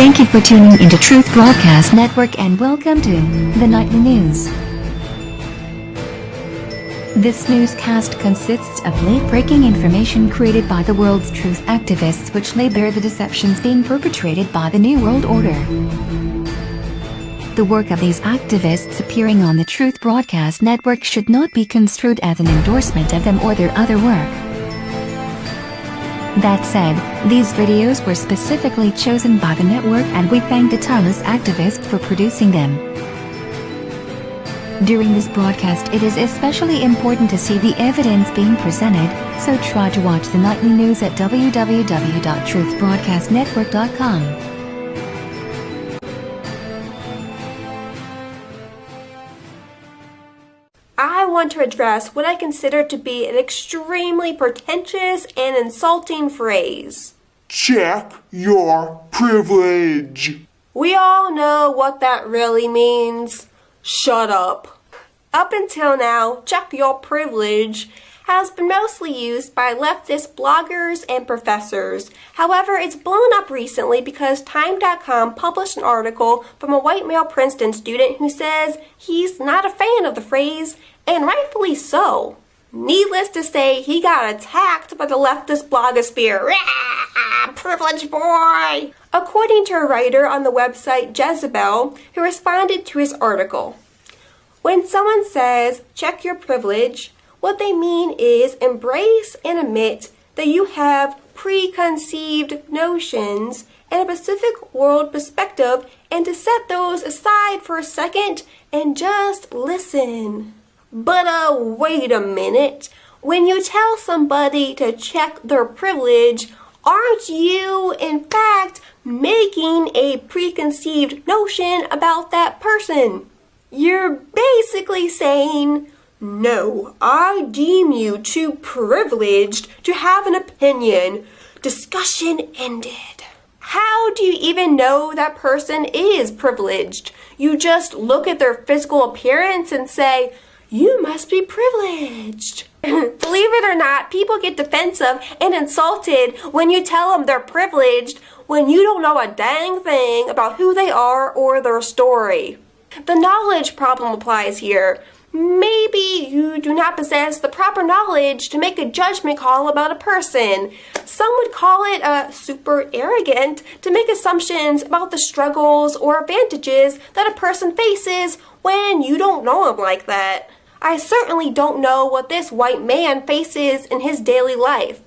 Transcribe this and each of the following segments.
Thank you for tuning into Truth Broadcast Network and welcome to the Nightly News. This newscast consists of late-breaking information created by the world's truth activists which lay bare the deceptions being perpetrated by the New World Order. The work of these activists appearing on the Truth Broadcast Network should not be construed as an endorsement of them or their other work. That said, these videos were specifically chosen by the network and we thank the tireless activists for producing them. During this broadcast it is especially important to see the evidence being presented, so try to watch the nightly news at www.truthbroadcastnetwork.com. I want to address what I consider to be an extremely pretentious and insulting phrase. Check your privilege. We all know what that really means. Shut up. Up until now, check your privilege has been mostly used by leftist bloggers and professors. However, it's blown up recently because Time.com published an article from a white male Princeton student who says he's not a fan of the phrase, and rightfully so. Needless to say, he got attacked by the leftist blogosphere. Rah! Privileged boy! According to a writer on the website Jezebel, who responded to his article. When someone says, check your privilege, what they mean is embrace and admit that you have preconceived notions and a specific world perspective and to set those aside for a second and just listen. But wait a minute. When you tell somebody to check their privilege, aren't you, in fact, making a preconceived notion about that person? You're basically saying, no, I deem you too privileged to have an opinion. Discussion ended. How do you even know that person is privileged? You just look at their physical appearance and say, you must be privileged. Believe it or not, people get defensive and insulted when you tell them they're privileged when you don't know a dang thing about who they are or their story. The knowledge problem applies here. Maybe you do not possess the proper knowledge to make a judgment call about a person. Some would call it super arrogant to make assumptions about the struggles or advantages that a person faces when you don't know him like that. I certainly don't know what this white man faces in his daily life.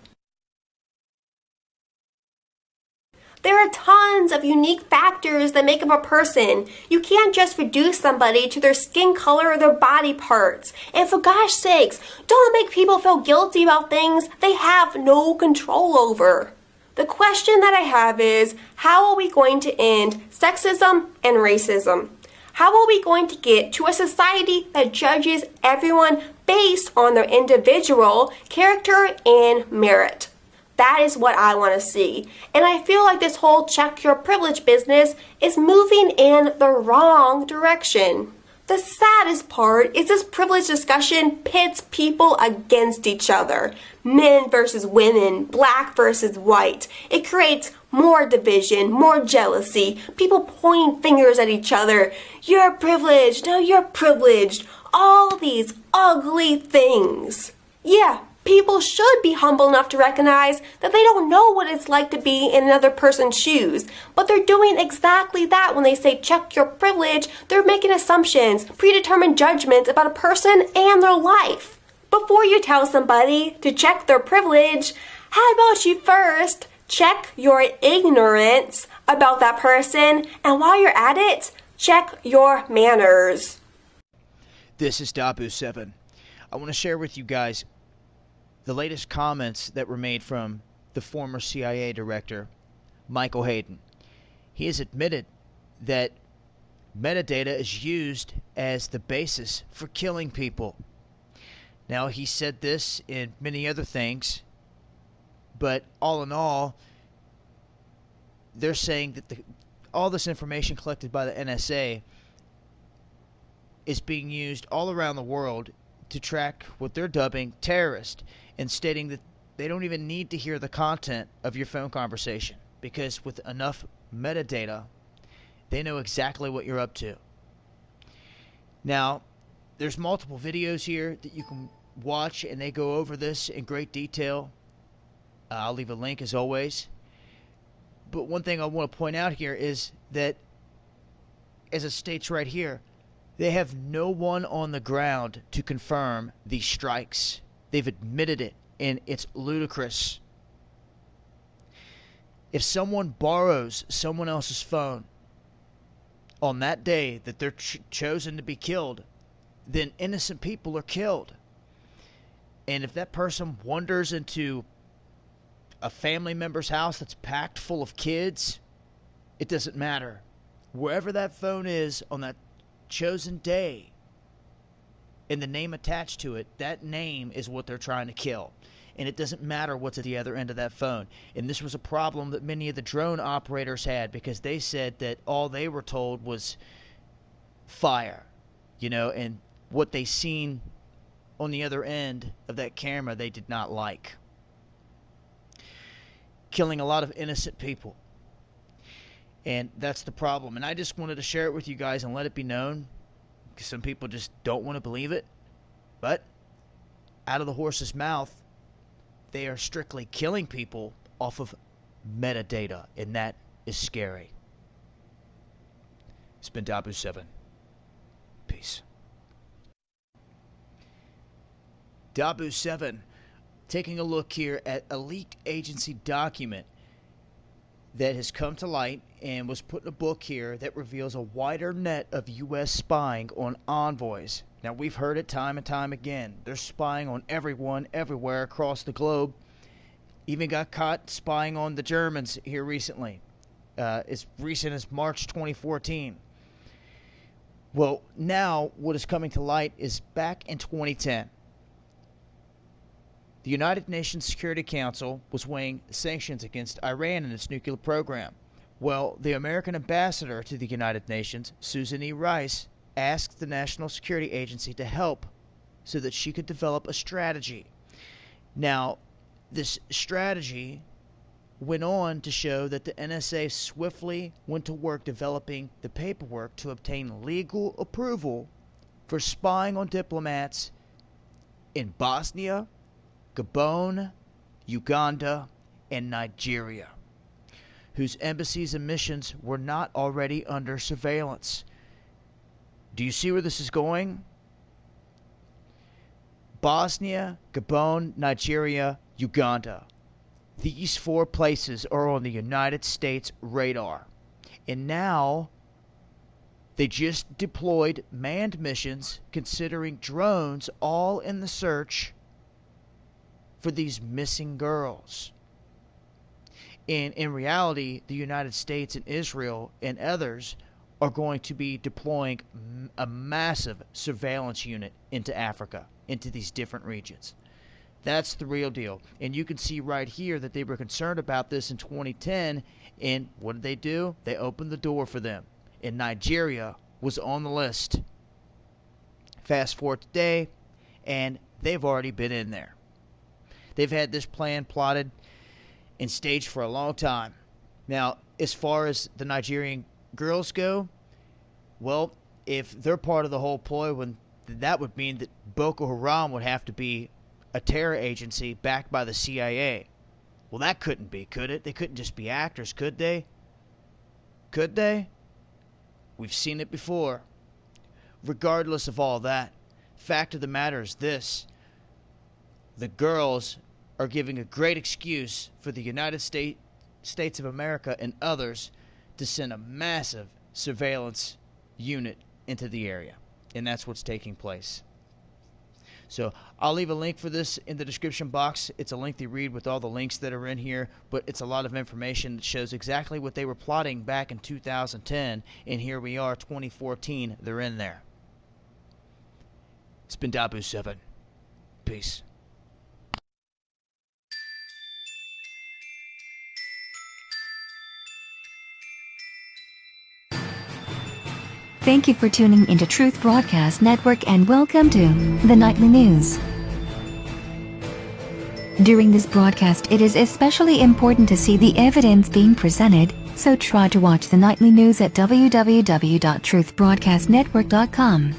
There are tons of unique factors that make up a person. You can't just reduce somebody to their skin color or their body parts. And for gosh sakes, don't make people feel guilty about things they have no control over. The question that I have is, how are we going to end sexism and racism? How are we going to get to a society that judges everyone based on their individual character and merit? That is what I want to see. And I feel like this whole check your privilege business is moving in the wrong direction. The saddest part is this privilege discussion pits people against each other. Men versus women, black versus white. It creates more division, more jealousy, people pointing fingers at each other. You're privileged, no, you're privileged. All these ugly things. Yeah. People should be humble enough to recognize that they don't know what it's like to be in another person's shoes. But they're doing exactly that when they say check your privilege. They're making assumptions, predetermined judgments about a person and their life. Before you tell somebody to check their privilege, how about you first check your ignorance about that person, and while you're at it, check your manners. This is Dabu7. I want to share with you guys the latest comments that were made from the former CIA director, Michael Hayden. He has admitted that metadata is used as the basis for killing people. Now, he said this in many other things, but all in all, they're saying that all this information collected by the NSA is being used all around the world to track what they're dubbing terrorists, and stating that they don't even need to hear the content of your phone conversation, because with enough metadata, they know exactly what you're up to. Now, there's multiple videos here that you can watch, and they go over this in great detail. I'll leave a link as always. But one thing I want to point out here is that, as it states right here, they have no one on the ground to confirm these strikes. They've admitted it, and it's ludicrous. If someone borrows someone else's phone on that day that they're chosen to be killed, then innocent people are killed. And if that person wanders into a family member's house that's packed full of kids, it doesn't matter. Wherever that phone is on that chosen day and the name attached to it, that name is what they're trying to kill. And it doesn't matter what's at the other end of that phone. And this was a problem that many of the drone operators had, because they said that all they were told was fire, and what they seen on the other end of that camera they did not like. Killing a lot of innocent people. And that's the problem. And I just wanted to share it with you guys and let it be known, because some people just don't want to believe it. But out of the horse's mouth, they are strictly killing people off of metadata, and that is scary. It's been Dabu7. Peace. Dabu7, taking a look here at a leaked agency document that has come to light and was put in a book here that reveals a wider net of U.S. spying on envoys. Now, we've heard it time and time again. They're spying on everyone, everywhere across the globe. Even got caught spying on the Germans here recently, as recent as March 2014. Well, now what is coming to light is back in 2010. The United Nations Security Council was weighing sanctions against Iran and its nuclear program. Well, the American ambassador to the United Nations, Susan E. Rice, asked the National Security Agency to help so that she could develop a strategy. Now, this strategy went on to show that the NSA swiftly went to work developing the paperwork to obtain legal approval for spying on diplomats in Bosnia, Gabon, Uganda, and Nigeria, whose embassies and missions were not already under surveillance. Do you see where this is going? Bosnia, Gabon, Nigeria, Uganda. These 4 places are on the United States radar. And now they just deployed manned missions considering drones, all in the search for these missing girls. And in reality, the United States and Israel and others are going to be deploying a massive surveillance unit into Africa, into these different regions. That's the real deal. And you can see right here that they were concerned about this in 2010, and what did they do? They opened the door for them. And Nigeria was on the list. Fast forward today, and they've already been in there. They've had this plan plotted and staged for a long time. Now, as far as the Nigerian girls go, well, if they're part of the whole ploy, that would mean that Boko Haram would have to be a terror agency backed by the CIA. Well, that couldn't be, could it? They couldn't just be actors, could they? Could they? We've seen it before. Regardless of all that, fact of the matter is this: the girls are giving a great excuse for the United States of America and others to send a massive surveillance unit into the area. And that's what's taking place. So I'll leave a link for this in the description box. It's a lengthy read with all the links that are in here, but it's a lot of information that shows exactly what they were plotting back in 2010, and here we are, 2014, they're in there. It's been Dabu7. Peace. Thank you for tuning into Truth Broadcast Network, and welcome to the Nightly News. During this broadcast, it is especially important to see the evidence being presented, so try to watch the nightly news at www.truthbroadcastnetwork.com.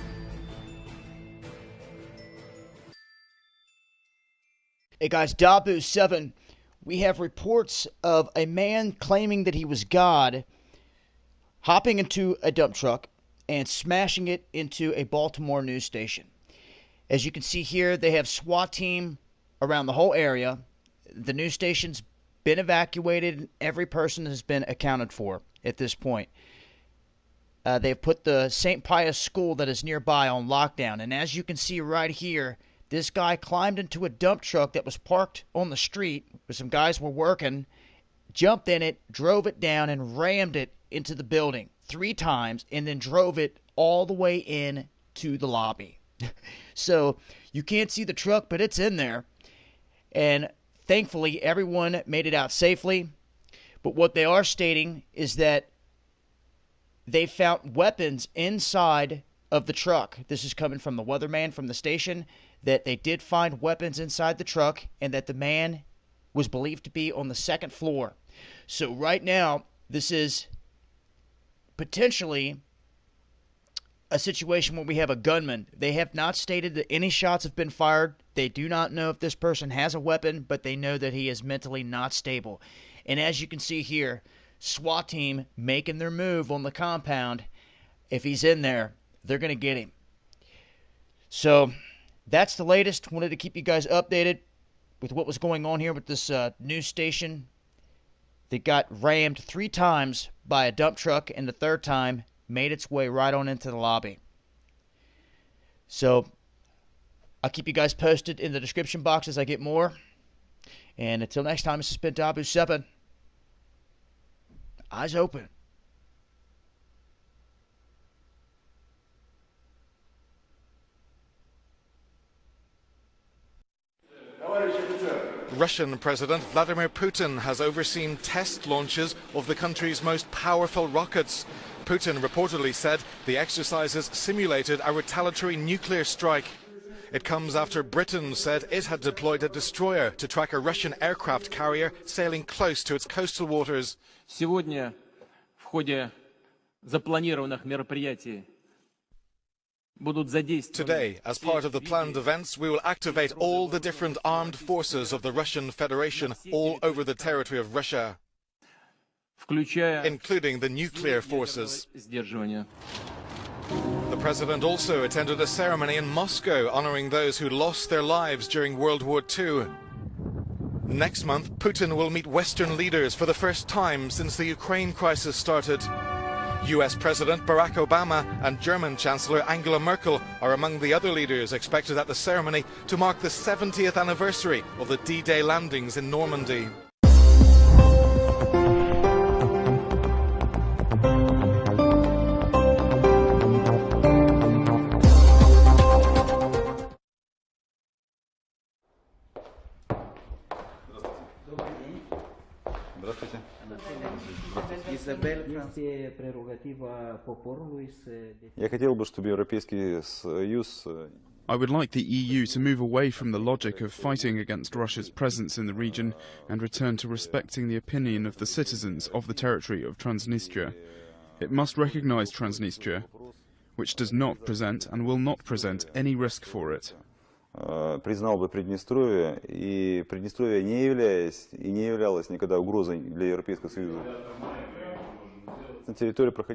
Hey guys, Dabu7, we have reports of a man claiming that he was God hopping into a dump truck and smashing it into a Baltimore news station. As you can see here, they have SWAT team around the whole area. The news station's been evacuated and every person has been accounted for at this point. They've put the St. Pius school that is nearby on lockdown, and as you can see right here, this guy climbed into a dump truck that was parked on the street where some guys were working, jumped in it, drove it down, and rammed it into the building 3 times, and then drove it all the way in to the lobby. So you can't see the truck, but it's in there. And thankfully, everyone made it out safely. But what they are stating is that they found weapons inside of the truck. This is coming from the weatherman from the station, that they did find weapons inside the truck and that the man was believed to be on the 2nd floor. So right now, this is potentially a situation where we have a gunman. They have not stated that any shots have been fired. They do not know if this person has a weapon, but they know that he is mentally not stable. And as you can see here, SWAT team making their move on the compound. If he's in there, they're going to get him. So that's the latest. Wanted to keep you guys updated with what was going on here with this news station that got rammed 3 times by a dump truck, and the 3rd time made its way right on into the lobby. So I'll keep you guys posted in the description box as I get more. And until next time, this has been Dabu7. Eyes open. Russian President Vladimir Putin has overseen test launches of the country's most powerful rockets. Putin reportedly said the exercises simulated a retaliatory nuclear strike. It comes after Britain said it had deployed a destroyer to track a Russian aircraft carrier sailing close to its coastal waters. Сегодня в ходе запланированных мероприятий Today, as part of the planned events, we will activate all the different armed forces of the Russian Federation all over the territory of Russia, including the nuclear forces. The president also attended a ceremony in Moscow honoring those who lost their lives during World War II. Next month, Putin will meet Western leaders for the first time since the Ukraine crisis started. US President Barack Obama and German Chancellor Angela Merkel are among the other leaders expected at the ceremony to mark the 70th anniversary of the D-Day landings in Normandy. I would like the EU to move away from the logic of fighting against Russia's presence in the region and return to respecting the opinion of the citizens of the territory of Transnistria. It must recognize Transnistria, which does not present and will not present any risk for it. Признал бы Приднестровье, и Приднестровье не являлось никогда угрозой для Европейского Союза.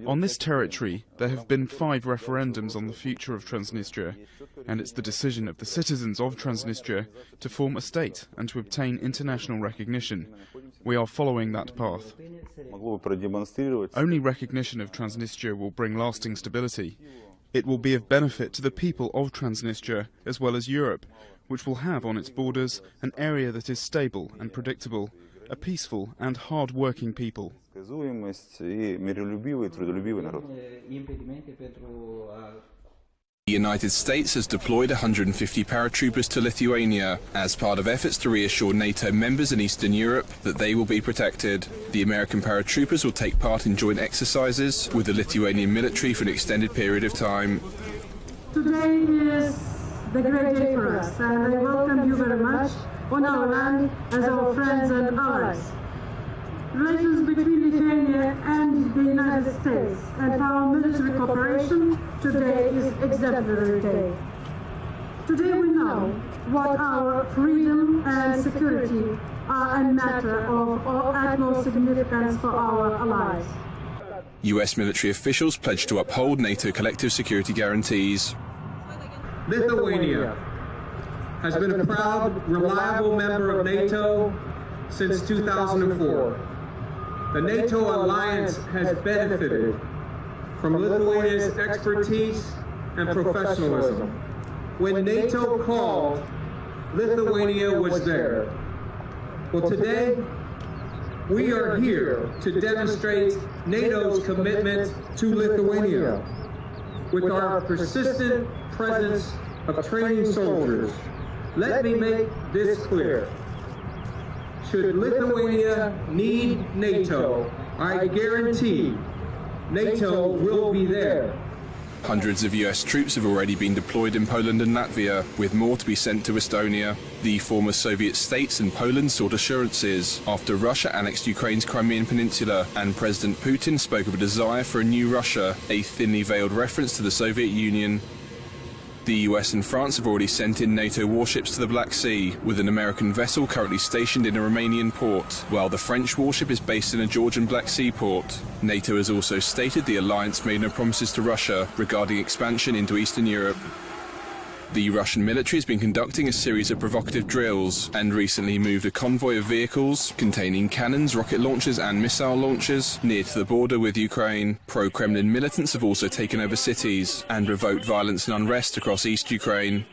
On this territory, there have been 5 referendums on the future of Transnistria, and it's the decision of the citizens of Transnistria to form a state and to obtain international recognition. We are following that path. Only recognition of Transnistria will bring lasting stability. It will be of benefit to the people of Transnistria as well as Europe, which will have on its borders an area that is stable and predictable, a peaceful and hard-working people. The United States has deployed 150 paratroopers to Lithuania as part of efforts to reassure NATO members in Eastern Europe that they will be protected. The American paratroopers will take part in joint exercises with the Lithuanian military for an extended period of time. Today is the great day for us, and I welcome you very much on our land as our friends and allies. Relations between Lithuania and the United States and our military cooperation today is exemplary day. Today we know what our freedom and security are a matter of utmost significance for our allies. US military officials pledged to uphold NATO collective security guarantees. Lithuania has been a proud, reliable member of NATO since 2004. The NATO alliance has benefited from Lithuania's expertise and professionalism. When NATO called, Lithuania was there. Well, today, we are here to demonstrate NATO's commitment to Lithuania with our persistent presence of training soldiers. Let me make this clear. Should Lithuania need NATO, I guarantee NATO will be there. Hundreds of US troops have already been deployed in Poland and Latvia, with more to be sent to Estonia. The former Soviet states and Poland sought assurances after Russia annexed Ukraine's Crimean Peninsula, and President Putin spoke of a desire for a new Russia, a thinly veiled reference to the Soviet Union. The US and France have already sent in NATO warships to the Black Sea, with an American vessel currently stationed in a Romanian port, while the French warship is based in a Georgian Black Sea port. NATO has also stated the alliance made no promises to Russia regarding expansion into Eastern Europe. The Russian military has been conducting a series of provocative drills and recently moved a convoy of vehicles containing cannons, rocket launchers and missile launchers near to the border with Ukraine. Pro-Kremlin militants have also taken over cities and provoked violence and unrest across East Ukraine.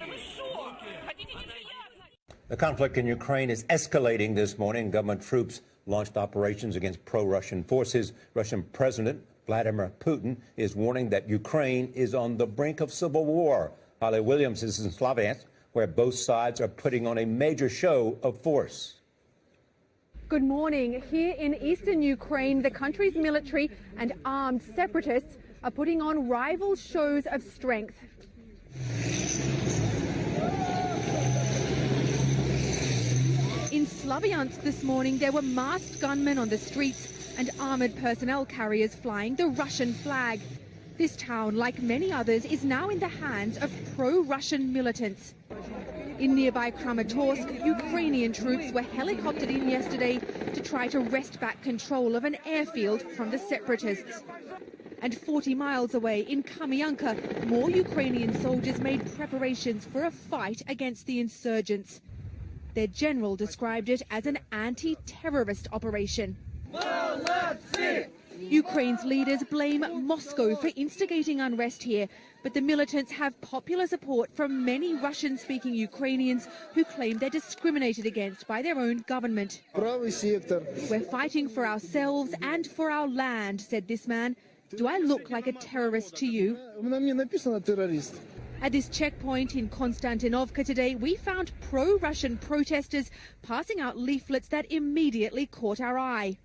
The conflict in Ukraine is escalating this morning. Government troops launched operations against pro-Russian forces. Russian President Vladimir Putin is warning that Ukraine is on the brink of civil war. Holly Williams is in Slavyansk, where both sides are putting on a major show of force. Good morning. Here in eastern Ukraine, the country's military and armed separatists are putting on rival shows of strength. In Slavyansk this morning, there were masked gunmen on the streets and armoured personnel carriers flying the Russian flag. This town, like many others, is now in the hands of pro-Russian militants. In nearby Kramatorsk, Ukrainian troops were helicoptered in yesterday to try to wrest back control of an airfield from the separatists. And 40 miles away in Kamyanka, more Ukrainian soldiers made preparations for a fight against the insurgents. Their general described it as an anti-terrorist operation. Ukraine's leaders blame Moscow for instigating unrest here, but the militants have popular support from many Russian-speaking Ukrainians who claim they're discriminated against by their own government. We're fighting for ourselves and for our land, said this man. Do I look like a terrorist to you? At this checkpoint in Konstantinovka today, we found pro-Russian protesters passing out leaflets that immediately caught our eye.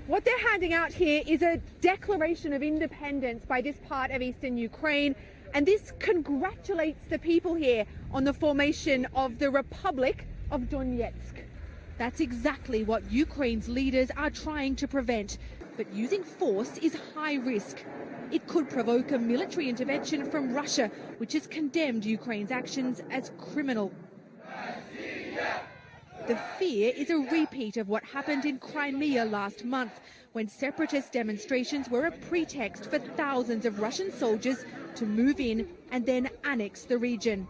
What they're handing out here is a declaration of independence by this part of eastern Ukraine, and this congratulates the people here on the formation of the Republic of Donetsk. That's exactly what Ukraine's leaders are trying to prevent, but using force is high risk. It could provoke a military intervention from Russia, which has condemned Ukraine's actions as criminal. The fear is a repeat of what happened in Crimea last month, when separatist demonstrations were a pretext for thousands of Russian soldiers to move in and then annex the region.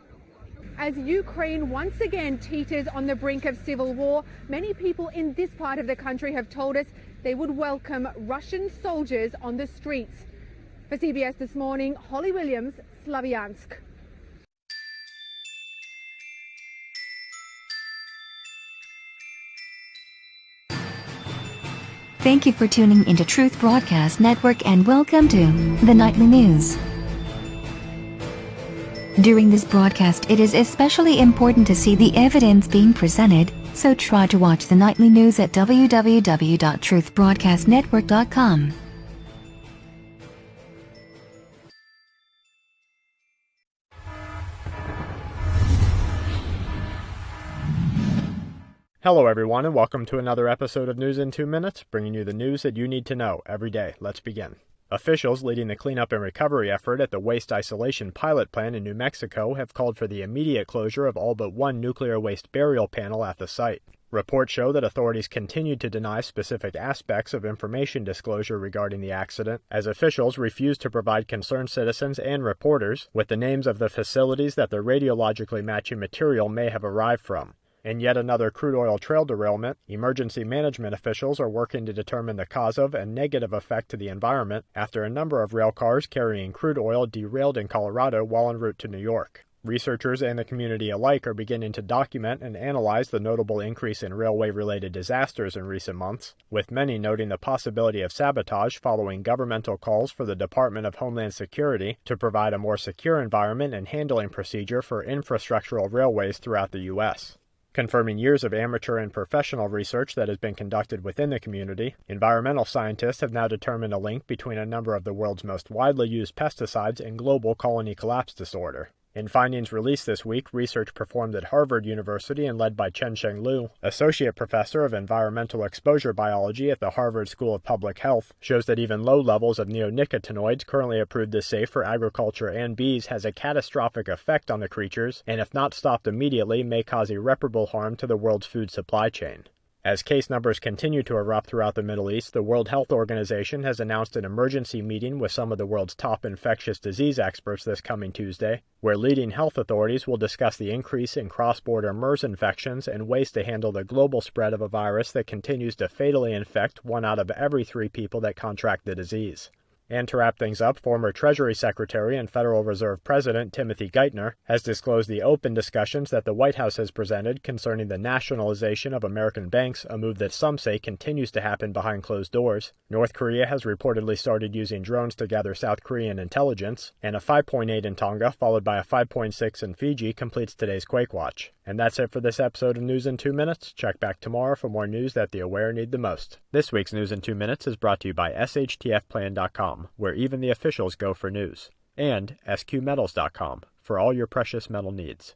As Ukraine once again teeters on the brink of civil war, many people in this part of the country have told us they would welcome Russian soldiers on the streets. For CBS This Morning, Holly Williams, Slavyansk. Thank you for tuning into Truth Broadcast Network and welcome to the Nightly News. During this broadcast, it is especially important to see the evidence being presented, so try to watch the Nightly News at www.truthbroadcastnetwork.com. Hello everyone and welcome to another episode of News in 2 Minutes, bringing you the news that you need to know every day. Let's begin. Officials leading the cleanup and recovery effort at the waste isolation pilot plant in New Mexico have called for the immediate closure of all but one nuclear waste burial panel at the site. Reports show that authorities continued to deny specific aspects of information disclosure regarding the accident, as officials refused to provide concerned citizens and reporters with the names of the facilities that the radiologically matching material may have arrived from. In yet another crude oil trail derailment, emergency management officials are working to determine the cause of and negative effect to the environment after a number of rail cars carrying crude oil derailed in Colorado while en route to New York. Researchers and the community alike are beginning to document and analyze the notable increase in railway-related disasters in recent months, with many noting the possibility of sabotage following governmental calls for the Department of Homeland Security to provide a more secure environment and handling procedure for infrastructural railways throughout the U.S. Confirming years of amateur and professional research that has been conducted within the community, environmental scientists have now determined a link between a number of the world's most widely used pesticides and global colony collapse disorder. In findings released this week, research performed at Harvard University and led by Chen-Sheng Liu, Associate Professor of Environmental Exposure Biology at the Harvard School of Public Health, shows that even low levels of neonicotinoids currently approved as safe for agriculture and bees has a catastrophic effect on the creatures, and if not stopped immediately, may cause irreparable harm to the world's food supply chain. As case numbers continue to erupt throughout the Middle East, the World Health Organization has announced an emergency meeting with some of the world's top infectious disease experts this coming Tuesday, where leading health authorities will discuss the increase in cross-border MERS infections and ways to handle the global spread of a virus that continues to fatally infect 1 out of every 3 people that contract the disease. And to wrap things up, former Treasury Secretary and Federal Reserve President Timothy Geithner has disclosed the open discussions that the White House has presented concerning the nationalization of American banks, a move that some say continues to happen behind closed doors. North Korea has reportedly started using drones to gather South Korean intelligence, and a 5.8 in Tonga, followed by a 5.6 in Fiji, completes today's Quake Watch. And that's it for this episode of News in 2 Minutes. Check back tomorrow for more news that the aware need the most. This week's News in 2 Minutes is brought to you by SHTFplan.com, where even the officials go for news, and SQMetals.com for all your precious metal needs.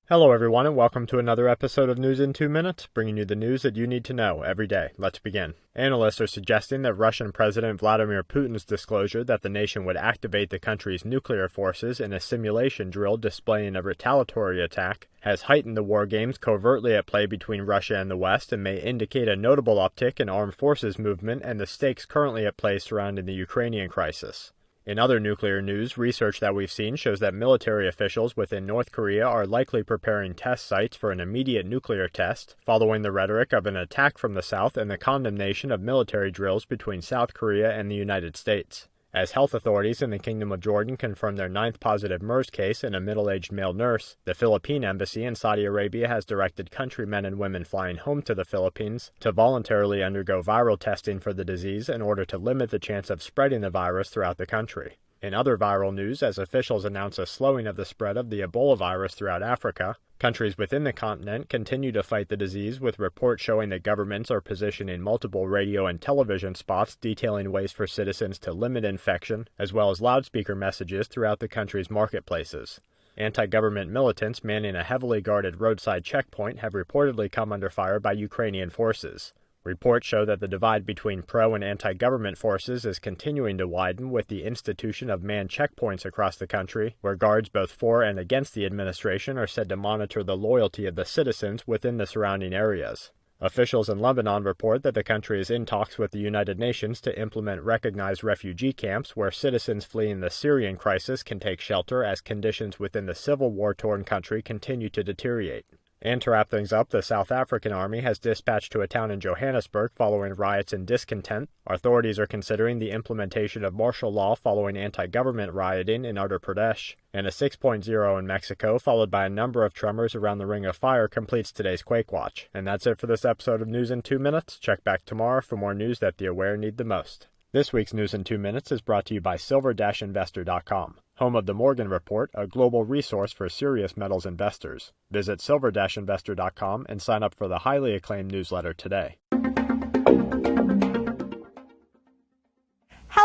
Hello everyone and welcome to another episode of News in 2 Minutes, bringing you the news that you need to know every day. Let's begin. Analysts are suggesting that Russian President Vladimir Putin's disclosure that the nation would activate the country's nuclear forces in a simulation drill displaying a retaliatory attack has heightened the war games covertly at play between Russia and the West and may indicate a notable uptick in armed forces movement and the stakes currently at play surrounding the Ukrainian crisis. In other nuclear news, research that we've seen shows that military officials within North Korea are likely preparing test sites for an immediate nuclear test, following the rhetoric of an attack from the South and the condemnation of military drills between South Korea and the United States. As health authorities in the Kingdom of Jordan confirmed their 9th positive MERS case in a middle-aged male nurse, the Philippine Embassy in Saudi Arabia has directed countrymen and women flying home to the Philippines to voluntarily undergo viral testing for the disease in order to limit the chance of spreading the virus throughout the country. In other viral news, as officials announce a slowing of the spread of the Ebola virus throughout Africa, countries within the continent continue to fight the disease, with reports showing that governments are positioning multiple radio and television spots detailing ways for citizens to limit infection, as well as loudspeaker messages throughout the country's marketplaces. Anti-government militants manning a heavily guarded roadside checkpoint have reportedly come under fire by Ukrainian forces. Reports show that the divide between pro- and anti-government forces is continuing to widen, with the institution of manned checkpoints across the country, where guards both for and against the administration are said to monitor the loyalty of the citizens within the surrounding areas. Officials in Lebanon report that the country is in talks with the United Nations to implement recognized refugee camps where citizens fleeing the Syrian crisis can take shelter as conditions within the civil war-torn country continue to deteriorate. And to wrap things up, the South African Army has dispatched to a town in Johannesburg following riots and discontent. Authorities are considering the implementation of martial law following anti-government rioting in Uttar Pradesh. And a 6.0 in Mexico, followed by a number of tremors around the Ring of Fire, completes today's Quake Watch. And that's it for this episode of News in 2 Minutes. Check back tomorrow for more news that the aware need the most. This week's News in 2 Minutes is brought to you by Silver-Investor.com, home of the Morgan Report, a global resource for serious metals investors. Visit Silver-Investor.com and sign up for the highly acclaimed newsletter today.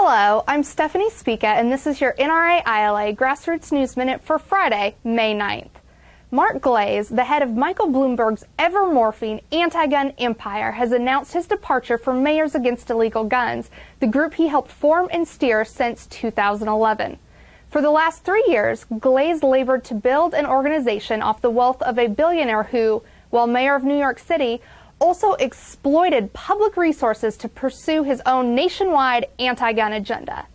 Hello, I'm Stephanie Spica, and this is your NRA-ILA Grassroots News Minute for Friday, May 9th. Mark Glaze, the head of Michael Bloomberg's ever-morphing anti-gun empire, has announced his departure from Mayors Against Illegal Guns, the group he helped form and steer since 2011. For the last 3 years, Glaze labored to build an organization off the wealth of a billionaire who, while mayor of New York City, also exploited public resources to pursue his own nationwide anti-gun agenda.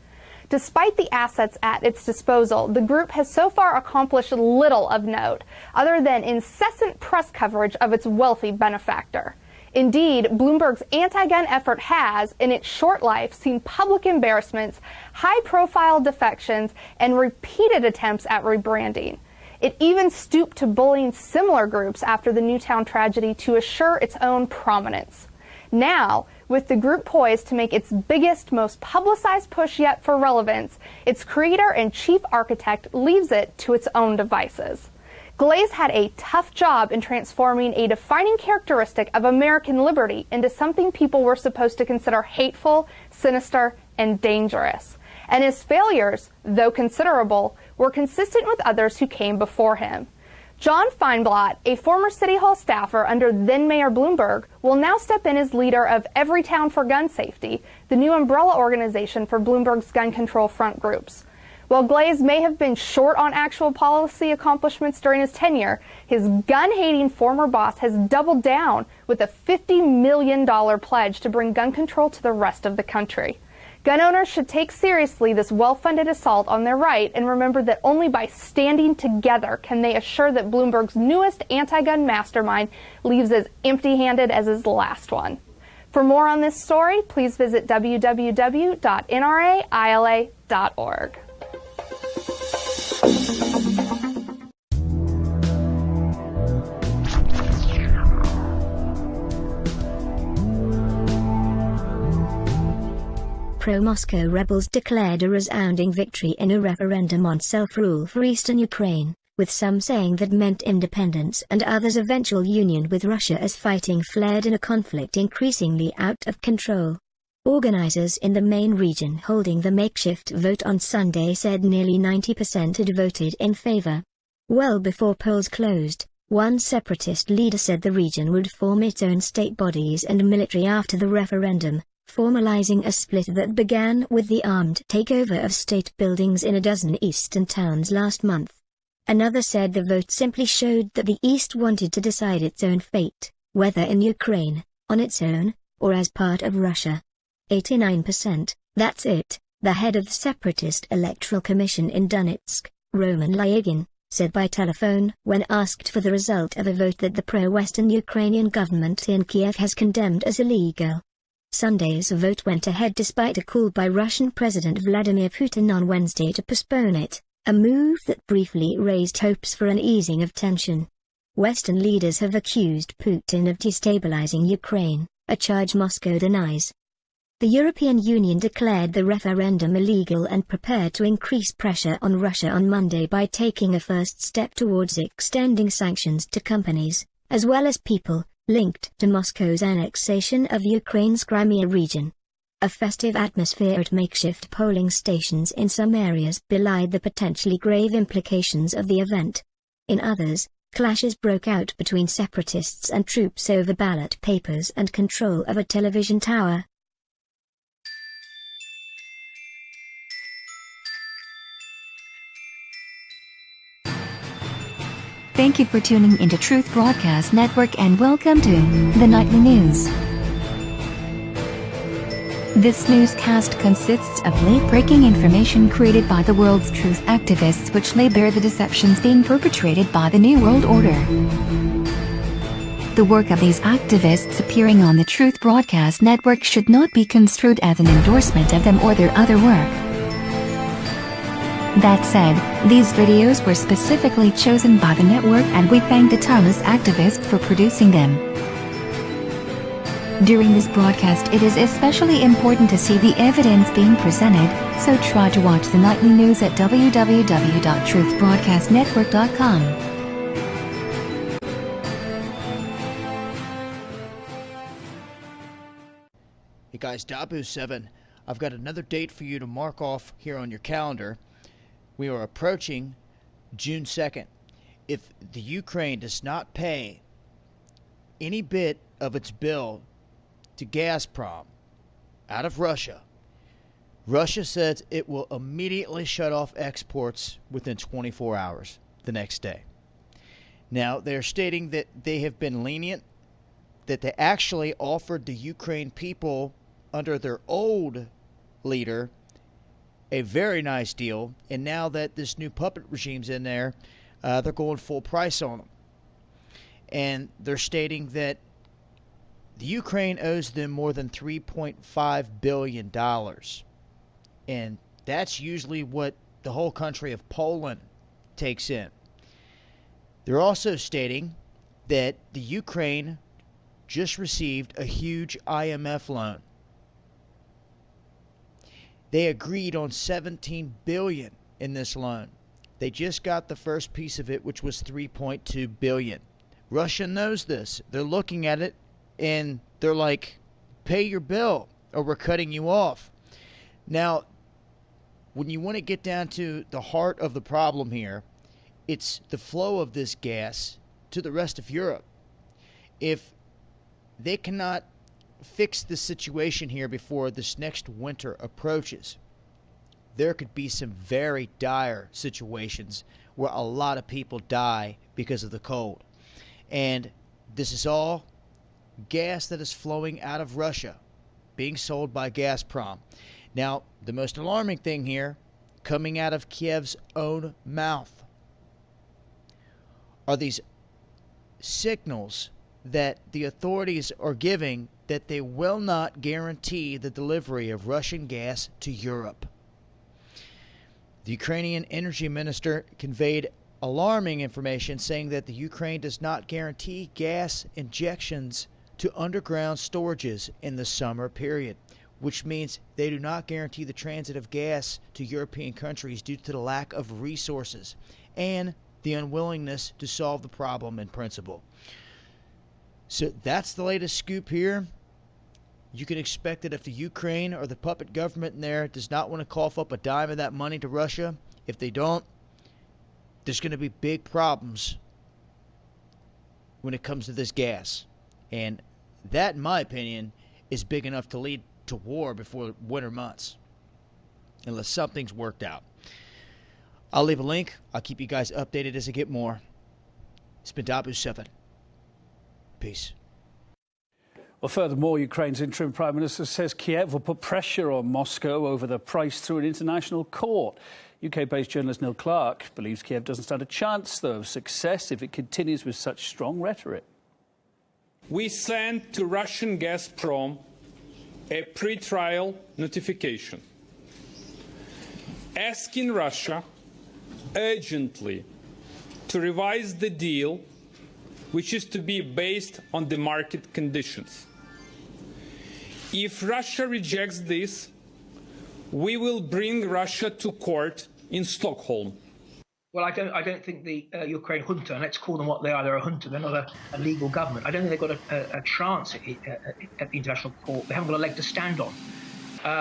Despite the assets at its disposal, the group has so far accomplished little of note, other than incessant press coverage of its wealthy benefactor. Indeed, Bloomberg's anti-gun effort has, in its short life, seen public embarrassments, high-profile defections, and repeated attempts at rebranding. It even stooped to bullying similar groups after the Newtown tragedy to assure its own prominence. Now, with the group poised to make its biggest, most publicized push yet for relevance, its creator and chief architect leaves it to its own devices. Glaze had a tough job in transforming a defining characteristic of American liberty into something people were supposed to consider hateful, sinister, and dangerous. And his failures, though considerable, were consistent with others who came before him. John Feinblatt, a former City Hall staffer under then-Mayor Bloomberg, will now step in as leader of Everytown for Gun Safety, the new umbrella organization for Bloomberg's gun control front groups. While Glaze may have been short on actual policy accomplishments during his tenure, his gun-hating former boss has doubled down with a $50 million pledge to bring gun control to the rest of the country. Gun owners should take seriously this well-funded assault on their right and remember that only by standing together can they assure that Bloomberg's newest anti-gun mastermind leaves as empty-handed as his last one. For more on this story, please visit www.nraila.org. Pro-Moscow rebels declared a resounding victory in a referendum on self-rule for eastern Ukraine, with some saying that meant independence and others eventual union with Russia as fighting flared in a conflict increasingly out of control. Organizers in the main region holding the makeshift vote on Sunday said nearly 90% had voted in favor. Well before polls closed, one separatist leader said the region would form its own state bodies and military after the referendum, formalizing a split that began with the armed takeover of state buildings in a dozen eastern towns last month. Another said the vote simply showed that the East wanted to decide its own fate, whether in Ukraine, on its own, or as part of Russia. 89%, that's it, the head of the Separatist Electoral Commission in Donetsk, Roman Lyagin, said by telephone when asked for the result of a vote that the pro-Western Ukrainian government in Kiev has condemned as illegal. Sunday's vote went ahead despite a call by Russian President Vladimir Putin on Wednesday to postpone it, a move that briefly raised hopes for an easing of tension. Western leaders have accused Putin of destabilizing Ukraine, a charge Moscow denies. The European Union declared the referendum illegal and prepared to increase pressure on Russia on Monday by taking a first step towards extending sanctions to companies, as well as people, linked to Moscow's annexation of Ukraine's Crimea region. A festive atmosphere at makeshift polling stations in some areas belied the potentially grave implications of the event. In others, clashes broke out between separatists and troops over ballot papers and control of a television tower. Thank you for tuning into Truth Broadcast Network and welcome to the Nightly News. This newscast consists of late-breaking information created by the world's truth activists which lay bare the deceptions being perpetrated by the New World Order. The work of these activists appearing on the Truth Broadcast Network should not be construed as an endorsement of them or their other work. That said, these videos were specifically chosen by the network and we thank the tireless activists for producing them. During this broadcast it is especially important to see the evidence being presented, so try to watch the nightly news at www.truthbroadcastnetwork.com. Hey guys, Dabu7. I've got another date for you to mark off here on your calendar. We are approaching June 2nd. If the Ukraine does not pay any bit of its bill to Gazprom out of Russia, Russia says it will immediately shut off exports within 24 hours the next day. Now, they're stating that they have been lenient, that they actually offered the Ukraine people under their old leader a very nice deal, and now that this new puppet regime's in there, they're going full price on them. And they're stating that the Ukraine owes them more than $3.5 billion. And that's usually what the whole country of Poland takes in. They're also stating that the Ukraine just received a huge IMF loan. They agreed on $17 billion in this loan. They just got the first piece of it, which was $3.2 billion. Russia knows this. They're looking at it and they're like, pay your bill or we're cutting you off. Now, when you want to get down to the heart of the problem here, it's the flow of this gas to the rest of Europe. If they cannot fix the situation here before this next winter approaches, there could be some very dire situations where a lot of people die because of the cold. And this is all gas that is flowing out of Russia, being sold by Gazprom. Now, the most alarming thing here, coming out of Kiev's own mouth, are these signals that the authorities are giving that they will not guarantee the delivery of Russian gas to Europe. The Ukrainian energy minister conveyed alarming information saying that the Ukraine does not guarantee gas injections to underground storages in the summer period, which means they do not guarantee the transit of gas to European countries due to the lack of resources and the unwillingness to solve the problem in principle. So that's the latest scoop here. You can expect that if the Ukraine or the puppet government in there does not want to cough up a dime of that money to Russia, if they don't, there's going to be big problems when it comes to this gas. And that, in my opinion, is big enough to lead to war before winter months, unless something's worked out. I'll leave a link. I'll keep you guys updated as I get more. It's been Dabu7. Peace. Well, furthermore, Ukraine's interim prime minister says Kiev will put pressure on Moscow over the price through an international court. UK-based journalist Neil Clark believes Kiev doesn't stand a chance, though, of success if it continues with such strong rhetoric. We sent to Russian Gazprom a pre-trial notification asking Russia urgently to revise the deal, which is to be based on the market conditions. If Russia rejects this, we will bring Russia to court in Stockholm. Well, I don't think the Ukraine junta, and let's call them what they are, they're a junta, they're not a legal government. I don't think they've got a chance at the international court. They haven't got a leg to stand on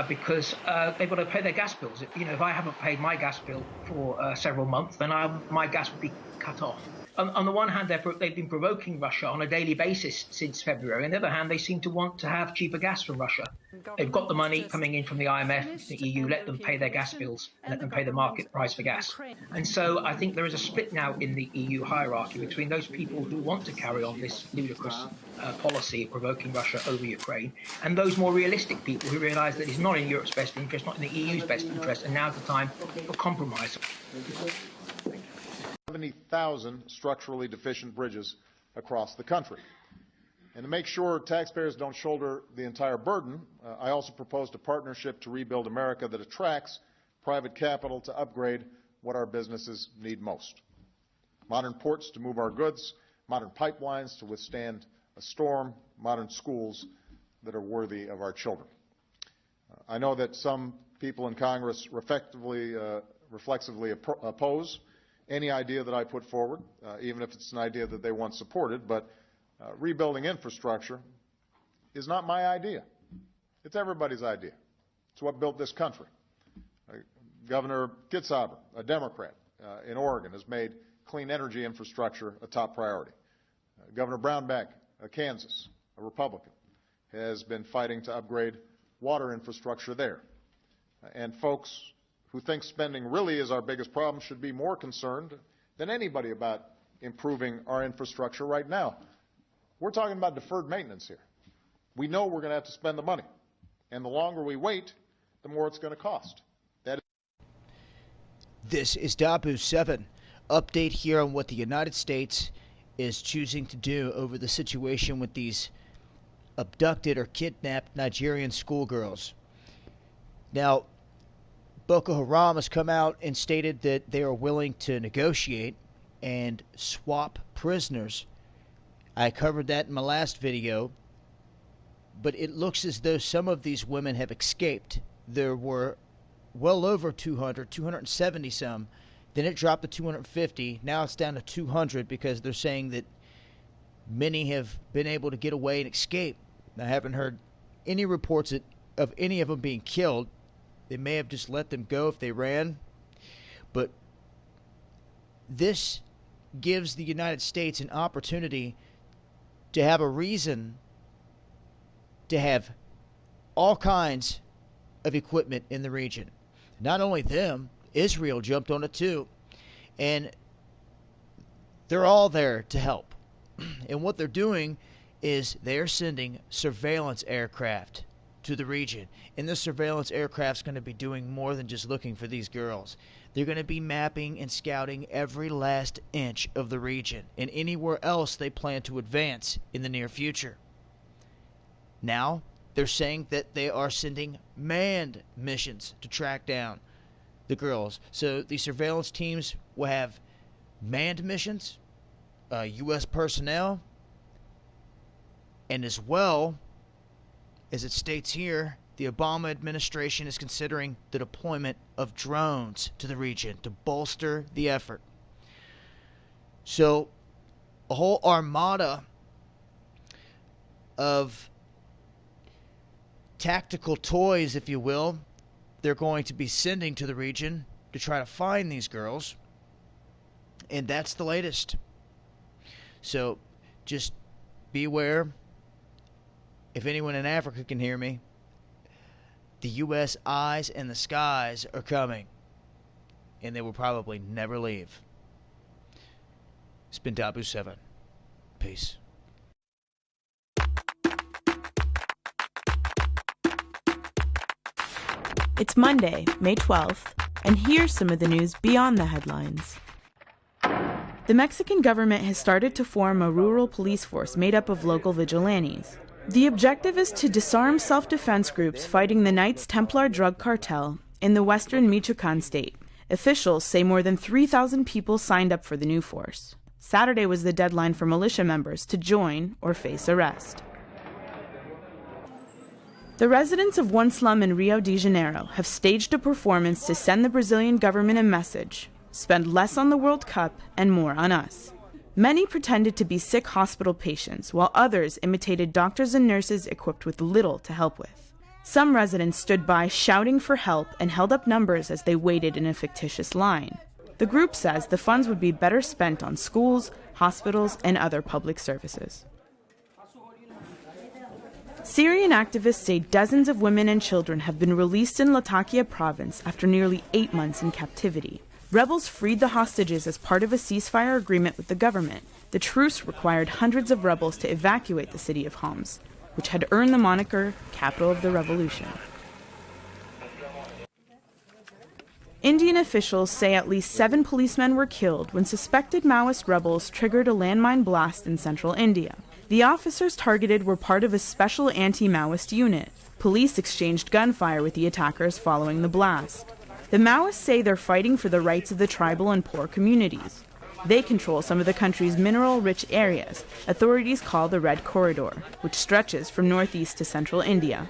because they've got to pay their gas bills. If I haven't paid my gas bill for several months, then my gas would be cut off. On the one hand, they've been provoking Russia on a daily basis since February. On the other hand, they seem to want to have cheaper gas from Russia. They've got the money coming in from the IMF, the EU, let them pay their gas bills, and let them pay the market price for gas. And so I think there is a split now in the EU hierarchy between those people who want to carry on this ludicrous policy of provoking Russia over Ukraine, and those more realistic people who realise that it's not in Europe's best interest, not in the EU's best interest, and now's the time for compromise. 70,000 structurally deficient bridges across the country. And to make sure taxpayers don't shoulder the entire burden, I also proposed a partnership to rebuild America that attracts private capital to upgrade what our businesses need most. Modern ports to move our goods, modern pipelines to withstand a storm, modern schools that are worthy of our children. I know that some people in Congress reflexively oppose any idea that I put forward, even if it's an idea that they once supported, but rebuilding infrastructure is not my idea. It's everybody's idea. It's what built this country. Governor Kitzhaber, a Democrat in Oregon, has made clean energy infrastructure a top priority. Governor Brownback of Kansas, a Republican, has been fighting to upgrade water infrastructure there. And folks who think spending really is our biggest problem should be more concerned than anybody about improving our infrastructure right now. We're talking about deferred maintenance here. We know we're going to have to spend the money. And the longer we wait, the more it's going to cost. This is Dabu 7. Update here on what the United States is choosing to do over the situation with these abducted or kidnapped Nigerian schoolgirls. Now, Boko Haram has come out and stated that they are willing to negotiate and swap prisoners. I covered that in my last video, but it looks as though some of these women have escaped. There were well over 270 some. Then it dropped to 250. Now it's down to 200 because they're saying that many have been able to get away and escape. I haven't heard any reports of any of them being killed. They may have just let them go if they ran. But this gives the United States an opportunity to have a reason to have all kinds of equipment in the region. Not only them, Israel jumped on it too. And they're all there to help. And what they're doing is they're sending surveillance aircraft to the region. And this surveillance aircraft's going to be doing more than just looking for these girls. They're going to be mapping and scouting every last inch of the region and anywhere else they plan to advance in the near future. Now, they're saying that they are sending manned missions to track down the girls. So the surveillance teams will have manned missions, U.S. personnel, and as well, as it states here, the Obama administration is considering the deployment of drones to the region to bolster the effort. So a whole armada of tactical toys, if you will, they're going to be sending to the region to try to find these girls. And that's the latest. So just beware. If anyone in Africa can hear me, the U.S. eyes in the skies are coming. And they will probably never leave. It's been Dabu 7. Peace. It's Monday, May 12th, and here's some of the news beyond the headlines. The Mexican government has started to form a rural police force made up of local vigilantes. The objective is to disarm self-defense groups fighting the Knights Templar drug cartel in the western Michoacan state. Officials say more than 3,000 people signed up for the new force. Saturday was the deadline for militia members to join or face arrest. The residents of one slum in Rio de Janeiro have staged a performance to send the Brazilian government a message: spend less on the World Cup and more on us. Many pretended to be sick hospital patients, while others imitated doctors and nurses equipped with little to help with. Some residents stood by shouting for help and held up numbers as they waited in a fictitious line. The group says the funds would be better spent on schools, hospitals, and other public services. Syrian activists say dozens of women and children have been released in Latakia province after nearly 8 months in captivity. Rebels freed the hostages as part of a ceasefire agreement with the government. The truce required hundreds of rebels to evacuate the city of Homs, which had earned the moniker capital of the revolution. Indian officials say at least 7 policemen were killed when suspected Maoist rebels triggered a landmine blast in central India. The officers targeted were part of a special anti-Maoist unit. Police exchanged gunfire with the attackers following the blast. The Maoists say they're fighting for the rights of the tribal and poor communities. They control some of the country's mineral-rich areas, authorities call the Red Corridor, which stretches from northeast to central India.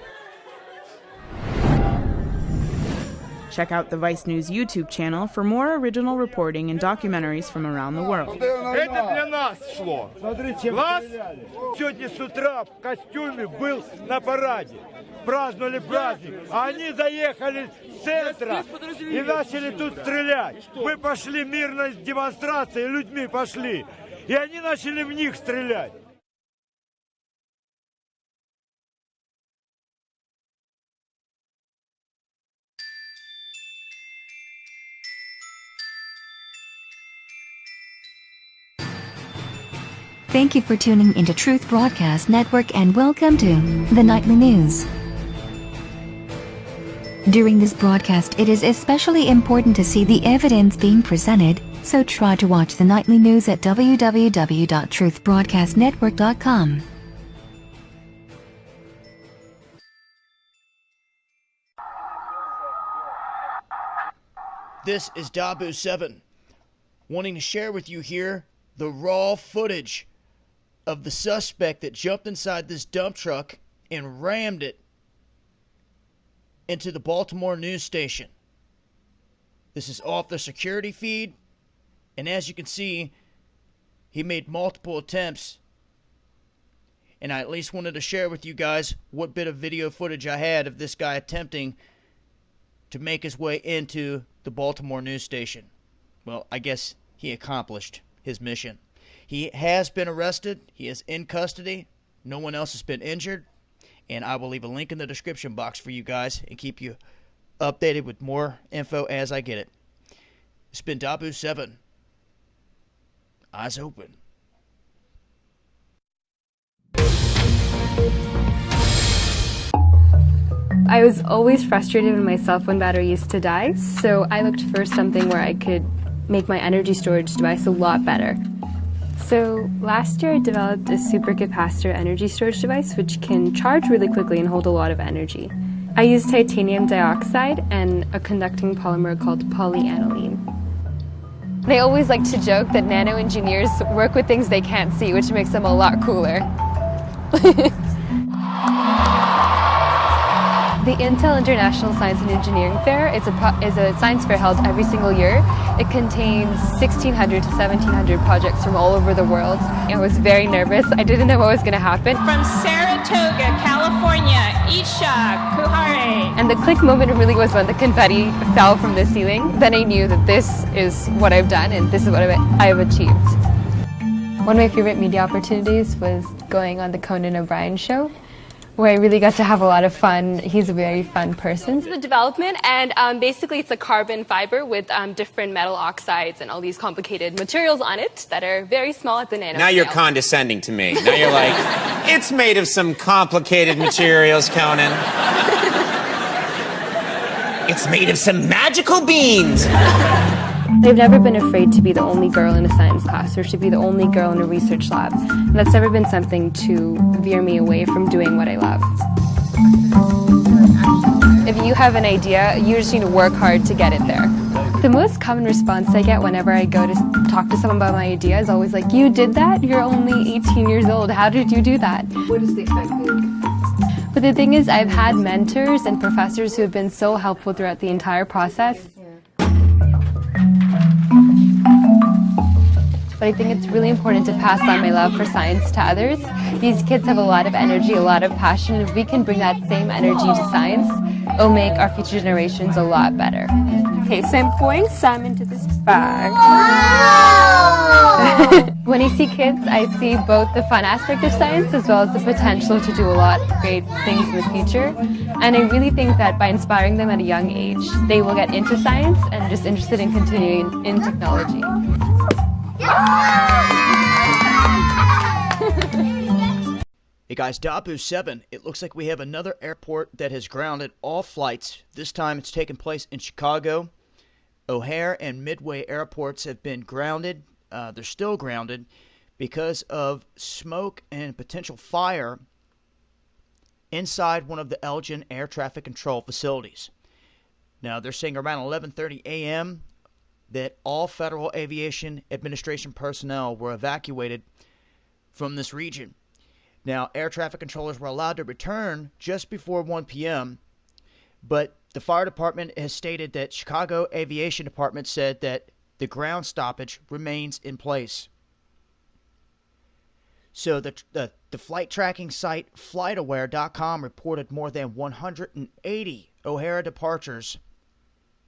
Check out the Vice News YouTube channel for more original reporting and documentaries from around the world. Это для нас шло. Глаз сегодня с утра в костюме был на параде. Праздновали праздник. А они заехали с центра и начали тут стрелять. Мы пошли мирно с демонстрацией, людьми пошли. И они начали в них стрелять. Thank you for tuning into Truth Broadcast Network and welcome to the Nightly News. During this broadcast, it is especially important to see the evidence being presented, so try to watch the Nightly News at www.truthbroadcastnetwork.com. This is Dabu7, wanting to share with you here the raw footage of the suspect that jumped inside this dump truck and rammed it into the Baltimore news station. This is off the security feed, and as you can see, he made multiple attempts, and I at least wanted to share with you guys what bit of video footage I had of this guy attempting to make his way into the Baltimore news station. Well, I guess he accomplished his mission. He has been arrested. He is in custody. No one else has been injured. And I will leave a link in the description box for you guys and keep you updated with more info as I get it. It's been Dabu7. Eyes open. I was always frustrated when my cell phone battery used to die, so I looked for something where I could make my energy storage device a lot better. So last year I developed a supercapacitor energy storage device which can charge really quickly and hold a lot of energy. I use titanium dioxide and a conducting polymer called polyaniline. They always like to joke that nano engineers work with things they can't see, which makes them a lot cooler. The Intel International Science and Engineering Fair is a science fair held every single year. It contains 1,600 to 1,700 projects from all over the world. I was very nervous. I didn't know what was going to happen. From Saratoga, California, Isha Kuhare. And the click moment really was when the confetti fell from the ceiling. Then I knew that this is what I've done and this is what I've achieved. One of my favorite media opportunities was going on the Conan O'Brien show, where I really got to have a lot of fun. He's a very fun person. The development, and basically it's a carbon fiber with different metal oxides and all these complicated materials on it that are very small at the nano Now scale. you're condescending to me. Now you're like, it's made of some complicated materials, Conan. It's made of some magical beans. I've never been afraid to be the only girl in a science class or to be the only girl in a research lab. And that's never been something to veer me away from doing what I love. If you have an idea, you just need to work hard to get it there. The most common response I get whenever I go to talk to someone about my idea is always like, you did that? You're only 18 years old. How did you do that? What is the effect? But the thing is, I've had mentors and professors who have been so helpful throughout the entire process. But I think it's really important to pass on my love for science to others. These kids have a lot of energy, a lot of passion, and if we can bring that same energy to science, it'll make our future generations a lot better. Okay, so I'm pouring some into this bag. When I see kids, I see both the fun aspect of science as well as the potential to do a lot of great things in the future. And I really think that by inspiring them at a young age, they will get into science and just interested in continuing in technology. Hey guys, Dabu7, it looks like we have another airport that has grounded all flights. This time it's taken place in Chicago. O'Hare and Midway airports have been grounded. They're still grounded because of smoke and potential fire inside one of the Elgin air traffic control facilities. Now, they're saying around 11:30 a.m. that all Federal Aviation Administration personnel were evacuated from this region. Now, air traffic controllers were allowed to return just before 1 p.m., but The fire department has stated that Chicago Aviation Department said that the ground stoppage remains in place. So the flight tracking site FlightAware.com reported more than 180 O'Hare departures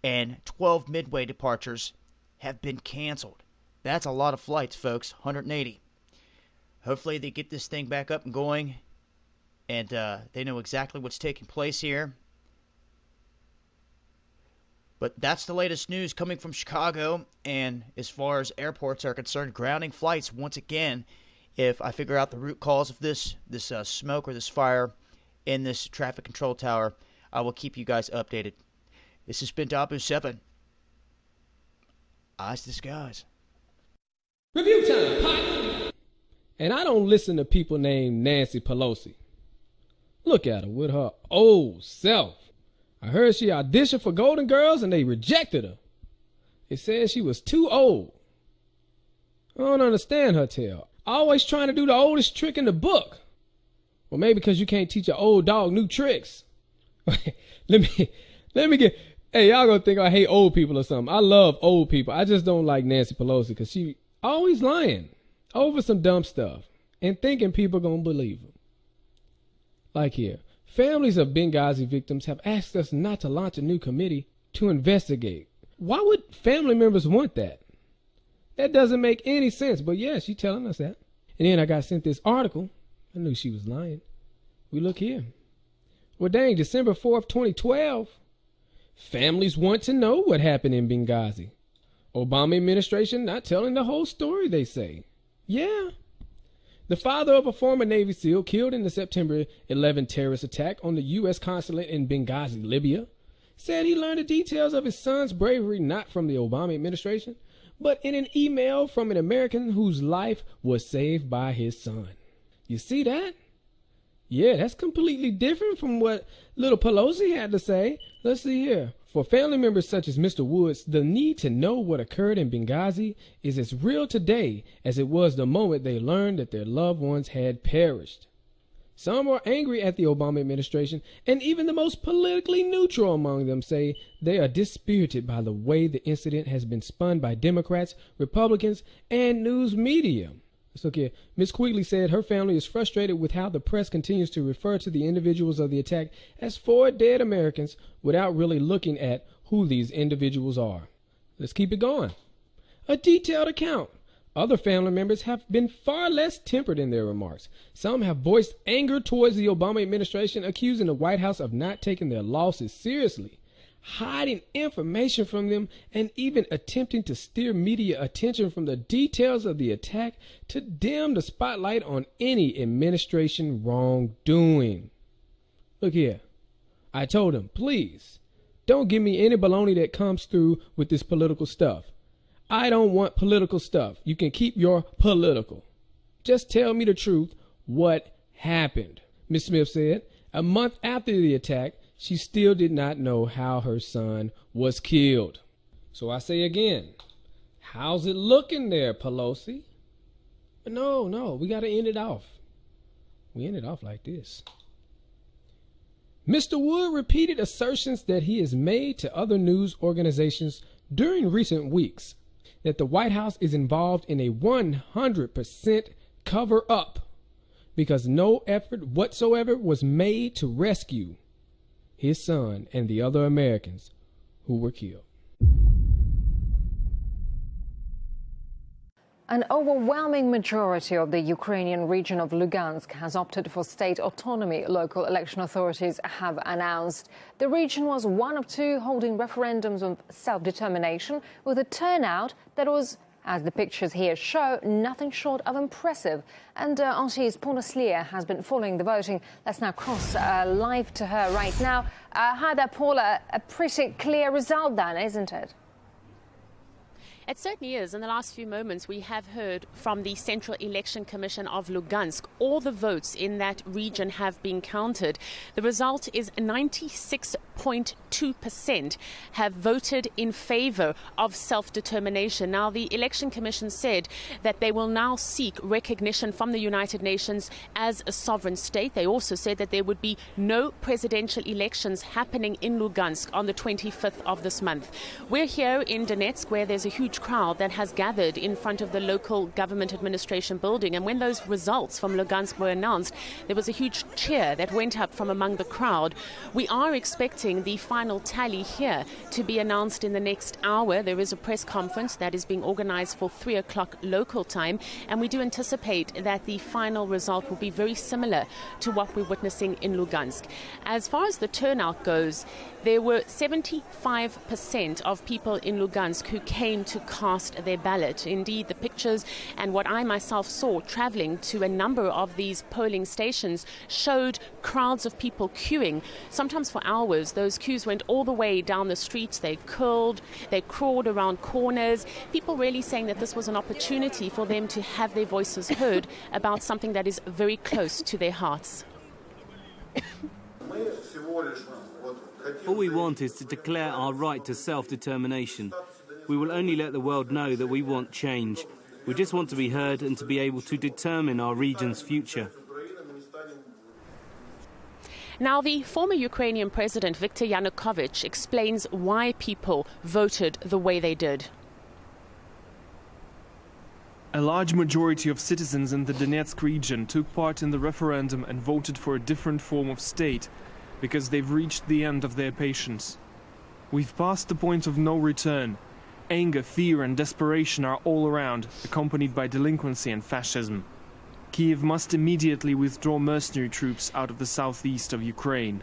and 12 Midway departures have been canceled. That's a lot of flights, folks, 180. Hopefully they get this thing back up and going, and they know exactly what's taking place here. But that's the latest news coming from Chicago, and as far as airports are concerned, grounding flights once again. If I figure out the root cause of this smoke or this fire in this traffic control tower, I will keep you guys updated. This has been Dabu 7. Eyes to the skies. Review time, partner. And I don't listen to people named Nancy Pelosi. Look at her with her old self. I heard she auditioned for Golden Girls and they rejected her. They said she was too old. I don't understand her tale. Always trying to do the oldest trick in the book. Well, maybe because you can't teach an old dog new tricks. Let me get... Hey, y'all gonna think I hate old people or something. I love old people. I just don't like Nancy Pelosi because she always lying over some dumb stuff and thinking people gonna believe her. Like here. Families of Benghazi victims have asked us not to launch a new committee to investigate. Why would family members want that? That doesn't make any sense, but yeah, she's telling us that. And then I got sent this article. I knew she was lying. We look here. Well, dang, December 4th, 2012. Families want to know what happened in Benghazi. Obama administration not telling the whole story, they say. Yeah. The father of a former Navy SEAL killed in the September 11 terrorist attack on the U.S. consulate in Benghazi, Libya, said he learned the details of his son's bravery not from the Obama administration, but in an email from an American whose life was saved by his son. You see that? Yeah, that's completely different from what little Pelosi had to say. Let's see here. For family members such as Mr. Woods, the need to know what occurred in Benghazi is as real today as it was the moment they learned that their loved ones had perished. Some are angry at the Obama administration, and even the most politically neutral among them say they are dispirited by the way the incident has been spun by Democrats, Republicans, and news media. Let's look here. Ms. Quigley said her family is frustrated with how the press continues to refer to the individuals of the attack as 4 dead Americans without really looking at who these individuals are. Let's keep it going. A detailed account. Other family members have been far less tempered in their remarks. Some have voiced anger towards the Obama administration, accusing the White House of not taking their losses seriously, hiding information from them, and even attempting to steer media attention from the details of the attack to dim the spotlight on any administration wrongdoing. Look here. I told him, please, don't give me any baloney that comes through with this political stuff. I don't want political stuff. You can keep your political. Just tell me the truth. What happened? Ms. Smith said. A month after the attack, she still did not know how her son was killed. So I say again, how's it looking there, Pelosi? But no, we got to end it off. We end it off like this. Mr. Wood repeated assertions that he has made to other news organizations during recent weeks that the White House is involved in a 100% cover-up because no effort whatsoever was made to rescue his son and the other Americans who were killed. An overwhelming majority of the Ukrainian region of Lugansk has opted for state autonomy, local election authorities have announced. The region was one of 2 holding referendums of self-determination with a turnout that was, as the pictures here show, nothing short of impressive. And Angie's Paula Slier has been following the voting. Let's now cross live to her right now. Hi there, Paula. A pretty clear result then, isn't it? It certainly is. In the last few moments, we have heard from the Central Election Commission of Lugansk. All the votes in that region have been counted. The result is 96.2% have voted in favor of self-determination. Now, the Election Commission said that they will now seek recognition from the United Nations as a sovereign state. They also said that there would be no presidential elections happening in Lugansk on the 25th of this month. We're here in Donetsk, where there's a huge crowd that has gathered in front of the local government administration building. And when those results from Lugansk were announced, there was a huge cheer that went up from among the crowd. We are expecting the final tally here to be announced in the next hour. There is a press conference that is being organized for 3 o'clock local time, and we do anticipate that the final result will be very similar to what we're witnessing in Lugansk. As far as the turnout goes, there were 75% of people in Lugansk who came to cast their ballot. Indeed, the pictures and what I myself saw traveling to a number of these polling stations showed crowds of people queuing, sometimes for hours. Those queues went all the way down the streets. They crawled around corners. People really saying that this was an opportunity for them to have their voices heard about something that is very close to their hearts. All we want is to declare our right to self-determination. We will only let the world know that we want change. We just want to be heard and to be able to determine our region's future. Now, the former Ukrainian president, Viktor Yanukovych, explains why people voted the way they did. A large majority of citizens in the Donetsk region took part in the referendum and voted for a different form of state, because they've reached the end of their patience. We've passed the point of no return. Anger, fear and desperation are all around, accompanied by delinquency and fascism. Kiev must immediately withdraw mercenary troops out of the southeast of Ukraine.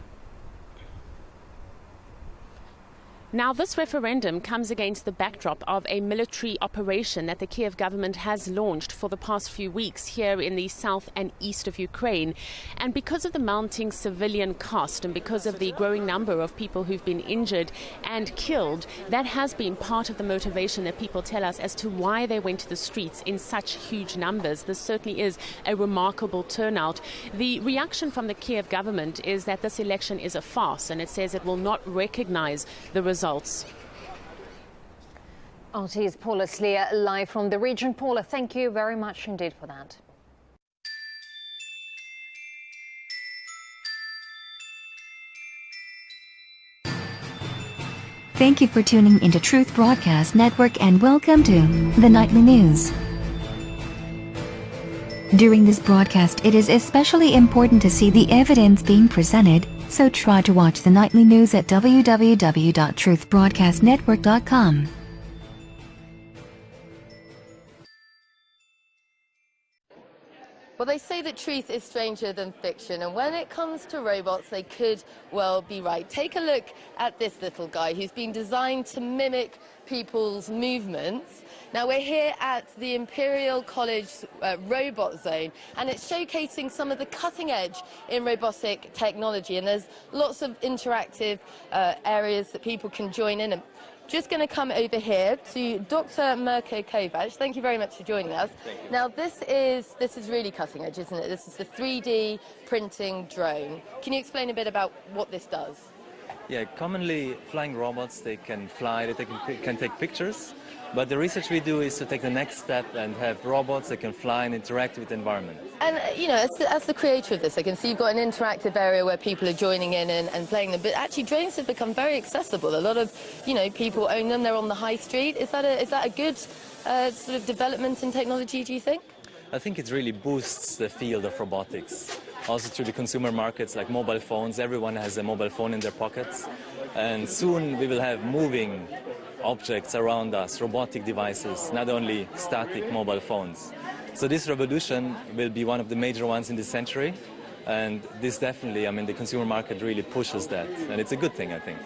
Now, this referendum comes against the backdrop of a military operation that the Kiev government has launched for the past few weeks here in the south and east of Ukraine. And because of the mounting civilian cost and because of the growing number of people who've been injured and killed, that has been part of the motivation that people tell us as to why they went to the streets in such huge numbers. This certainly is a remarkable turnout. The reaction from the Kiev government is that this election is a farce, and it says it will not recognize the results. RT's Paula Slier live from the region. Paula, thank you very much indeed for that. Thank you for tuning into Truth Broadcast Network and welcome to the Nightly News. During this broadcast, it is especially important to see the evidence being presented, so try to watch the Nightly News at www.truthbroadcastnetwork.com. Well, they say that truth is stranger than fiction, and when it comes to robots, they could well be right. Take a look at this little guy who's been designed to mimic people's movements. Now, we're here at the Imperial College Robot Zone, and it's showcasing some of the cutting edge in robotic technology, and there's lots of interactive areas that people can join in. And just going to come over here to Dr. Mirko Kovac. Thank you very much for joining us. Now, this is really cutting edge, isn't it? This is the 3D printing drone. Can you explain a bit about what this does? Yeah, commonly flying robots, they can fly, they can take pictures. But the research we do is to take the next step and have robots that can fly and interact with the environment. And, you know, as the creator of this, I can see you've got an interactive area where people are joining in and playing them. But actually, drones have become very accessible. A lot of, you know, people own them. They're on the high street. Is that a good sort of development in technology, do you think? I think it really boosts the field of robotics. Also through the consumer markets like mobile phones. Everyone has a mobile phone in their pockets. And soon we will have moving objects around us, robotic devices, not only static mobile phones. So this revolution will be one of the major ones in this century, and this definitely, I mean, the consumer market really pushes that, and it's a good thing, I think.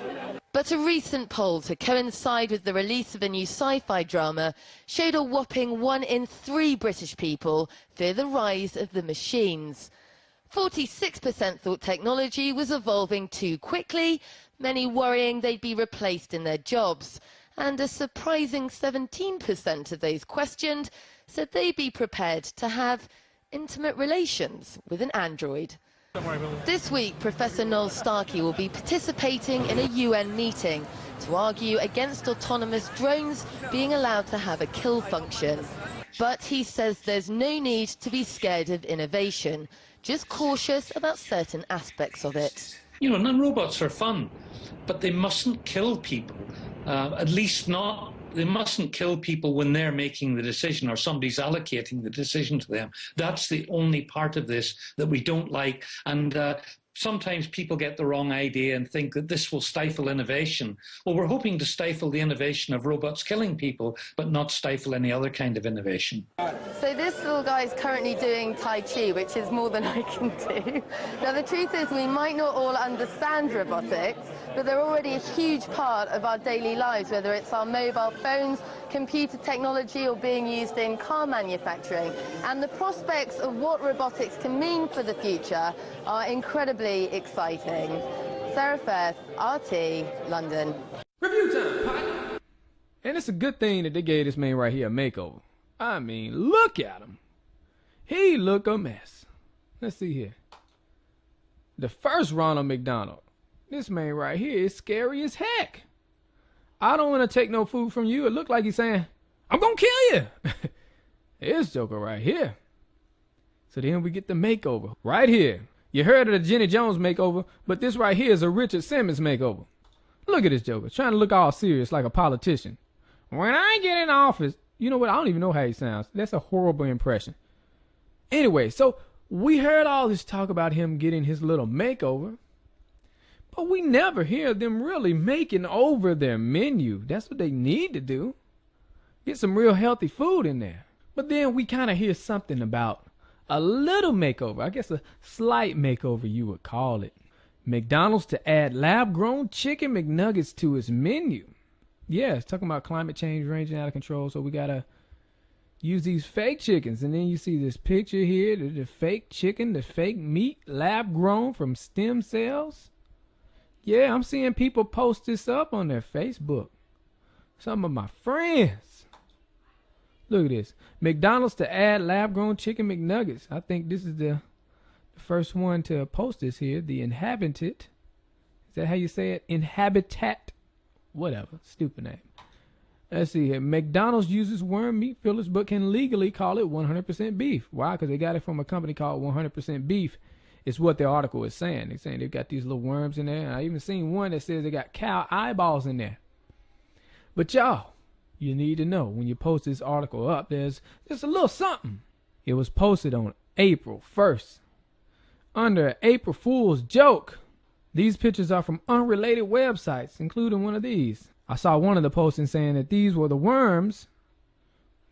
But a recent poll to coincide with the release of a new sci-fi drama showed a whopping 1 in 3 British people fear the rise of the machines. 46% thought technology was evolving too quickly, many worrying they'd be replaced in their jobs. and a surprising 17% of those questioned said they'd be prepared to have intimate relations with an android. This week, Professor Noel Starkey will be participating in a UN meeting to argue against autonomous drones being allowed to have a kill function. But he says there's no need to be scared of innovation, just cautious about certain aspects of it. You know, non-robots are fun, but they mustn't kill people, at least not. They mustn't kill people when they're making the decision or somebody's allocating the decision to them. That's the only part of this that we don't like. And sometimes people get the wrong idea and think that this will stifle innovation. Well, we're hoping to stifle the innovation of robots killing people, but not stifle any other kind of innovation. So this little guy is currently doing Tai Chi, which is more than I can do. Now, the truth is we might not all understand robotics, but they're already a huge part of our daily lives, whether it's our mobile phones, computer technology, or being used in car manufacturing. And the prospects of what robotics can mean for the future are incredibly exciting. Sarah Firth, RT, London. Review time, partner. And it's a good thing that they gave this man right here a makeover. I mean, look at him. He look a mess. Let's see here. The first Ronald McDonald. This man right here is scary as heck. I don't want to take no food from you. It looked like he's saying, I'm going to kill you. This Joker right here. So then we get the makeover right here. You heard of the Jenny Jones makeover, but this right here is a Richard Simmons makeover. Look at this Joker, trying to look all serious like a politician. When I get in office, you know what? I don't even know how he sounds. That's a horrible impression. Anyway, so we heard all this talk about him getting his little makeover, but we never hear them really making over their menu. That's what they need to do. Get some real healthy food in there. But then we kind of hear something about a little makeover. I guess a slight makeover you would call it. McDonald's to add lab-grown chicken McNuggets to its menu. Yeah, it's talking about climate change raging out of control, so we got to use these fake chickens. And then you see this picture here, the fake chicken, the fake meat, lab-grown from stem cells. Yeah, I'm seeing people post this up on their Facebook. Some of my friends. Look at this. McDonald's to add lab-grown chicken McNuggets. I think this is the first one to post this here. The Inhabitant. Is that how you say it? Inhabitat. Whatever. Stupid name. Let's see here. McDonald's uses worm meat fillers but can legally call it 100% beef. Why? Because they got it from a company called 100% Beef. It's what the article is saying. They're saying they've got these little worms in there. And I even seen one that says they got cow eyeballs in there. But y'all, you need to know when you post this article up, there's just a little something. It was posted on April 1st under April Fool's joke. These pictures are from unrelated websites, including one of these. I saw one of the postings saying that these were the worms.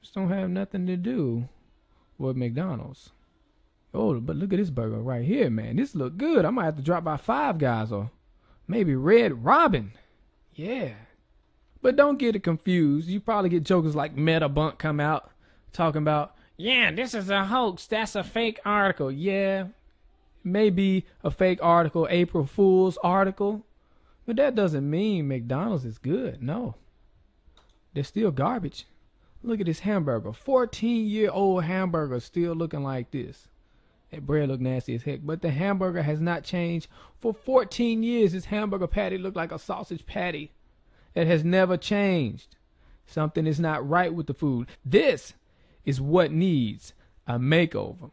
Just don't have nothing to do with McDonald's. Oh, but look at this burger right here, man. This look good. I might have to drop by Five Guys or maybe Red Robin. Yeah. But don't get it confused. You probably get jokers like Metabunk come out talking about, yeah, this is a hoax. That's a fake article. Yeah, maybe a fake article, April Fool's article. But that doesn't mean McDonald's is good. No. They're still garbage. Look at this hamburger. 14-year-old hamburger still looking like this. That bread look nasty as heck, but the hamburger has not changed. For 14 years, this hamburger patty looked like a sausage patty. It has never changed. Something is not right with the food. This is what needs a makeover.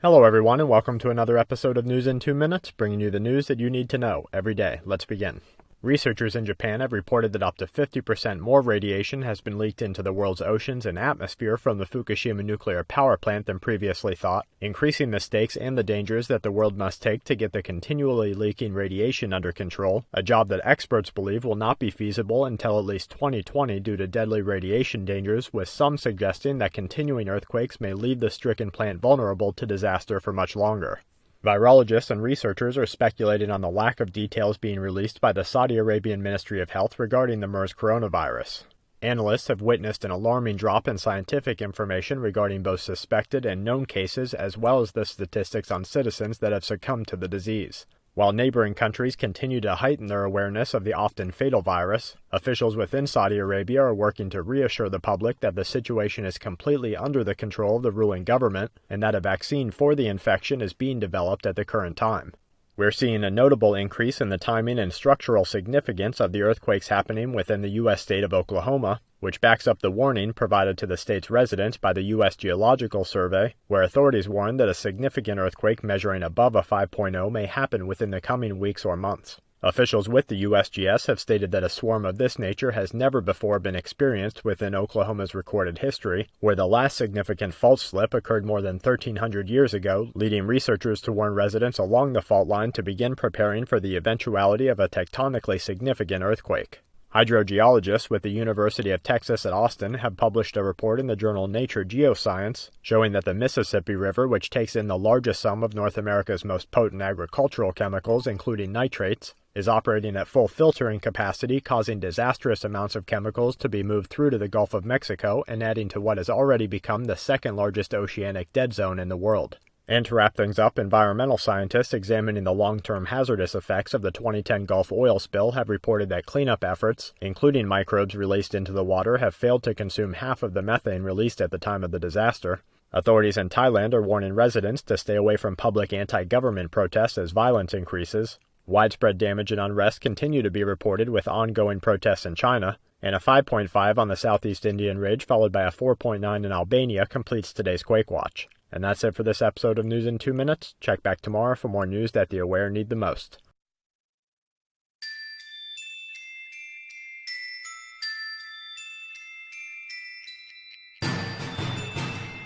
Hello everyone and welcome to another episode of News in 2 Minutes, bringing you the news that you need to know every day. Let's begin. Researchers in Japan have reported that up to 50% more radiation has been leaked into the world's oceans and atmosphere from the Fukushima nuclear power plant than previously thought, increasing the stakes and the dangers that the world must take to get the continually leaking radiation under control, a job that experts believe will not be feasible until at least 2020 due to deadly radiation dangers, with some suggesting that continuing earthquakes may leave the stricken plant vulnerable to disaster for much longer. Virologists and researchers are speculating on the lack of details being released by the Saudi Arabian Ministry of Health regarding the MERS coronavirus. Analysts have witnessed an alarming drop in scientific information regarding both suspected and known cases, as well as the statistics on citizens that have succumbed to the disease. While neighboring countries continue to heighten their awareness of the often fatal virus, officials within Saudi Arabia are working to reassure the public that the situation is completely under the control of the ruling government and that a vaccine for the infection is being developed at the current time. We're seeing a notable increase in the timing and structural significance of the earthquakes happening within the U.S. state of Oklahoma, which backs up the warning provided to the state's residents by the U.S. Geological Survey, where authorities warned that a significant earthquake measuring above a 5.0 may happen within the coming weeks or months. Officials with the USGS have stated that a swarm of this nature has never before been experienced within Oklahoma's recorded history, where the last significant fault slip occurred more than 1,300 years ago, leading researchers to warn residents along the fault line to begin preparing for the eventuality of a tectonically significant earthquake. Hydrogeologists with the University of Texas at Austin have published a report in the journal Nature Geoscience showing that the Mississippi River, which takes in the largest sum of North America's most potent agricultural chemicals, including nitrates, is operating at full filtering capacity, causing disastrous amounts of chemicals to be moved through to the Gulf of Mexico and adding to what has already become the second largest oceanic dead zone in the world. And to wrap things up, environmental scientists examining the long-term hazardous effects of the 2010 Gulf oil spill have reported that cleanup efforts, including microbes released into the water, have failed to consume half of the methane released at the time of the disaster. Authorities in Thailand are warning residents to stay away from public anti-government protests as violence increases. Widespread damage and unrest continue to be reported with ongoing protests in China, and a 5.5 on the southeast Indian Ridge followed by a 4.9 in Albania completes today's Quake Watch. And that's it for this episode of News in 2 Minutes. Check back tomorrow for more news that the aware need the most.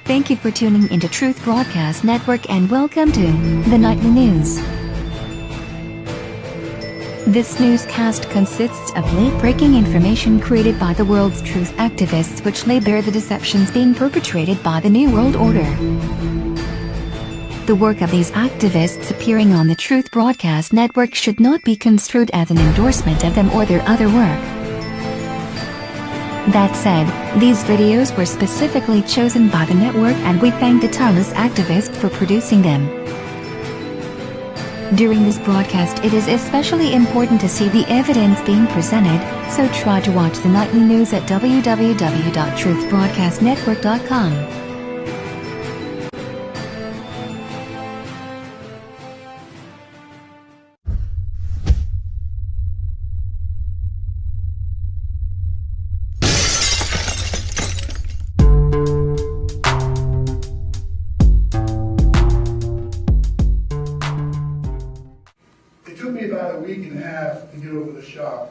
Thank you for tuning into Truth Broadcast Network and welcome to the Nightly News. This newscast consists of late-breaking information created by the world's truth activists which lay bare the deceptions being perpetrated by the New World Order. The work of these activists appearing on the Truth Broadcast Network should not be construed as an endorsement of them or their other work. That said, these videos were specifically chosen by the network and we thank the tireless activists for producing them. During this broadcast it is especially important to see the evidence being presented, so try to watch the nightly news at www.truthbroadcastnetwork.com.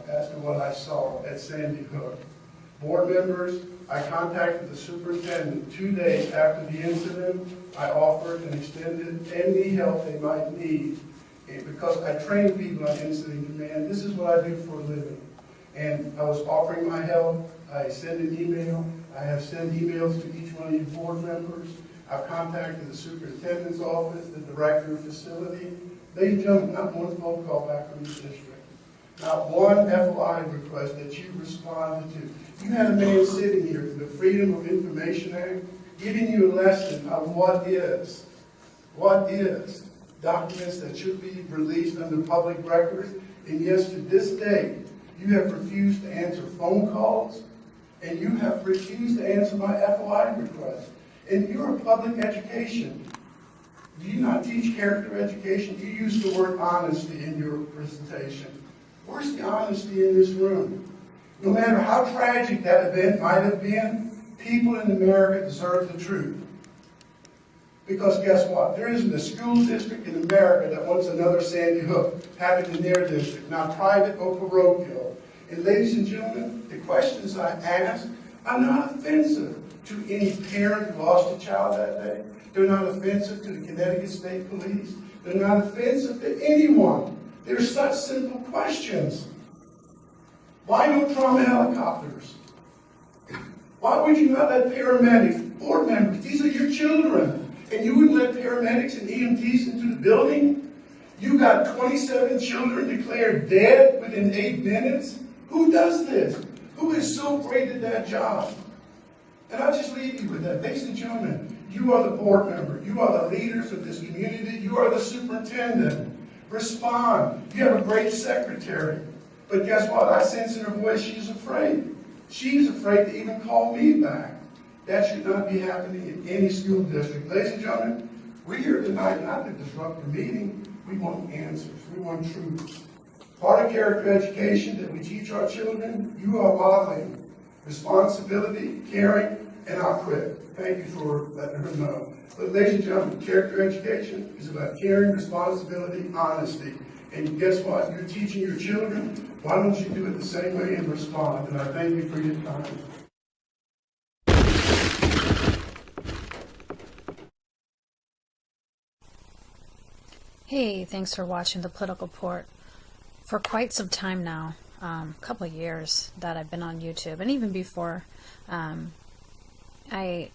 After what I saw at Sandy Hook. Board members, I contacted the superintendent 2 days after the incident. I offered and extended any help they might need. And because I train people on incident command, this is what I do for a living. And I was offering my help. I sent an email. I have sent emails to each one of you board members. I've contacted the superintendent's office, the director of facility. They jumped not one phone call back from the district. Not one FOI request that you responded to. You had a man sitting here with the Freedom of Information Act giving you a lesson on what is documents that should be released under public records. And yes, to this day, you have refused to answer phone calls and you have refused to answer my FOI request. And you're a public education. Do you not teach character education? You use the word honesty in your presentation. Where's the honesty in this room? No matter how tragic that event might have been, people in America deserve the truth. Because guess what? There isn't a school district in America that wants another Sandy Hook happen in their district, not private or parochial. And ladies and gentlemen, the questions I ask are not offensive to any parent who lost a child that day. They're not offensive to the Connecticut State Police. They're not offensive to anyone. They're such simple questions. Why no trauma helicopters? Why would you not let paramedics, board members, these are your children, and you wouldn't let paramedics and EMTs into the building? You got 27 children declared dead within 8 minutes? Who does this? who is so great at that job. And I'll just leave you with that. Ladies and gentlemen, you are the board member. You are the leaders of this community. You are the superintendent. Respond. You have a great secretary. But guess what? I sense in her voice she's afraid. She's afraid to even call me back. That should not be happening in any school district. Ladies and gentlemen, we're here tonight not to disrupt the meeting. We want answers. We want truth. Part of character education that we teach our children, you are modeling responsibility, caring, and I'll quit. Thank you for letting her know. But ladies and gentlemen, character education is about caring, responsibility, honesty. And guess what? You're teaching your children. Why don't you do it the same way and respond? And I thank you for your time. Hey, thanks for watching The Political Port. For quite some time now, a couple of years that I've been on YouTube, and even before, I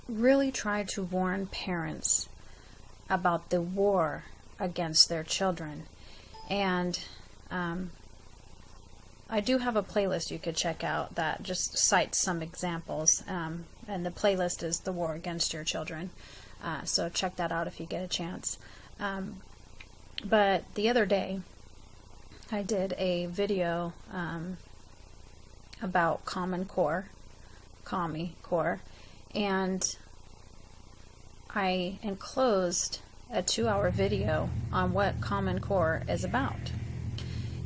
really try to warn parents about the war against their children. And I do have a playlist you could check out that just cites some examples, and the playlist is The War Against Your Children. So check that out if you get a chance. But the other day, I did a video about Common Core, and I enclosed a 2-hour video on what Common Core is about.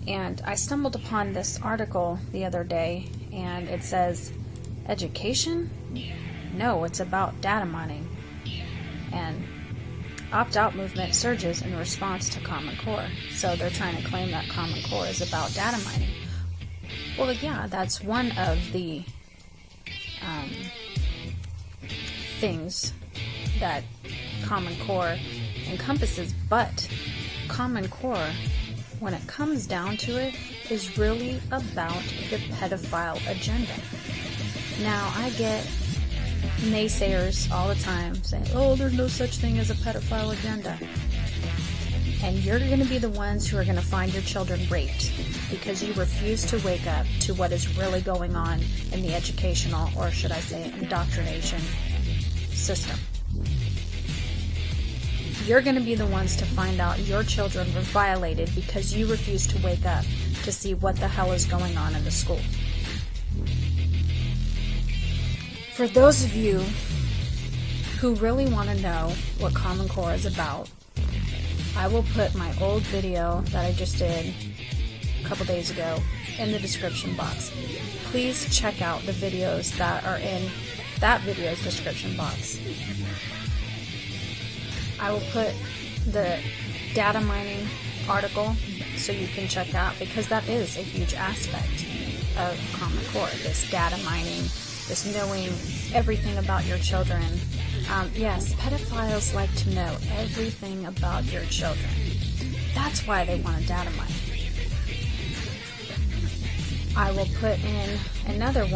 And I stumbled upon this article the other day, and it says, education? No, it's about data mining. And opt-out movement surges in response to Common Core. So they're trying to claim that Common Core is about data mining. Well, yeah, that's one of the things that Common Core encompasses, but Common Core, when it comes down to it, is really about the pedophile agenda. Now, I get naysayers all the time saying, oh, there's no such thing as a pedophile agenda. And you're going to be the ones who are going to find your children raped because you refuse to wake up to what is really going on in the educational, or should I say indoctrination system. You're going to be the ones to find out your children were violated because you refuse to wake up to see what the hell is going on in the school. For those of you who really want to know what Common Core is about, I will put my old video that I just did a couple days ago in the description box. Please check out the videos that are in that video's description box. I will put the data mining article so you can check out, because that is a huge aspect of Common Core, this data mining, this knowing everything about your children. Yes, pedophiles like to know everything about your children. That's why they want to data mine. I will put in another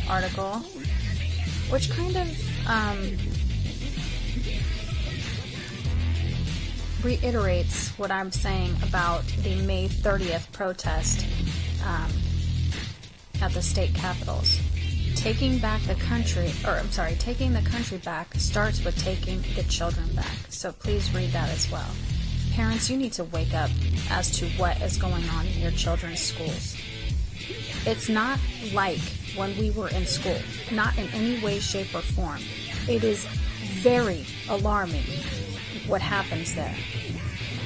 article, which kind of reiterates what I'm saying about the May 30th protest at the state capitals. Taking the country back starts with taking the children back. So please read that as well. Parents, you need to wake up as to what is going on in your children's schools. It's not like when we were in school, not in any way, shape, or form. It is very alarming what happens there.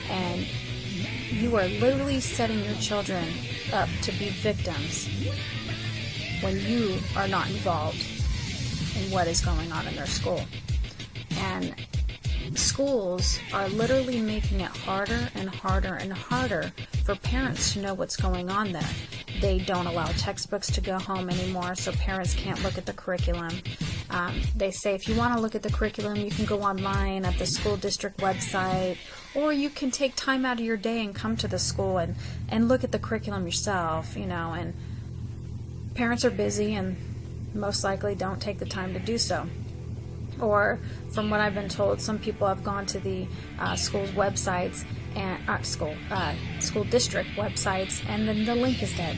And you are literally setting your children up to be victims when you are not involved in what is going on in their school. And schools are literally making it harder and harder and harder for parents to know what's going on there. They don't allow textbooks to go home anymore, so parents can't look at the curriculum. They say if you want to look at the curriculum, you can go online at the school district website, or you can take time out of your day and come to the school and look at the curriculum yourself, and parents are busy and most likely don't take the time to do so. Or, from what I've been told, some people have gone to the school's websites and school district websites, and then the link is dead.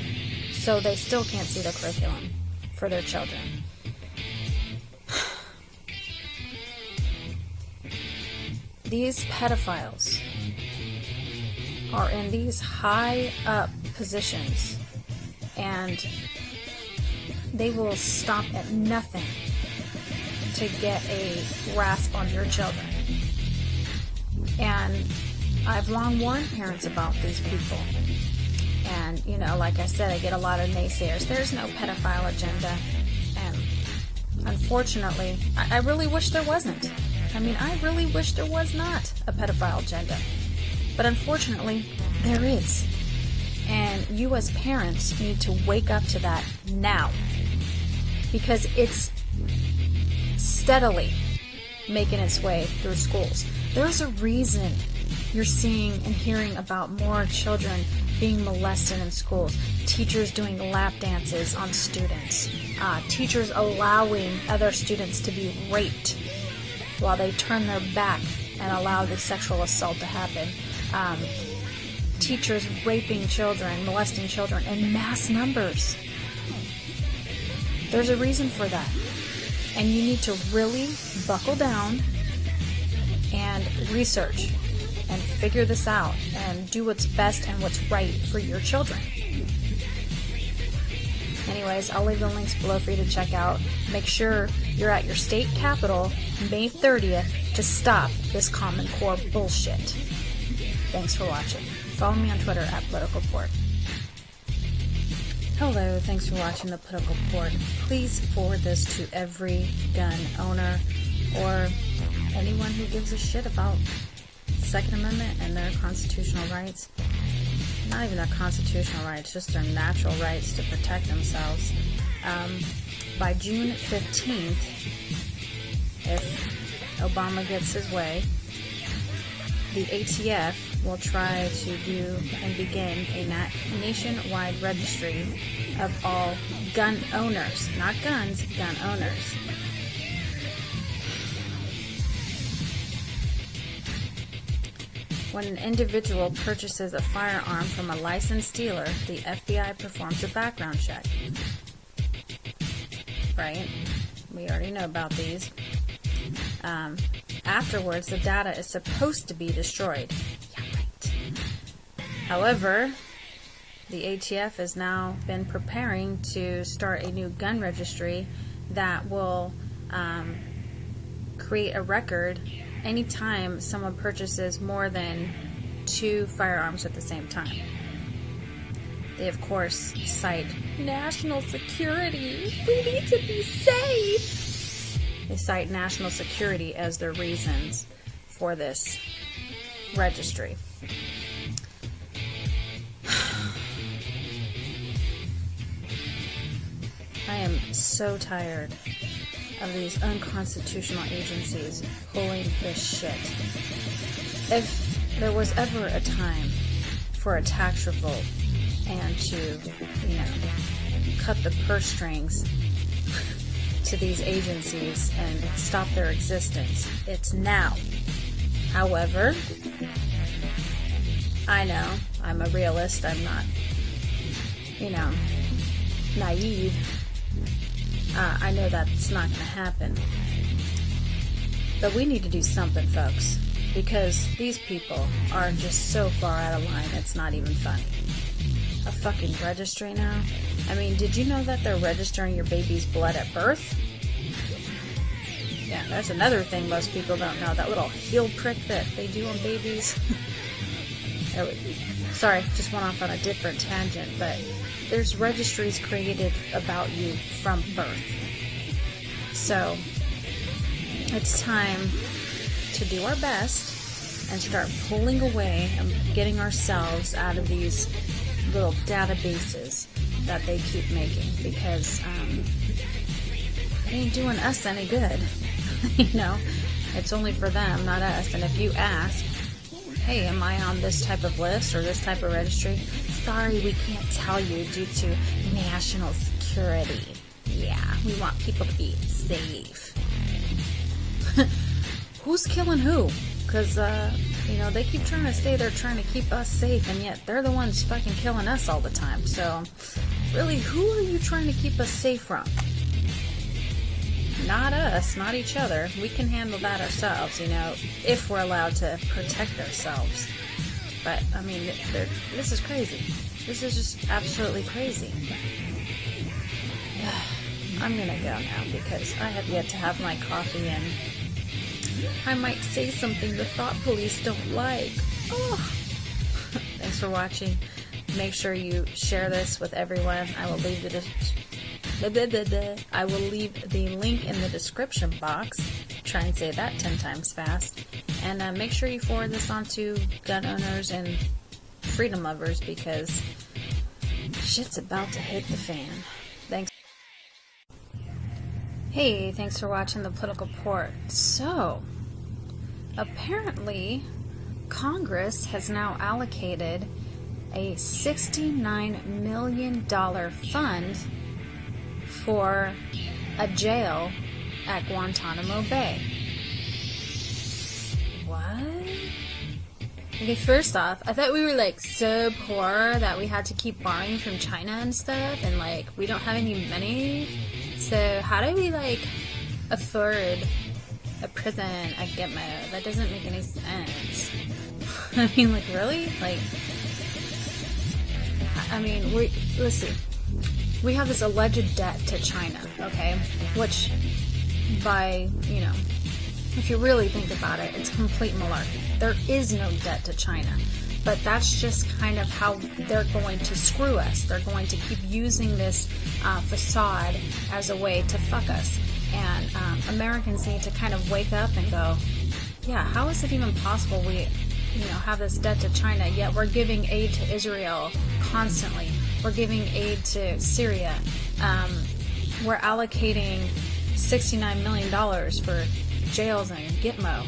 So they still can't see the curriculum for their children. These pedophiles are in these high up positions, and they will stop at nothing to get a grasp on your children. And I've long warned parents about these people. And, you know, like I said, I get a lot of naysayers. There's no pedophile agenda. And unfortunately, I really wish there wasn't. I mean, I really wish there was not a pedophile agenda. But unfortunately, there is. And you as parents need to wake up to that now. Because it's steadily making its way through schools. There's a reason you're seeing and hearing about more children being molested in schools. Teachers doing lap dances on students. Teachers allowing other students to be raped while they turn their back and allow the sexual assault to happen. Teachers raping children, molesting children in mass numbers. There's a reason for that. And you need to really buckle down and research and figure this out and do what's best and what's right for your children. Anyways, I'll leave the links below for you to check out. Make sure you're at your state capitol May 30th to stop this Common Core bullshit. Thanks for watching. Follow me on Twitter at Political Port. Hello, thanks for watching The Political Port. Please forward this to every gun owner or anyone who gives a shit about the Second Amendment and their constitutional rights. Not even their constitutional rights, just their natural rights to protect themselves. By June 15th, if Obama gets his way, the ATF will try to do and begin a nationwide registry of all gun owners, not guns, gun owners. When an individual purchases a firearm from a licensed dealer, the FBI performs a background check. Right? We already know about these. Afterwards, the data is supposed to be destroyed. Yeah, right. However, the ATF has now been preparing to start a new gun registry that will create a record anytime someone purchases more than 2 firearms at the same time. They, of course, cite national security. We need to be safe. They cite national security as their reasons for this registry. I am so tired of these unconstitutional agencies pulling this shit. If there was ever a time for a tax revolt and to, cut the purse strings to these agencies and stop their existence, it's now. However, I know I'm a realist. I'm not, naive. I know that's not going to happen. But we need to do something, folks, because these people are just so far out of line, it's not even funny. A fucking registry now? I mean, did you know that they're registering your baby's blood at birth? Yeah, that's another thing most people don't know. That little heel prick that they do on babies. Sorry, just went off on a different tangent, but there's registries created about you from birth. So, it's time to do our best and start pulling away and getting ourselves out of these little databases that they keep making, because it ain't doing us any good. It's only for them, not us. And if you ask, hey, am I on this type of list or this type of registry? Sorry, we can't tell you due to national security. Yeah, we want people to be safe. Who's killing who? Because, they keep trying to say they're trying to keep us safe, and yet they're the ones fucking killing us all the time. So, really, who are you trying to keep us safe from? Not us, not each other. We can handle that ourselves, you know, if we're allowed to protect ourselves. But, I mean, this is crazy. This is just absolutely crazy. I'm gonna go now because I have yet to have my coffee and I might say something the thought police don't like. Oh. Thanks for watching. Make sure you share this with everyone. I will leave the link in the description box. Try and say that 10 times fast. And make sure you forward this on to gun owners and freedom lovers because shit's about to hit the fan. Thanks. Hey, thanks for watching The Political Port. So, apparently, Congress has now allocated a $69 million fund for a jail at Guantanamo Bay. What? Okay, first off, I thought we were like so poor that we had to keep borrowing from China and stuff, and like we don't have any money. So how do we like afford a prison at Gitmo? That doesn't make any sense. I mean, like really? Like, I mean, listen. We have this alleged debt to China, okay? Which, by, you know, if you really think about it, it's complete malarkey. There is no debt to China. But that's just kind of how they're going to screw us. They're going to keep using this facade as a way to fuck us. And Americans need to kind of wake up and go, yeah, how is it even possible we, you know, have this debt to China, yet we're giving aid to Israel constantly. We're giving aid to Syria. We're allocating $69 million for jails in Gitmo.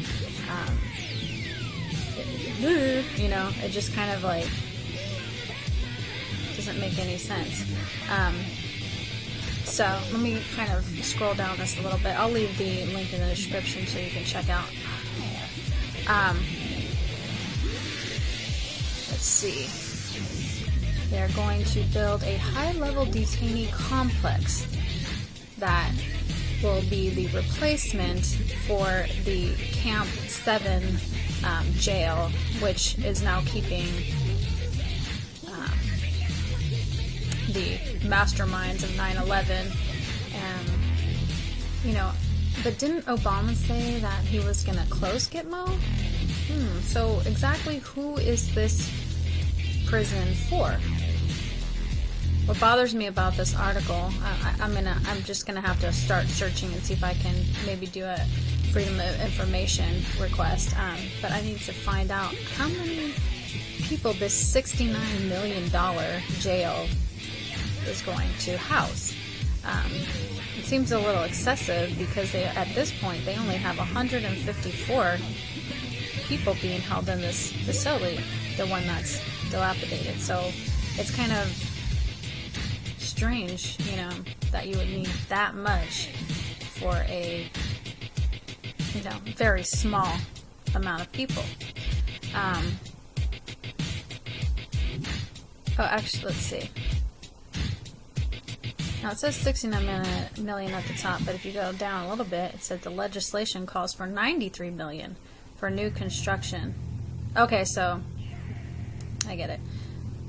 You know, it just kind of like doesn't make any sense. So let me kind of scroll down this a little bit. I'll leave the link in the description so you can check out. Let's see. They're going to build a high-level detainee complex that will be the replacement for the Camp 7 jail, which is now keeping the masterminds of 9/11. And, you know, but didn't Obama say that he was going to close Gitmo? So exactly who is this prison for? What bothers me about this article, I'm just gonna have to start searching and see if I can maybe do a Freedom of Information request. But I need to find out how many people this $69 million jail is going to house. It seems a little excessive because at this point they only have 154 people being held in this facility, the one that's dilapidated. So it's kind of strange, you know, that you would need that much for a, you know, very small amount of people. Oh, actually, let's see. Now it says $69 million at the top, but if you go down a little bit, it said the legislation calls for $93 million for new construction. Okay, so I get it.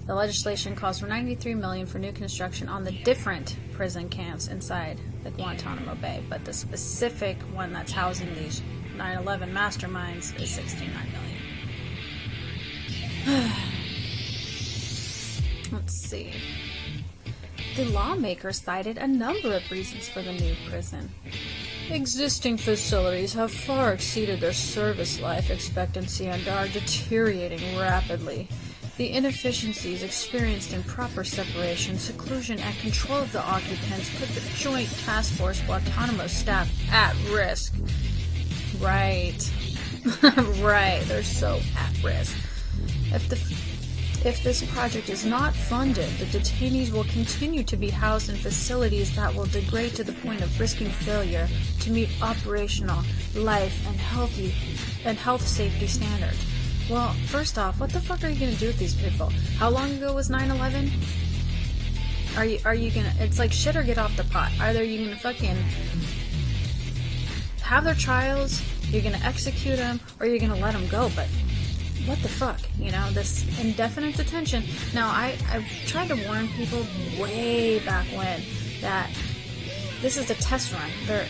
The legislation calls for $93 million for new construction on the different prison camps inside the Guantanamo Bay, but the specific one that's housing these 9/11 masterminds is $69 million. Let's see. The lawmakers cited a number of reasons for the new prison. Existing facilities have far exceeded their service life expectancy and are deteriorating rapidly. The inefficiencies experienced in proper separation, seclusion, and control of the occupants put the Joint Task Force Guantanamo staff at risk. Right. Right, they're so at risk. If this project is not funded, the detainees will continue to be housed in facilities that will degrade to the point of risking failure to meet operational, life, and health safety standards. Well, first off, what the fuck are you going to do with these people? How long ago was 9/11? Are you gonna, it's like shit or get off the pot. Either you're gonna fucking have their trials, you're gonna execute them, or you're gonna let them go. But what the fuck, you know, this indefinite detention. Now, I've tried to warn people way back when that this is a test run. They're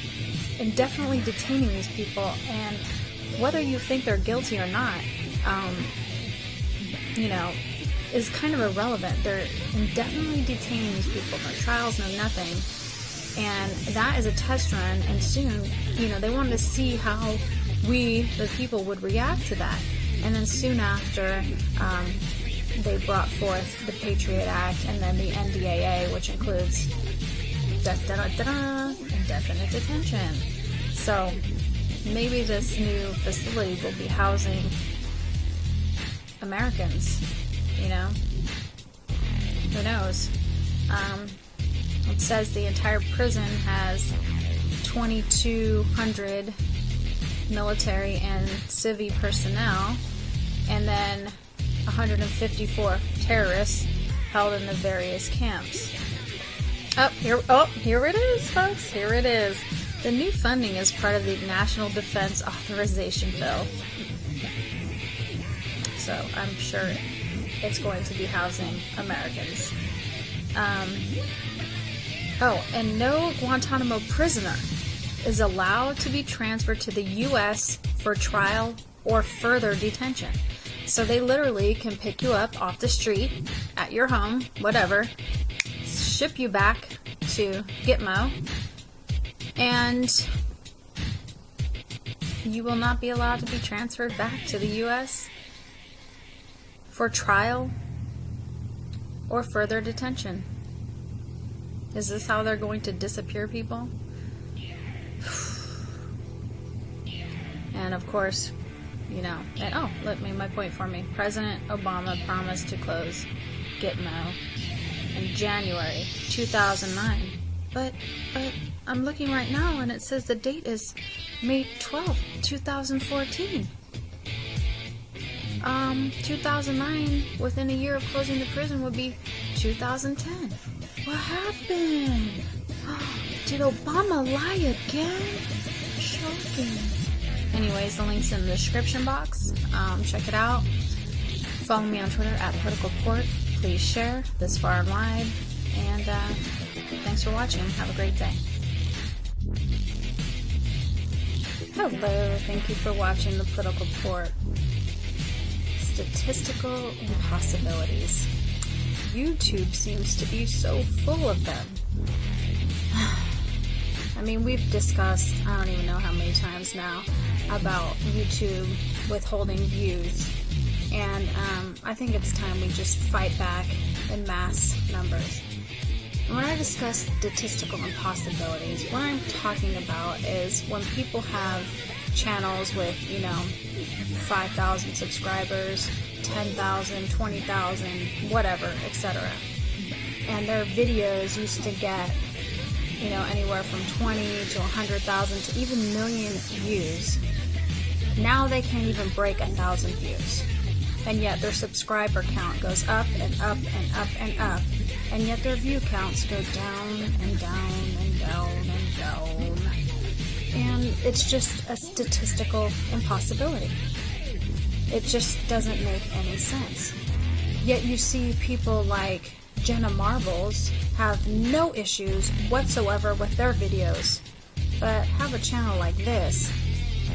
indefinitely detaining these people, and whether you think they're guilty or not, you know, is kind of irrelevant. They're indefinitely detaining these people. No trials, no nothing. And that is a test run, and soon, you know, they wanted to see how we, the people, would react to that. And then soon after, they brought forth the Patriot Act and then the NDAA, which includes indefinite detention. So maybe this new facility will be housing Americans, you know? Who knows? It says the entire prison has 2,200 military and civil personnel, and then 154 terrorists held in the various camps. Here it is, folks. Here it is. The new funding is part of the National Defense Authorization Bill. So I'm sure it's going to be housing Americans. And no Guantanamo prisoner is allowed to be transferred to the U.S. for trial or further detention. So they literally can pick you up off the street, at your home, whatever, ship you back to Gitmo, and you will not be allowed to be transferred back to the U.S. for trial or further detention. Is this how they're going to disappear people? And of course, you know, and let me my point for me. President Obama promised to close Gitmo in January 2009. But I'm looking right now and it says the date is May 12, 2014. 2009, within a year of closing the prison, would be 2010. What happened? Did Obama lie again? Shocking. Anyways, the link's in the description box. Check it out. Follow me on Twitter at Political Court. Please share this far and wide. And thanks for watching. Have a great day. Hello. Thank you for watching the Political Court. Statistical impossibilities. YouTube seems to be so full of them. I mean, we've discussed, I don't even know how many times now, about YouTube withholding views. And I think it's time we just fight back in mass numbers. And when I discuss statistical impossibilities, what I'm talking about is when people have channels with, 5,000 subscribers, 10,000, 20,000, whatever, etc. And their videos used to get, anywhere from 20 to 100,000 to even million views. Now they can't even break 1,000 views. And yet their subscriber count goes up and up and up and up. And yet their view counts go down and down and down and down. And it's just a statistical impossibility. It just doesn't make any sense. Yet you see people like Jenna Marbles have no issues whatsoever with their videos. But have a channel like this,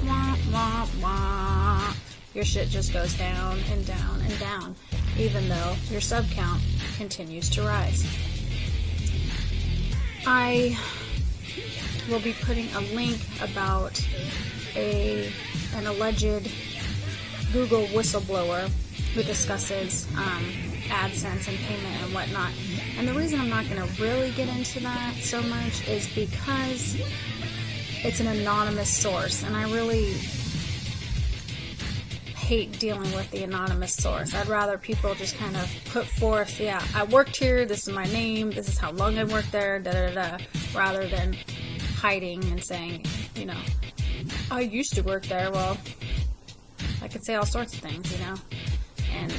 wah, wah, wah, your shit just goes down and down and down, even though your sub count continues to rise. I will be putting a link about an alleged Google whistleblower who discusses AdSense and payment and whatnot. And the reason I'm not going to really get into that so much is because it's an anonymous source, and I really hate dealing with the anonymous source. I'd rather people just kind of put forth, yeah, I worked here, this is my name, this is how long I worked there, da-da-da-da, rather than hiding and saying, I used to work there. Well, I could say all sorts of things, and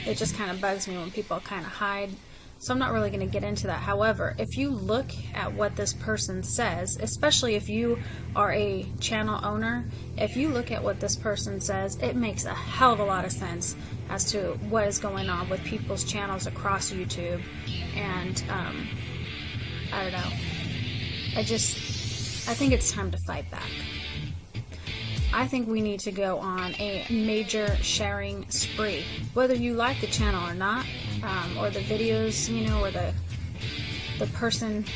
it just kind of bugs me when people kind of hide So I'm not really going to get into that. However, if you look at what this person says, especially if you are a channel owner, if you look at what this person says, it makes a hell of a lot of sense as to what is going on with people's channels across YouTube. And I don't know. I think it's time to fight back. I think we need to go on a major sharing spree. Whether you like the channel or not, or the videos, you know, or the person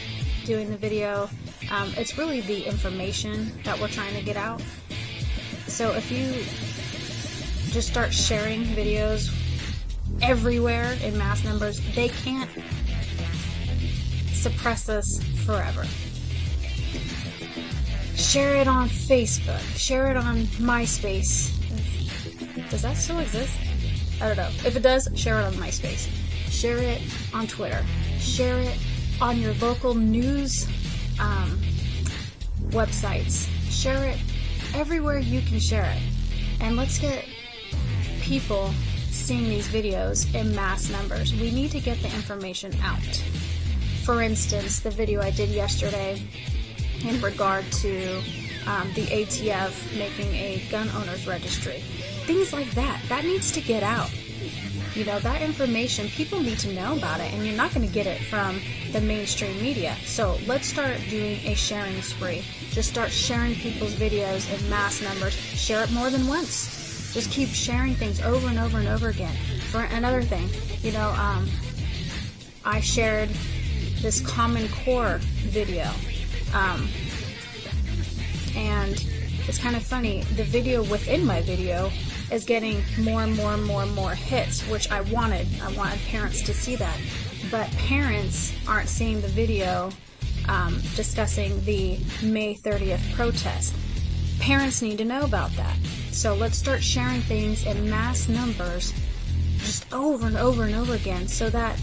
doing the video, it's really the information that we're trying to get out. So if you just start sharing videos everywhere in mass numbers, they can't suppress us forever. Share it on Facebook. Share it on MySpace. Does that still exist? I don't know. If it does, share it on MySpace. Share it on Twitter. Share it on your local news websites. Share it everywhere you can share it. And let's get people seeing these videos in mass numbers. We need to get the information out. For instance, the video I did yesterday in regard to the ATF making a gun owners registry. Things like that. That needs to get out. You know, that information, people need to know about it, and you're not going to get it from the mainstream media. So let's start doing a sharing spree. Just start sharing people's videos in mass numbers. Share it more than once. Just keep sharing things over and over and over again. For another thing, you know, I shared this Common Core video. And it's kind of funny, the video within my video is getting more and more and more and more hits, which I wanted parents to see that. But parents aren't seeing the video discussing the May 30th protest. Parents need to know about that. So let's start sharing things in mass numbers just over and over and over again so that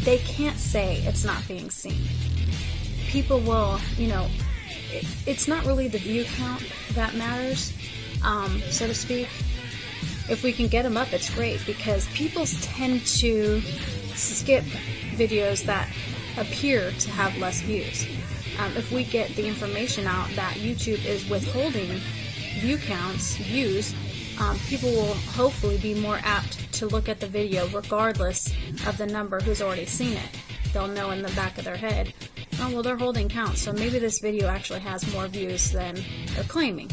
they can't say it's not being seen. People will, you know, it's not really the view count that matters, so to speak. If we can get them up, it's great, because people tend to skip videos that appear to have less views. If we get the information out that YouTube is withholding view counts, views, people will hopefully be more apt to look at the video regardless of the number who's already seen it. They'll know in the back of their head, oh, well, they're holding counts, so maybe this video actually has more views than they're claiming.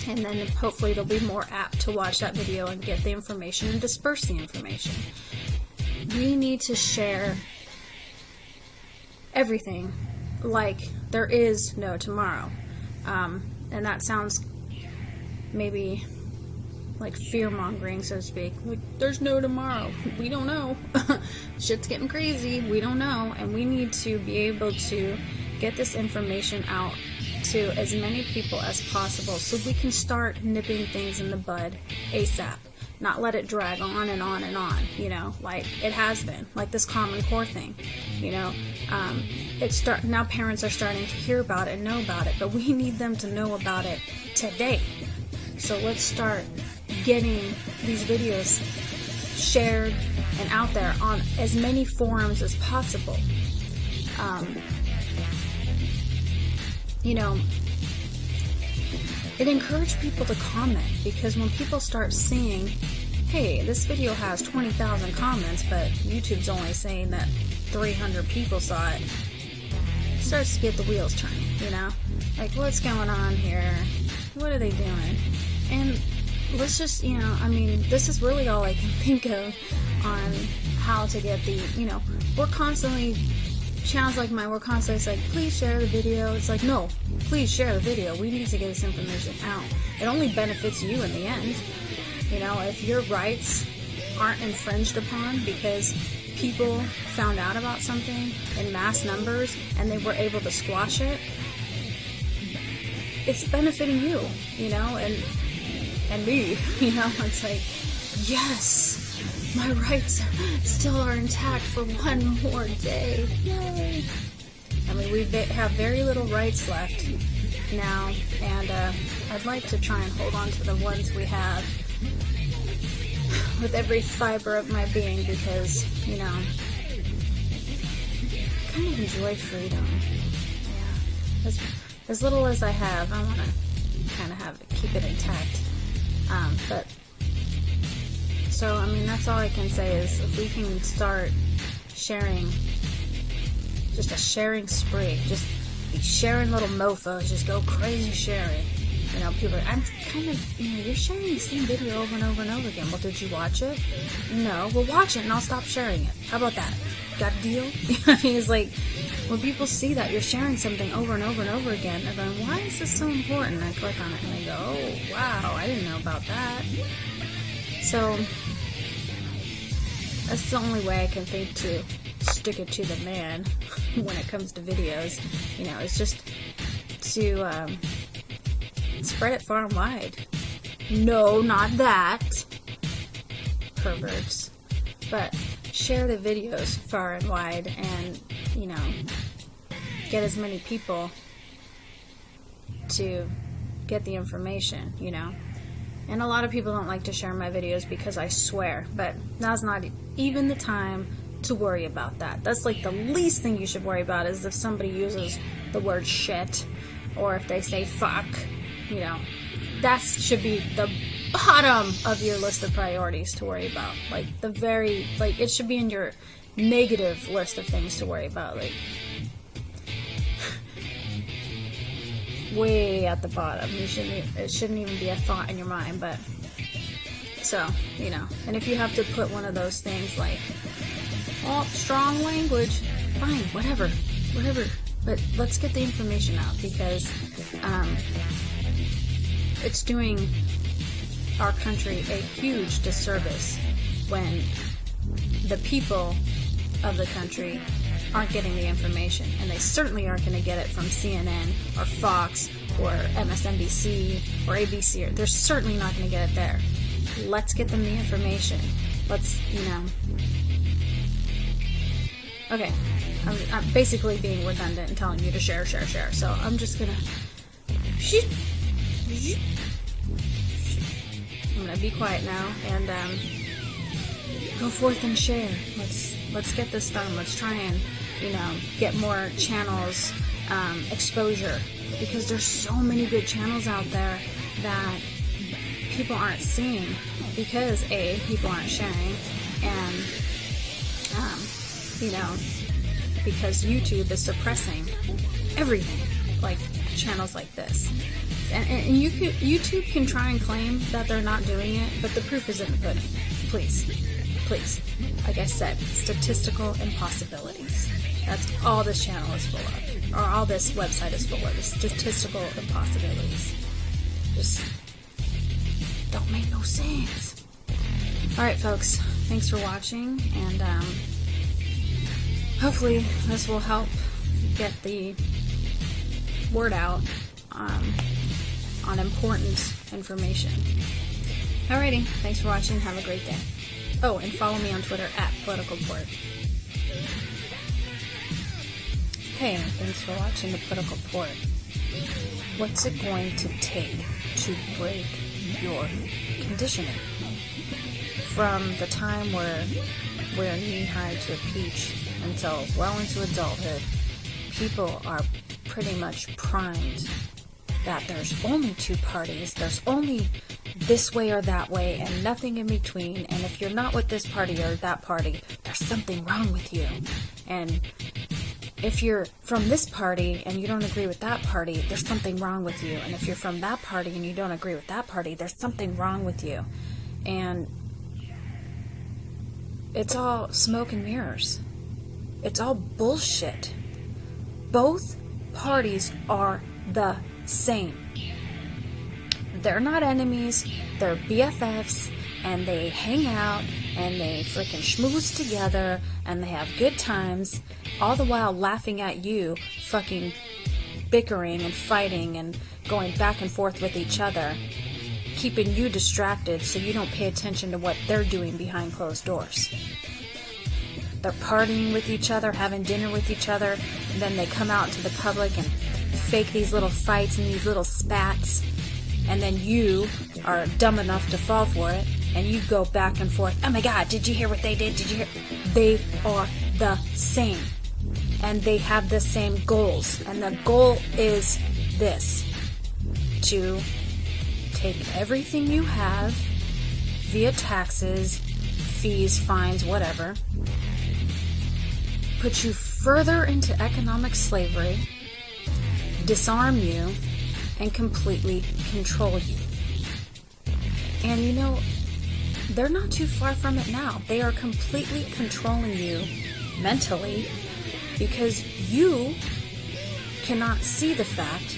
And then hopefully they'll be more apt to watch that video and get the information and disperse the information. We need to share everything like there is no tomorrow. And that sounds maybe like fear-mongering, so to speak. Like, there's no tomorrow. We don't know. Shit's getting crazy. We don't know. And we need to be able to get this information out to as many people as possible so we can start nipping things in the bud ASAP. Not let it drag on and on and on, you know, like it has been, like this Common Core thing, you know. Now parents are starting to hear about it and know about it, but we need them to know about it today. So let's start getting these videos shared and out there on as many forums as possible. You know, it encouraged people to comment, because when people start seeing, hey, this video has 20,000 comments, but YouTube's only saying that 300 people saw it, it starts to get the wheels turning, you know? Like, what's going on here? What are they doing? And let's just, you know, I mean, this is really all I can think of on how to get the, you know, we're constantly, channels like mine, we're constantly like, please share the video. It's like, no, please share the video. We need to get this information out. It only benefits you in the end. You know, if your rights aren't infringed upon because people found out about something in mass numbers and they were able to squash it, it's benefiting you, you know, and me, you know. It's like, yes, my rights still are intact for one more day. Yay! I mean, we have very little rights left now, and I'd like to try and hold on to the ones we have. with every fiber of my being because, you know, I kind of enjoy freedom. Yeah. As little as I have, I want to kind of keep it intact. But, so, I mean, that's all I can say is if we can start sharing, just a sharing spree, just be sharing little mofos, just go crazy sharing. You know, people are, I'm kind of, you know, you're sharing the same video over and over and over again. Well, did you watch it? No. Well, watch it and I'll stop sharing it. How about that? Got a deal? I mean, it's like, when people see that you're sharing something over and over and over again, they're going, why is this so important? And I click on it and they go, oh, wow, I didn't know about that. So, that's the only way I can think to stick it to the man when it comes to videos. You know, it's just to, spread it far and wide. No, not that. Perverts. But share the videos far and wide and, you know, get as many people to get the information, you know. And a lot of people don't like to share my videos because I swear, but now's not even the time to worry about that. That's like the least thing you should worry about is if somebody uses the word shit or if they say fuck. You know, that should be the bottom of your list of priorities to worry about. Like, the very, like, it should be in your negative list of things to worry about. Like, way at the bottom. It shouldn't even be a thought in your mind, but, so, you know. And if you have to put one of those things like, oh, strong language, fine, whatever. But let's get the information out because, it's doing our country a huge disservice when the people of the country aren't getting the information, and they certainly aren't going to get it from CNN or Fox or MSNBC or ABC. They're certainly not going to get it there. Let's get them the information. Let's, you know. Okay, I'm basically being redundant and telling you to share. So I'm just going to. I'm gonna be quiet now and go forth and share. Let's get this done. Let's try and, you know, get more channels exposure because there's so many good channels out there that people aren't seeing because A, people aren't sharing, and you know, because YouTube is suppressing everything, like channels like this. And YouTube can try and claim that they're not doing it, but the proof is in the pudding. Please. Like I said, statistical impossibilities. That's all this channel is full of, or all this website is full of, is statistical impossibilities. Just don't make no sense. Alright, folks, thanks for watching, and hopefully this will help get the word out on important information. Alrighty, thanks for watching. Have a great day. Oh, and follow me on Twitter @PoliticalPort. Hey, thanks for watching the Political Port. What's it going to take to break your conditioning? From the time where we're knee-high to a peach until well into adulthood, people are pretty much primed that there's only two parties, there's only this way or that way, and nothing in between, and if you're not with this party or that party, there's something wrong with you. And if you're from this party and you don't agree with that party, there's something wrong with you. And if you're from that party and you don't agree with that party, there's something wrong with you. And it's all smoke and mirrors. It's all bullshit. Both parties are the same. They're not enemies, they're BFFs, and they hang out, and they frickin' schmooze together, and they have good times, all the while laughing at you, fucking bickering and fighting and going back and forth with each other, keeping you distracted so you don't pay attention to what they're doing behind closed doors. They're partying with each other, having dinner with each other, and then they come out into the public and fake these little fights and these little spats, and then you are dumb enough to fall for it, and you go back and forth, oh my God, did you hear what they did? Did you hear? They are the same. And they have the same goals. And the goal is this: to take everything you have via taxes, fees, fines, whatever, put you further into economic slavery, disarm you, and completely control you. And you know, they're not too far from it now. They are completely controlling you mentally because you cannot see the fact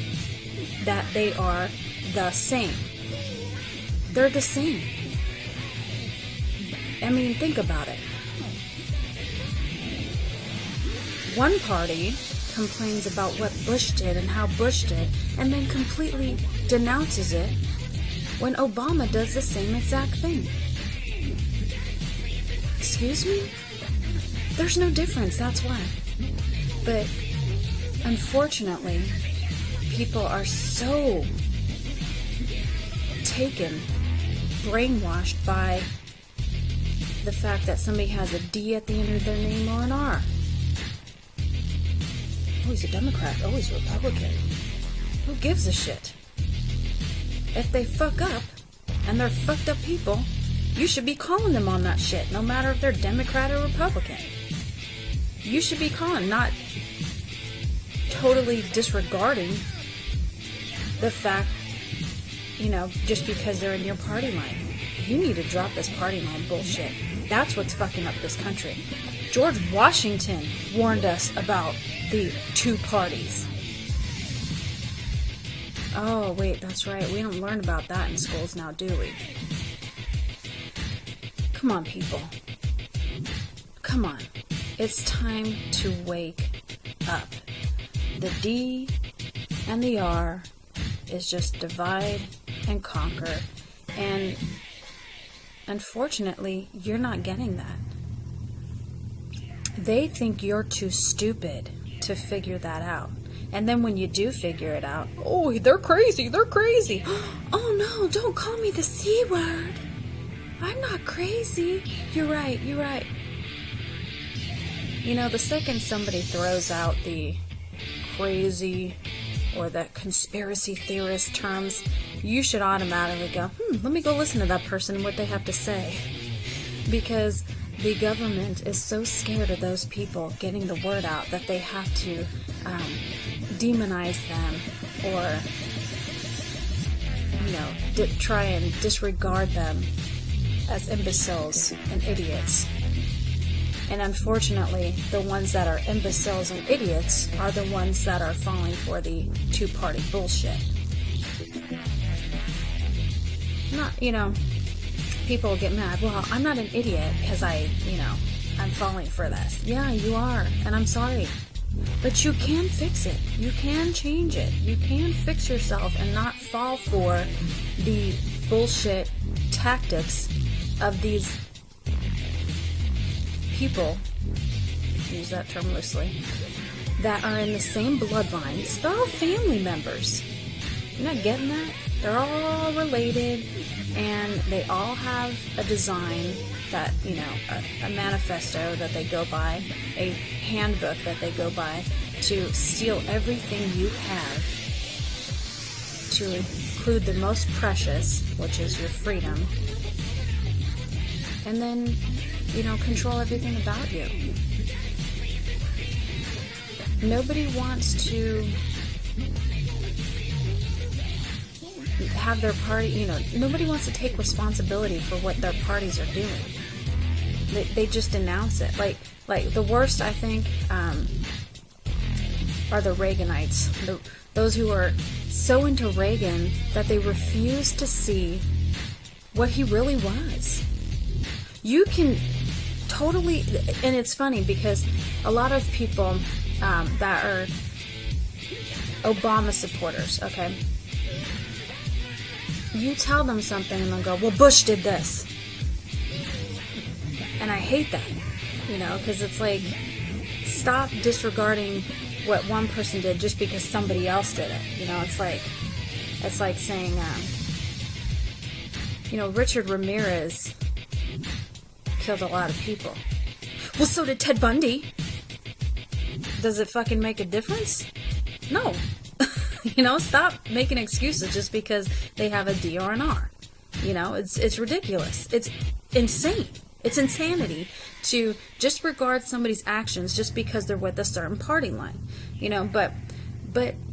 that they are the same. They're the same. I mean, think about it. One party complains about what Bush did and how Bush did, and then completely denounces it when Obama does the same exact thing. Excuse me? There's no difference, that's why. But unfortunately, people are so taken, brainwashed by the fact that somebody has a D at the end of their name or an R. Oh, he's a Democrat. Oh, he's a Republican. Who gives a shit? If they fuck up, and they're fucked up people, you should be calling them on that shit, no matter if they're Democrat or Republican. You should be calling, not totally disregarding the fact, you know, just because they're in your party line. You need to drop this party line bullshit. That's what's fucking up this country. George Washington warned us about the two parties. Oh, wait, that's right. We don't learn about that in schools now, do we? Come on, people. Come on. It's time to wake up. The D and the R is just divide and conquer. And unfortunately, you're not getting that. They think you're too stupid to figure that out. And then when you do figure it out, oh, they're crazy, they're crazy. Oh no, don't call me the C word. I'm not crazy. You're right, you're right. You know, the second somebody throws out the crazy or the conspiracy theorist terms, you should automatically go, let me go listen to that person and what they have to say. Because the government is so scared of those people getting the word out that they have to demonize them or, you know, try and disregard them as imbeciles and idiots. And unfortunately, the ones that are imbeciles and idiots are the ones that are falling for the two-party bullshit. Not, you know, people get mad. Well, I'm not an idiot because I'm falling for this. Yeah, you are, and I'm sorry. But you can fix it. You can change it. You can fix yourself and not fall for the bullshit tactics of these people, use that term loosely, that are in the same bloodlines. They're all family members. You're not getting that? They're all related, and they all have a design that, you know, a manifesto that they go by, a handbook that they go by to steal everything you have, to include the most precious, which is your freedom, and then, you know, control everything about you. Nobody wants to have their party, you know, nobody wants to take responsibility for what their parties are doing. They just announce it. Like the worst, I think, are the Reaganites. Those who are so into Reagan that they refuse to see what he really was. You can totally, and it's funny because a lot of people that are Obama supporters, okay, you tell them something and they'll go, well, Bush did this. And I hate that, you know, because it's like, stop disregarding what one person did just because somebody else did it. You know, it's like saying, You know, Richard Ramirez killed a lot of people. Well, so did Ted Bundy. Does it fucking make a difference? No. You know, stop making excuses just because they have a D or an R. You know, it's ridiculous. It's insane. It's insanity to just regard somebody's actions just because they're with a certain party line. You know, but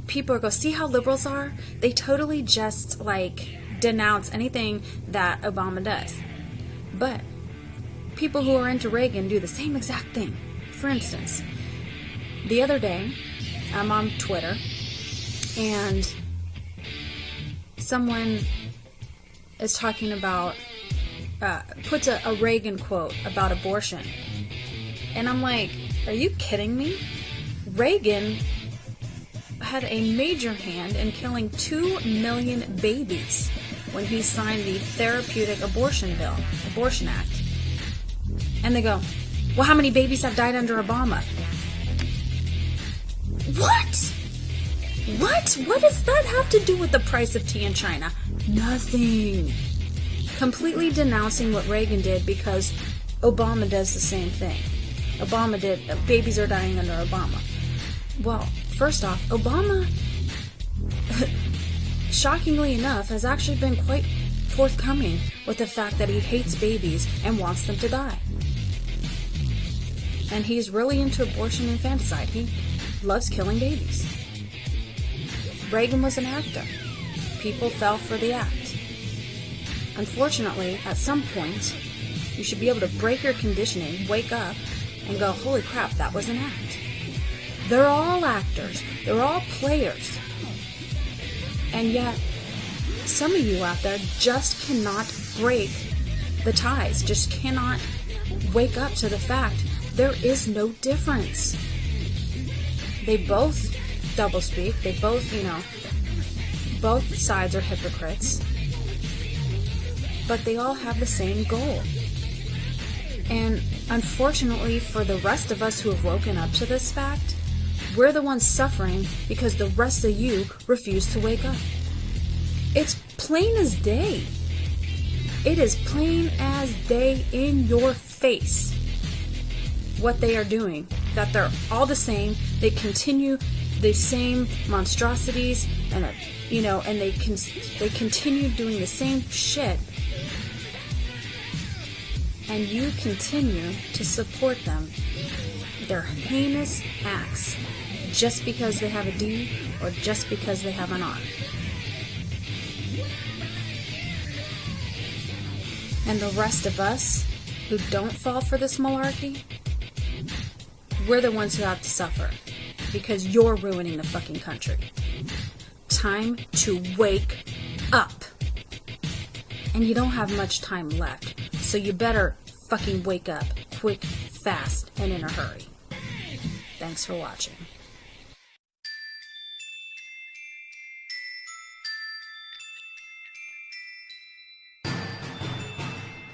people are going, see how liberals are? They totally just, like, denounce anything that Obama does. But people who are into Reagan do the same exact thing. For instance, the other day, I'm on Twitter, and someone is talking about, puts a Reagan quote about abortion. And I'm like, are you kidding me? Reagan had a major hand in killing 2 million babies when he signed the Therapeutic Abortion Bill, Abortion Act. And they go, well, how many babies have died under Obama? What? What does that have to do with the price of tea in China? Nothing. Completely denouncing what Reagan did because Obama does the same thing. Obama did, babies are dying under Obama. Well, first off, Obama, shockingly enough, has actually been quite forthcoming with the fact that he hates babies and wants them to die. And he's really into abortion and infanticide. He loves killing babies. Reagan was an actor. People fell for the act. Unfortunately, at some point, you should be able to break your conditioning, wake up, and go, holy crap, that was an act. They're all actors. They're all players. And yet, some of you out there just cannot break the ties, just cannot wake up to the fact there is no difference. They both doublespeak. They both, both sides are hypocrites. But they all have the same goal. And unfortunately for the rest of us who have woken up to this fact, we're the ones suffering because the rest of you refuse to wake up. It's plain as day. It is plain as day in your face what they are doing. That they're all the same. They continue the same monstrosities, and and they continue doing the same shit. And you continue to support them. Their heinous acts, just because they have a D or just because they have an R. And the rest of us who don't fall for this malarkey, we're the ones who have to suffer because you're ruining the fucking country. Time to wake up. And you don't have much time left, so you better fucking wake up quick, fast, and in a hurry. Thanks for watching.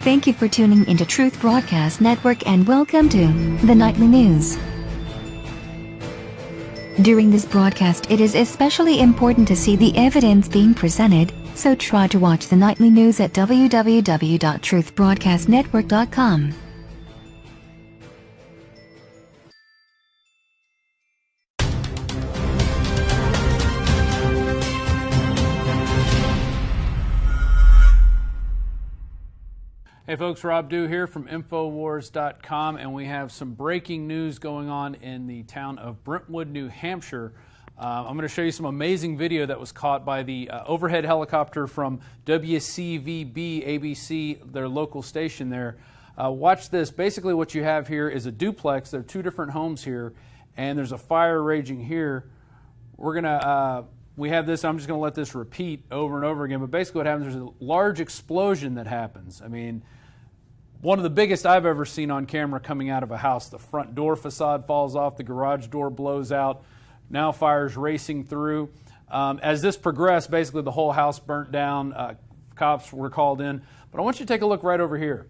Thank you for tuning into Truth Broadcast Network and welcome to the Nightly News. During this broadcast, it is especially important to see the evidence being presented, so try to watch the Nightly News at www.truthbroadcastnetwork.com. Hey folks, Rob Dew here from Infowars.com, and we have some breaking news going on in the town of Brentwood, New Hampshire. I'm going to show you some amazing video that was caught by the overhead helicopter from WCVB ABC, their local station there. Watch this. Basically what you have here is a duplex. There are two different homes here, and there's a fire raging here. We have this, I'm just going to let this repeat over and over again, but basically what happens, there's a large explosion that happens. I mean, one of the biggest I've ever seen on camera coming out of a house. The front door facade falls off, the garage door blows out, now fire's racing through. As this progressed, basically the whole house burnt down, cops were called in. But I want you to take a look right over here.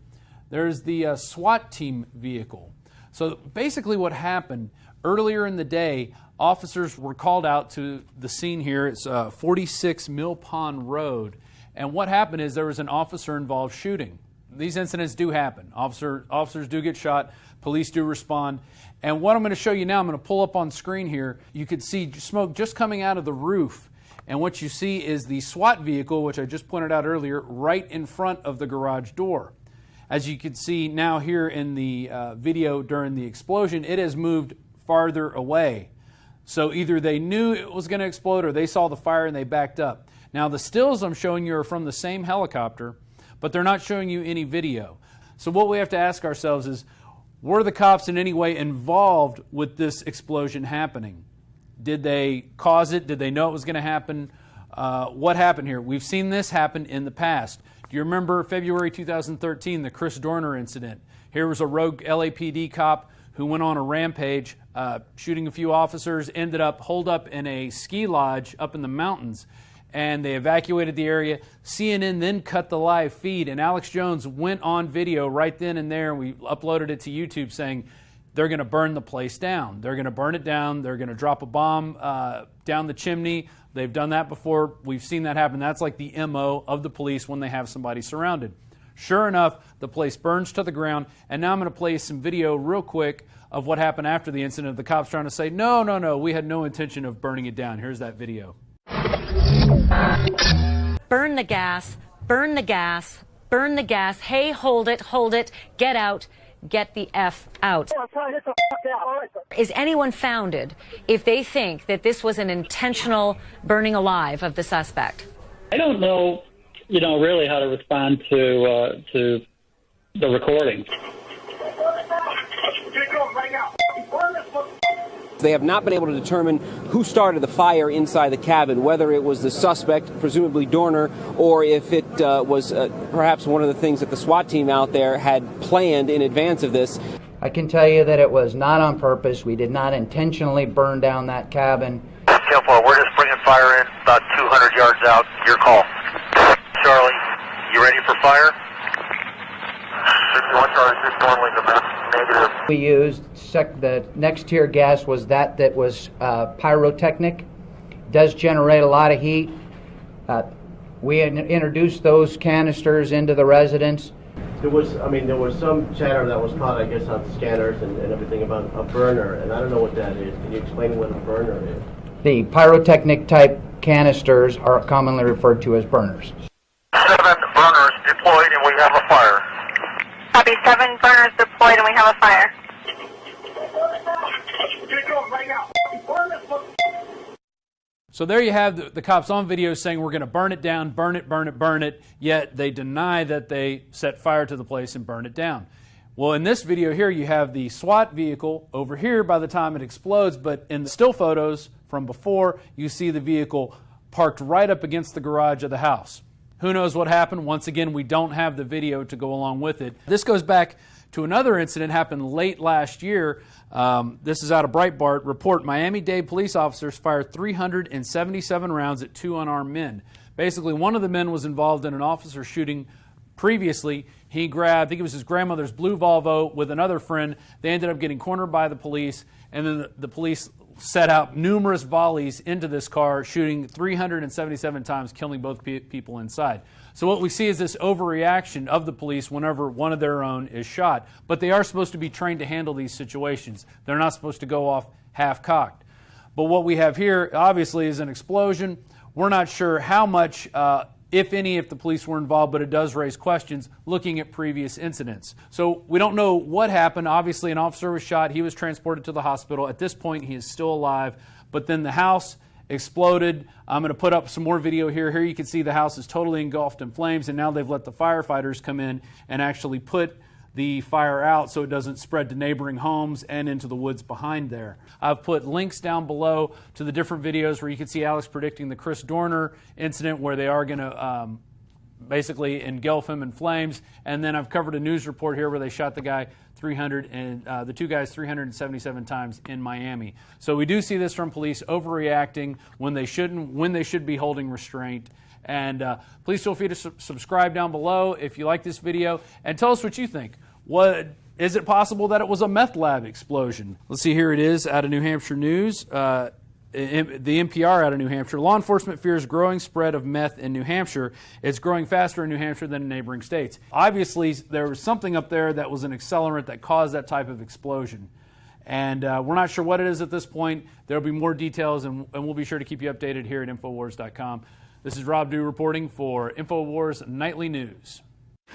There's the SWAT team vehicle. So basically what happened, earlier in the day, officers were called out to the scene here. It's 46 Mill Pond Road. And what happened is there was an officer-involved shooting. These incidents do happen. Officers do get shot. Police do respond. And what I'm going to show you now, I'm going to pull up on screen here. You could see smoke just coming out of the roof. And what you see is the SWAT vehicle, which I just pointed out earlier, right in front of the garage door. As you can see now here in the video during the explosion, it has moved farther away. So either they knew it was going to explode or they saw the fire and they backed up. Now the stills I'm showing you are from the same helicopter, but they're not showing you any video. So what we have to ask ourselves is, were the cops in any way involved with this explosion happening? Did they cause it? Did they know it was going to happen? What happened here? We've seen this happen in the past. Do you remember February 2013, the Chris Dorner incident? Here was a rogue LAPD cop who went on a rampage, shooting a few officers, ended up holed up in a ski lodge up in the mountains, and they evacuated the area. CNN then cut the live feed, and Alex Jones went on video right then and there, and we uploaded it to YouTube saying they're going to burn the place down. They're going to burn it down. They're going to drop a bomb down the chimney. They've done that before. We've seen that happen. That's like the MO of the police when they have somebody surrounded. Sure enough, the place burns to the ground, and now I'm going to play some video real quick of what happened after the incident of the cops trying to say, no, we had no intention of burning it down. Here's that video. Burn the gas, burn the gas, burn the gas. Hey, hold it, get out, get the F out. Is anyone founded if they think that this was an intentional burning alive of the suspect? I don't know, really how to respond to the recording. They have not been able to determine who started the fire inside the cabin, whether it was the suspect, presumably Dorner, or if it was perhaps one of the things that the SWAT team out there had planned in advance of this. I can tell you that it was not on purpose. We did not intentionally burn down that cabin. Tail 4, we're just bringing fire in about 200 yards out. Your call. Charlie, you ready for fire? 61 Charlie, 61 Lincoln, negative. We used the next tier gas was that was pyrotechnic. Does generate a lot of heat. We introduced those canisters into the residence. There was some chatter that was caught, I guess, on the scanners and everything about a burner, and I don't know what that is. Can you explain what a burner is? The pyrotechnic type canisters are commonly referred to as burners. 7 burners deployed and we have a fire. Copy, 7 burners deployed and we have a fire. So there you have the cops on video saying we're going to burn it down, burn it, yet they deny that they set fire to the place and burn it down. Well, in this video here, you have the SWAT vehicle over here by the time it explodes, but in the still photos from before, you see the vehicle parked right up against the garage of the house. Who knows what happened? Once again, we don't have the video to go along with it. This goes back to another incident happened late last year. This is out of Breitbart. Report, Miami-Dade police officers fired 377 rounds at 2 unarmed men. Basically, one of the men was involved in an officer shooting previously. He grabbed, I think it was his grandmother's blue Volvo with another friend. They ended up getting cornered by the police, and then the police set out numerous volleys into this car, shooting 377 times, killing both people inside. So what we see is this overreaction of the police whenever one of their own is shot. But they are supposed to be trained to handle these situations. They're not supposed to go off half-cocked. But what we have here, obviously, is an explosion. We're not sure how much, if any, if the police were involved, but it does raise questions looking at previous incidents. So we don't know what happened. Obviously, an officer was shot. He was transported to the hospital. At this point, he is still alive. But then the house exploded. I'm going to put up some more video here. Here you can see the house is totally engulfed in flames, and now they've let the firefighters come in and actually put the fire out so it doesn't spread to neighboring homes and into the woods behind there. I've put links down below to the different videos where you can see Alex predicting the Chris Dorner incident where they are going to basically engulf him in flames. And then I've covered a news report here where they shot the guy the two guys 377 times in Miami. So we do see this from police overreacting when they shouldn't, when they should be holding restraint. And please feel free to subscribe down below if you like this video, and tell us what you think. Is it possible that it was a meth lab explosion? Let's see, here it is out of New Hampshire News. the NPR out of New Hampshire, law enforcement fears growing spread of meth in New Hampshire. It's growing faster in New Hampshire than in neighboring states. Obviously, there was something up there that was an accelerant that caused that type of explosion. And we're not sure what it is at this point. There will be more details, and we'll be sure to keep you updated here at Infowars.com. This is Rob Dew reporting for Infowars Nightly News.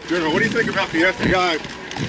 General, what do you think about the FBI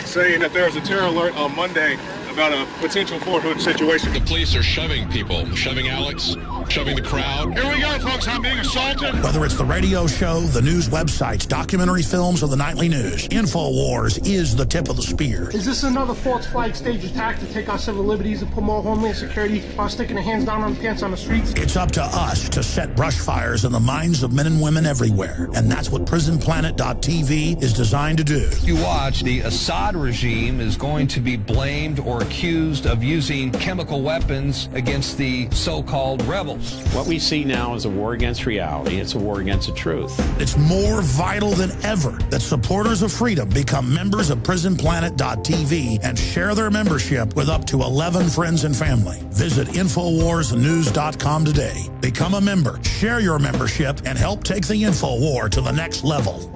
saying that there was a terror alert on Monday about a potential Fort Hood situation? The police are shoving people, shoving Alex, shoving the crowd. Here we go, folks. I'm being assaulted. Whether it's the radio show, the news websites, documentary films, or the nightly news, InfoWars is the tip of the spear. Is this another false flag stage attack to take our civil liberties and put more homeland security while sticking their hands down on pants on the streets? It's up to us to set brush fires in the minds of men and women everywhere. And that's what PrisonPlanet.tv is designed to do. You watch, the Assad regime is going to be blamed or accused of using chemical weapons against the so-called rebels. What we see now is a war against reality. It's a war against the truth. It's more vital than ever that supporters of freedom become members of PrisonPlanet.tv and share their membership with up to 11 friends and family. Visit InfoWarsNews.com today. Become a member, share your membership, and help take the InfoWar to the next level.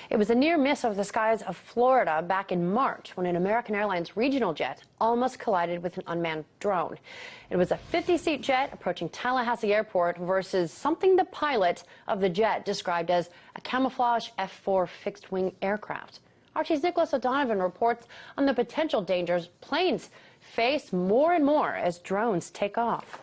It was a near miss over the skies of Florida back in March when an American Airlines regional jet almost collided with an unmanned drone. It was a 50-seat jet approaching Tallahassee Airport versus something the pilot of the jet described as a camouflage F-4 fixed-wing aircraft. Archie's Nicholas O'Donovan reports on the potential dangers planes face more and more as drones take off.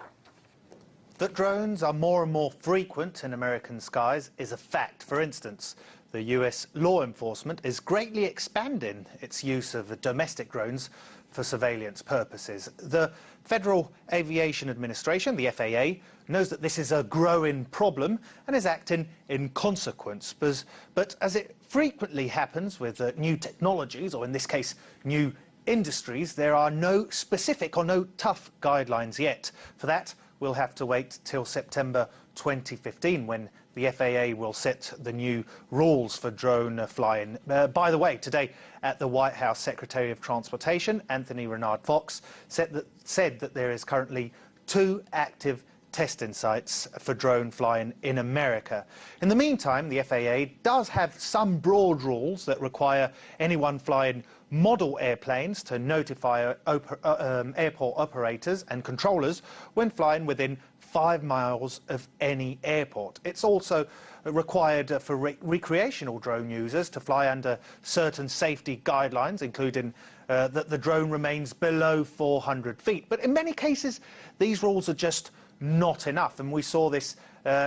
That drones are more and more frequent in American skies is a fact. For instance, the US law enforcement is greatly expanding its use of domestic drones for surveillance purposes. The Federal Aviation Administration, the FAA, knows that this is a growing problem and is acting in consequence. But as it frequently happens with new technologies, or in this case, new industries, there are no specific or no tough guidelines yet. For that, we'll have to wait till September 2015 when the FAA will set the new rules for drone flying. By the way, today at the White House, Secretary of Transportation, Anthony Renard Fox, said that there is currently 2 active testing sites for drone flying in America. In the meantime, the FAA does have some broad rules that require anyone flying model airplanes to notify airport operators and controllers when flying within 5 miles of any airport. It's also required for recreational drone users to fly under certain safety guidelines, including that the drone remains below 400 feet. But in many cases, these rules are just not enough, and we saw this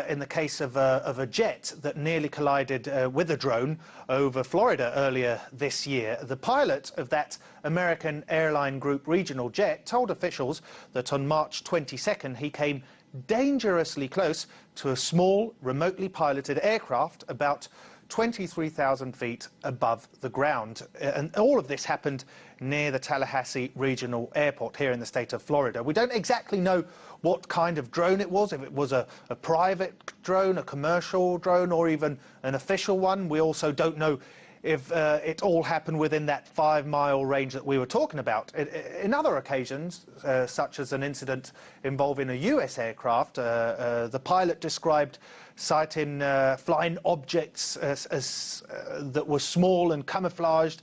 in the case of a jet that nearly collided with a drone over Florida earlier this year. The pilot of that American Airline Group regional jet told officials that on March 22nd he came dangerously close to a small, remotely piloted aircraft about 23,000 feet above the ground. And all of this happened near the Tallahassee Regional Airport here in the state of Florida. We don't exactly know what kind of drone it was, if it was a private drone, a commercial drone, or even an official one. We also don't know if it all happened within that 5-mile range that we were talking about. In other occasions, such as an incident involving a US aircraft, the pilot described sighting flying objects that were small and camouflaged,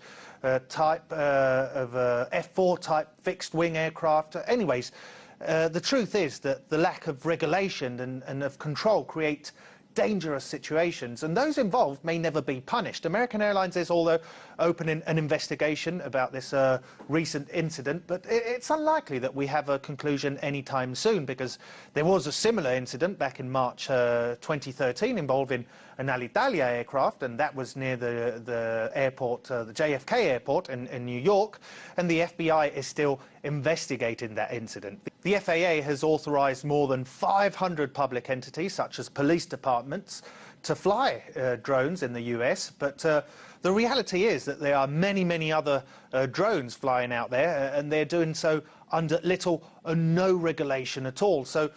type of F-4 type fixed-wing aircraft. Anyways, the truth is that the lack of regulation and of control create dangerous situations, and those involved may never be punished. American Airlines is, although, opening an investigation about this recent incident, but it's unlikely that we have a conclusion anytime soon, because there was a similar incident back in March 2013 involving an Alitalia aircraft, and that was near the airport, the JFK airport in New York, and the FBI is still investigating that incident. The FAA has authorized more than 500 public entities, such as police departments, to fly drones in the US, but the reality is that there are many, many other drones flying out there, and they're doing so under little or no regulation at all. So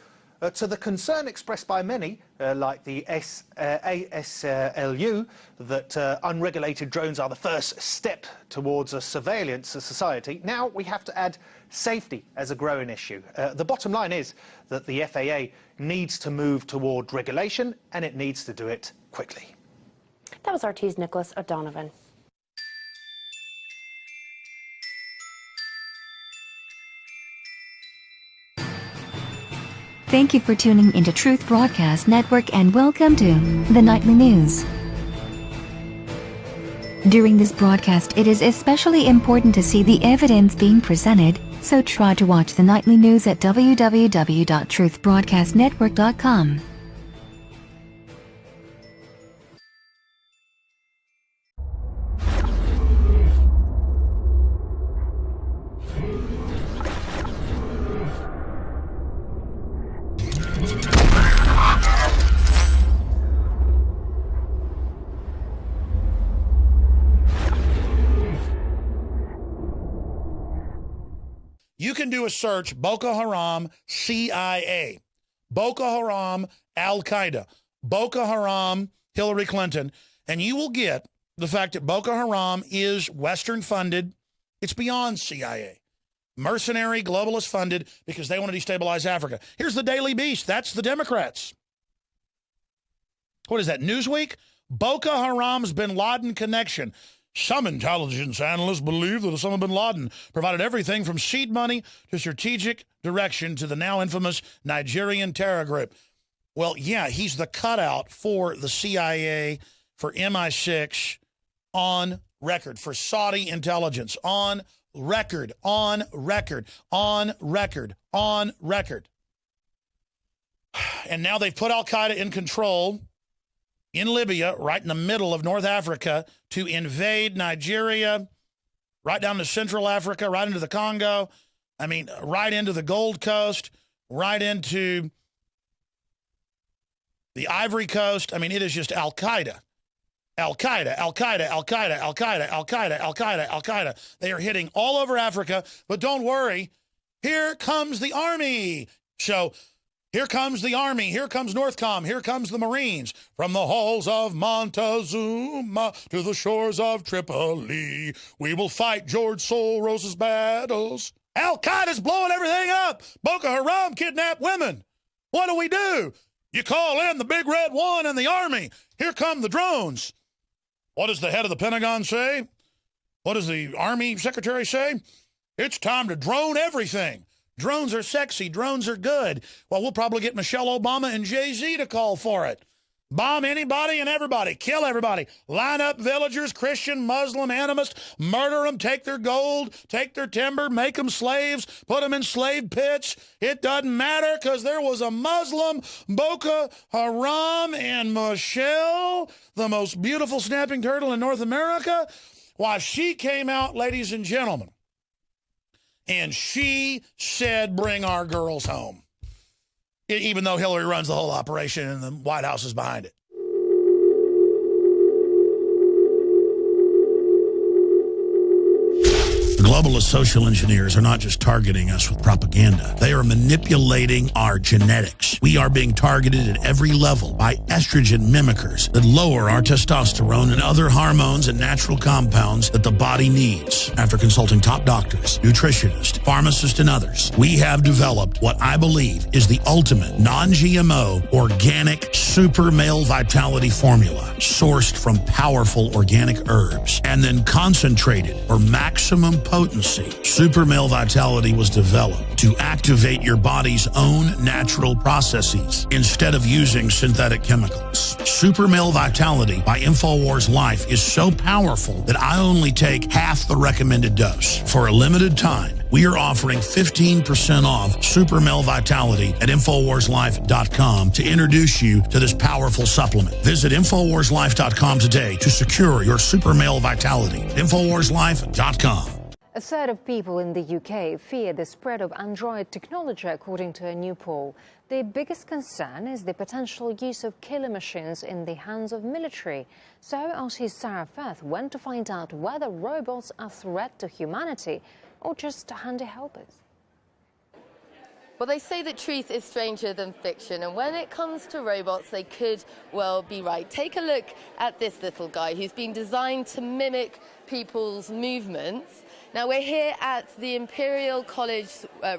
to the concern expressed by many, like the ASLU, that unregulated drones are the first step towards a surveillance society, now we have to add safety as a growing issue. The bottom line is that the FAA needs to move toward regulation, and it needs to do it quickly. That was RT's Nicholas O'Donovan. Thank you for tuning into Truth Broadcast Network and welcome to the Nightly News. During this broadcast, it is especially important to see the evidence being presented, so try to watch the Nightly News at www.truthbroadcastnetwork.com. You can do a search, Boko Haram, CIA, Boko Haram, Al-Qaeda, Boko Haram, Hillary Clinton, and you will get the fact that Boko Haram is Western funded. It's beyond CIA. Mercenary, globalist funded because they want to destabilize Africa. Here's the Daily Beast. That's the Democrats. What is that, Newsweek? Boko Haram's bin Laden connection. Some intelligence analysts believe that Osama bin Laden provided everything from seed money to strategic direction to the now infamous Nigerian terror group. Well, yeah, he's the cutout for the CIA, for MI6, on record, for Saudi intelligence, on record, on record, on record, on record. And now they've put Al-Qaeda in control in Libya, right in the middle of North Africa, to invade Nigeria, right down to Central Africa, right into the Congo. I mean, right into the Gold Coast, right into the Ivory Coast. I mean, it is just Al-Qaeda. Al-Qaeda, Al-Qaeda, Al-Qaeda, Al-Qaeda, Al-Qaeda, Al-Qaeda, Al-Qaeda. They are hitting all over Africa, but don't worry. Here comes the army. So here comes the Army. Here comes Northcom. Here comes the Marines. From the halls of Montezuma to the shores of Tripoli, we will fight George Soros's battles. Al-Qaeda's blowing everything up. Boko Haram kidnapped women. What do? You call in the Big Red One and the Army. Here come the drones. What does the head of the Pentagon say? What does the Army Secretary say? It's time to drone everything. Drones are sexy. Drones are good. Well, we'll probably get Michelle Obama and Jay-Z to call for it. Bomb anybody and everybody. Kill everybody. Line up villagers, Christian, Muslim, animist. Murder them. Take their gold. Take their timber. Make them slaves. Put them in slave pits. It doesn't matter because there was a Muslim, Boko Haram, and Michelle, the most beautiful snapping turtle in North America. Why, she came out, ladies and gentlemen, and she said, bring our girls home. Even though Hillary runs the whole operation and the White House is behind it. Globalist social engineers are not just targeting us with propaganda. They are manipulating our genetics. We are being targeted at every level by estrogen mimickers that lower our testosterone and other hormones and natural compounds that the body needs. After consulting top doctors, nutritionists, pharmacists, and others, we have developed what I believe is the ultimate non-GMO organic super male vitality formula sourced from powerful organic herbs and then concentrated for maximum potency. Super Male Vitality was developed to activate your body's own natural processes instead of using synthetic chemicals. Super Male Vitality by InfoWars Life is so powerful that I only take half the recommended dose. For a limited time, we are offering 15% off Super Male Vitality at InfoWarsLife.com to introduce you to this powerful supplement. Visit InfoWarsLife.com today to secure your Super Male Vitality. InfoWarsLife.com. A third of people in the UK fear the spread of Android technology, according to a new poll. The biggest concern is the potential use of killer machines in the hands of military. So artist Sarah Firth went to find out whether robots are a threat to humanity or just handy helpers. Well, they say that truth is stranger than fiction, and when it comes to robots, they could well be right. Take a look at this little guy who's been designed to mimic people's movements. Now, we're here at the Imperial College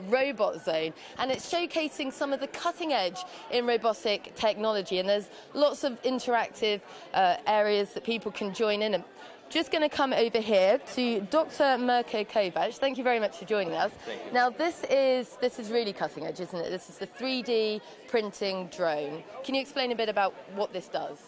Robot Zone, and it's showcasing some of the cutting edge in robotic technology, and there's lots of interactive areas that people can join in. Just going to come over here to Dr. Mirko Kovac. Thank you very much for joining us. Now, this is really cutting edge, isn't it? This is the 3D printing drone. Can you explain a bit about what this does?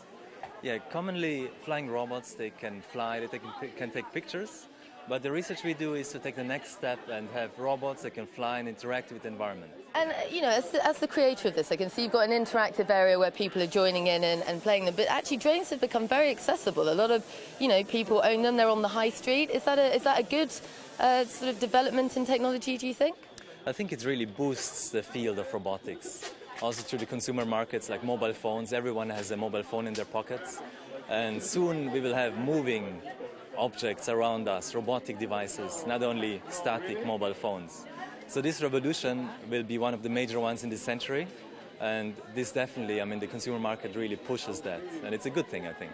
Yeah, commonly flying robots, they can fly, they can take pictures. But the research we do is to take the next step and have robots that can fly and interact with the environment. And, you know, as the creator of this, I can see you've got an interactive area where people are joining in and playing them. But actually, drones have become very accessible. A lot of, you know, people own them. They're on the high street. Is that a good sort of development in technology, do you think? I think it really boosts the field of robotics. Also through the consumer markets like mobile phones. Everyone has a mobile phone in their pockets. And soon we will have moving objects around us, robotic devices, not only static mobile phones. So this revolution will be one of the major ones in this century, and this definitely, I mean, the consumer market really pushes that, and it's a good thing, I think.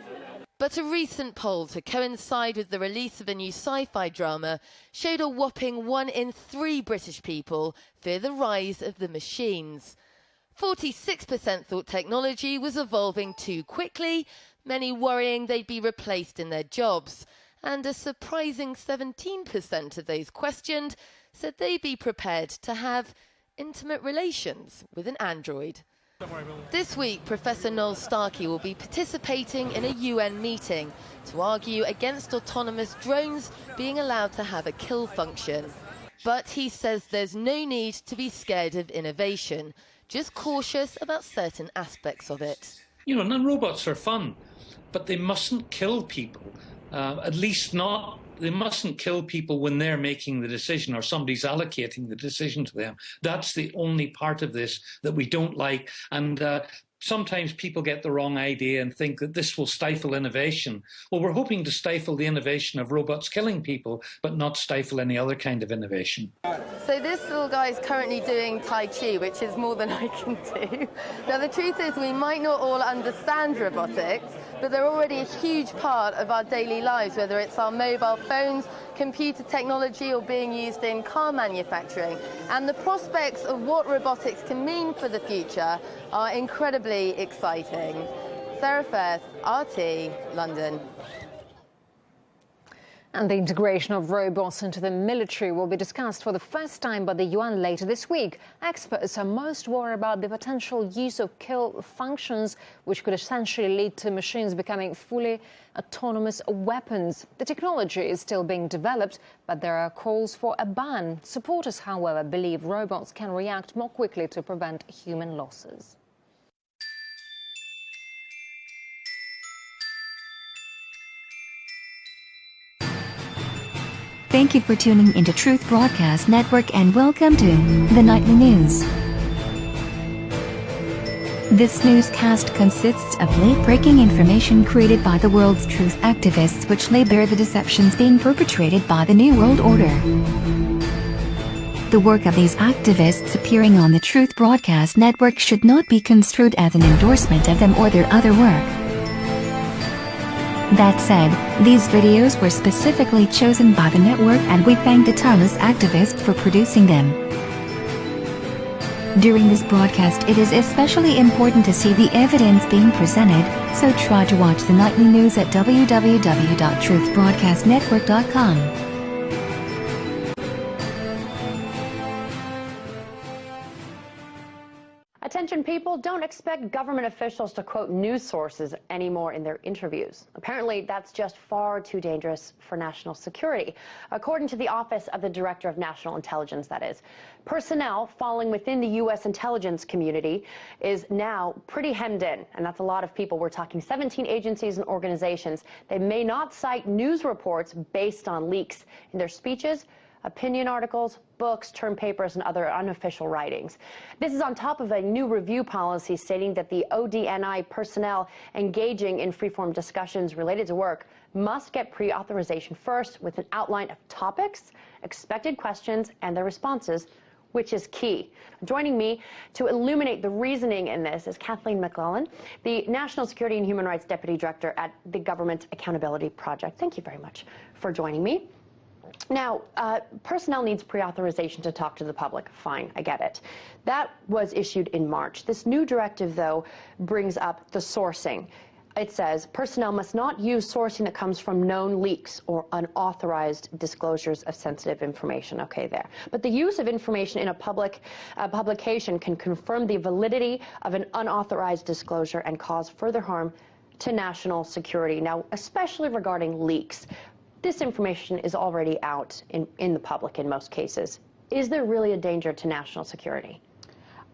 But a recent poll to coincide with the release of a new sci-fi drama showed a whopping 1 in 3 British people fear the rise of the machines. 46% thought technology was evolving too quickly, many worrying they'd be replaced in their jobs. And a surprising 17% of those questioned said they'd be prepared to have intimate relations with an android. This week, Professor Noel Starkey will be participating in a UN meeting to argue against autonomous drones being allowed to have a kill function. But he says there's no need to be scared of innovation, just cautious about certain aspects of it. You know, non-robots are fun, but they mustn't kill people. At least not, they mustn't kill people when they're making the decision or somebody's allocating the decision to them. That's the only part of this that we don't like. And sometimes people get the wrong idea and think that this will stifle innovation. Well, we're hoping to stifle the innovation of robots killing people, but not stifle any other kind of innovation. So this little guy is currently doing Tai Chi, which is more than I can do. Now, the truth is we might not all understand robotics, but they're already a huge part of our daily lives, whether it's our mobile phones, computer technology, or being used in car manufacturing. And the prospects of what robotics can mean for the future are incredibly exciting. Sarah Firth, RT, London. And the integration of robots into the military will be discussed for the first time by the UN later this week. Experts are most worried about the potential use of kill functions, which could essentially lead to machines becoming fully autonomous weapons. The technology is still being developed, but there are calls for a ban. Supporters, however, believe robots can react more quickly to prevent human losses. Thank you for tuning into Truth Broadcast Network and welcome to the Nightly News. This newscast consists of late-breaking information created by the world's truth activists which lay bare the deceptions being perpetrated by the New World Order. The work of these activists appearing on the Truth Broadcast Network should not be construed as an endorsement of them or their other work. That said, these videos were specifically chosen by the network and we thank the tireless activists for producing them. During this broadcast it is especially important to see the evidence being presented, so try to watch the nightly news at www.truthbroadcastnetwork.com. Attention people, don't expect government officials to quote news sources anymore in their interviews. Apparently, that's just far too dangerous for national security. According to the Office of the Director of National Intelligence, that is. Personnel falling within the U.S. intelligence community is now pretty hemmed in, and that's a lot of people. We're talking 17 agencies and organizations. They may not cite news reports based on leaks in their speeches, opinion articles, books, term papers, and other unofficial writings. This is on top of a new review policy stating that the ODNI personnel engaging in freeform discussions related to work must get pre-authorization first with an outline of topics, expected questions, and their responses which is key. Joining me to illuminate the reasoning in this is Kathleen McClellan, the National Security and Human Rights Deputy Director at the Government Accountability Project. Thank you very much for joining me. Now, personnel needs pre-authorization to talk to the public. Fine, I get it. That was issued in March. This new directive, though, brings up the sourcing. It says personnel must not use sourcing that comes from known leaks or unauthorized disclosures of sensitive information. Okay, there. But the use of information in a publication can confirm the validity of an unauthorized disclosure and cause further harm to national security. Now, especially regarding leaks, this information is already out in the public in most cases. Is there really a danger to national security?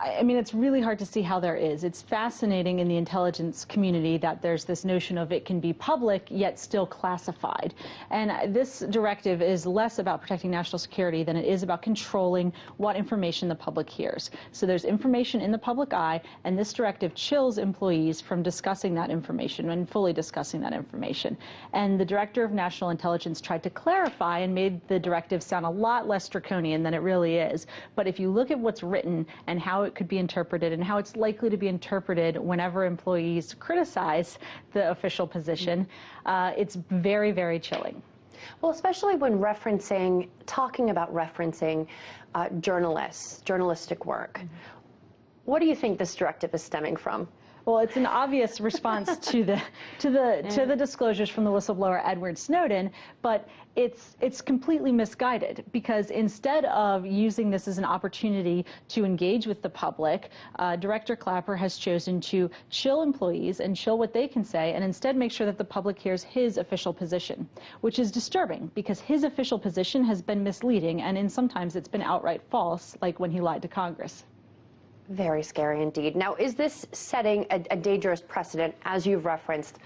I mean, it's really hard to see how there is. It's fascinating in the intelligence community that there's this notion of it can be public yet still classified. And this directive is less about protecting national security than it is about controlling what information the public hears. So there's information in the public eye, and this directive chills employees from discussing that information and fully discussing that information. And the Director of National Intelligence tried to clarify and made the directive sound a lot less draconian than it really is. But if you look at what's written and how it could be interpreted and how it's likely to be interpreted whenever employees criticize the official position, it's very, very chilling. Well, especially when talking about referencing journalists, journalistic work. What do you think this directive is stemming from? Well, it's an obvious response to the disclosures from the whistleblower Edward Snowden, but it's completely misguided, because instead of using this as an opportunity to engage with the public, Director Clapper has chosen to chill employees and chill what they can say, and instead make sure that the public hears his official position, which is disturbing because his official position has been misleading, and sometimes it's been outright false, like when he lied to Congress. Very scary indeed. Now, is this setting a dangerous precedent, as you've referenced,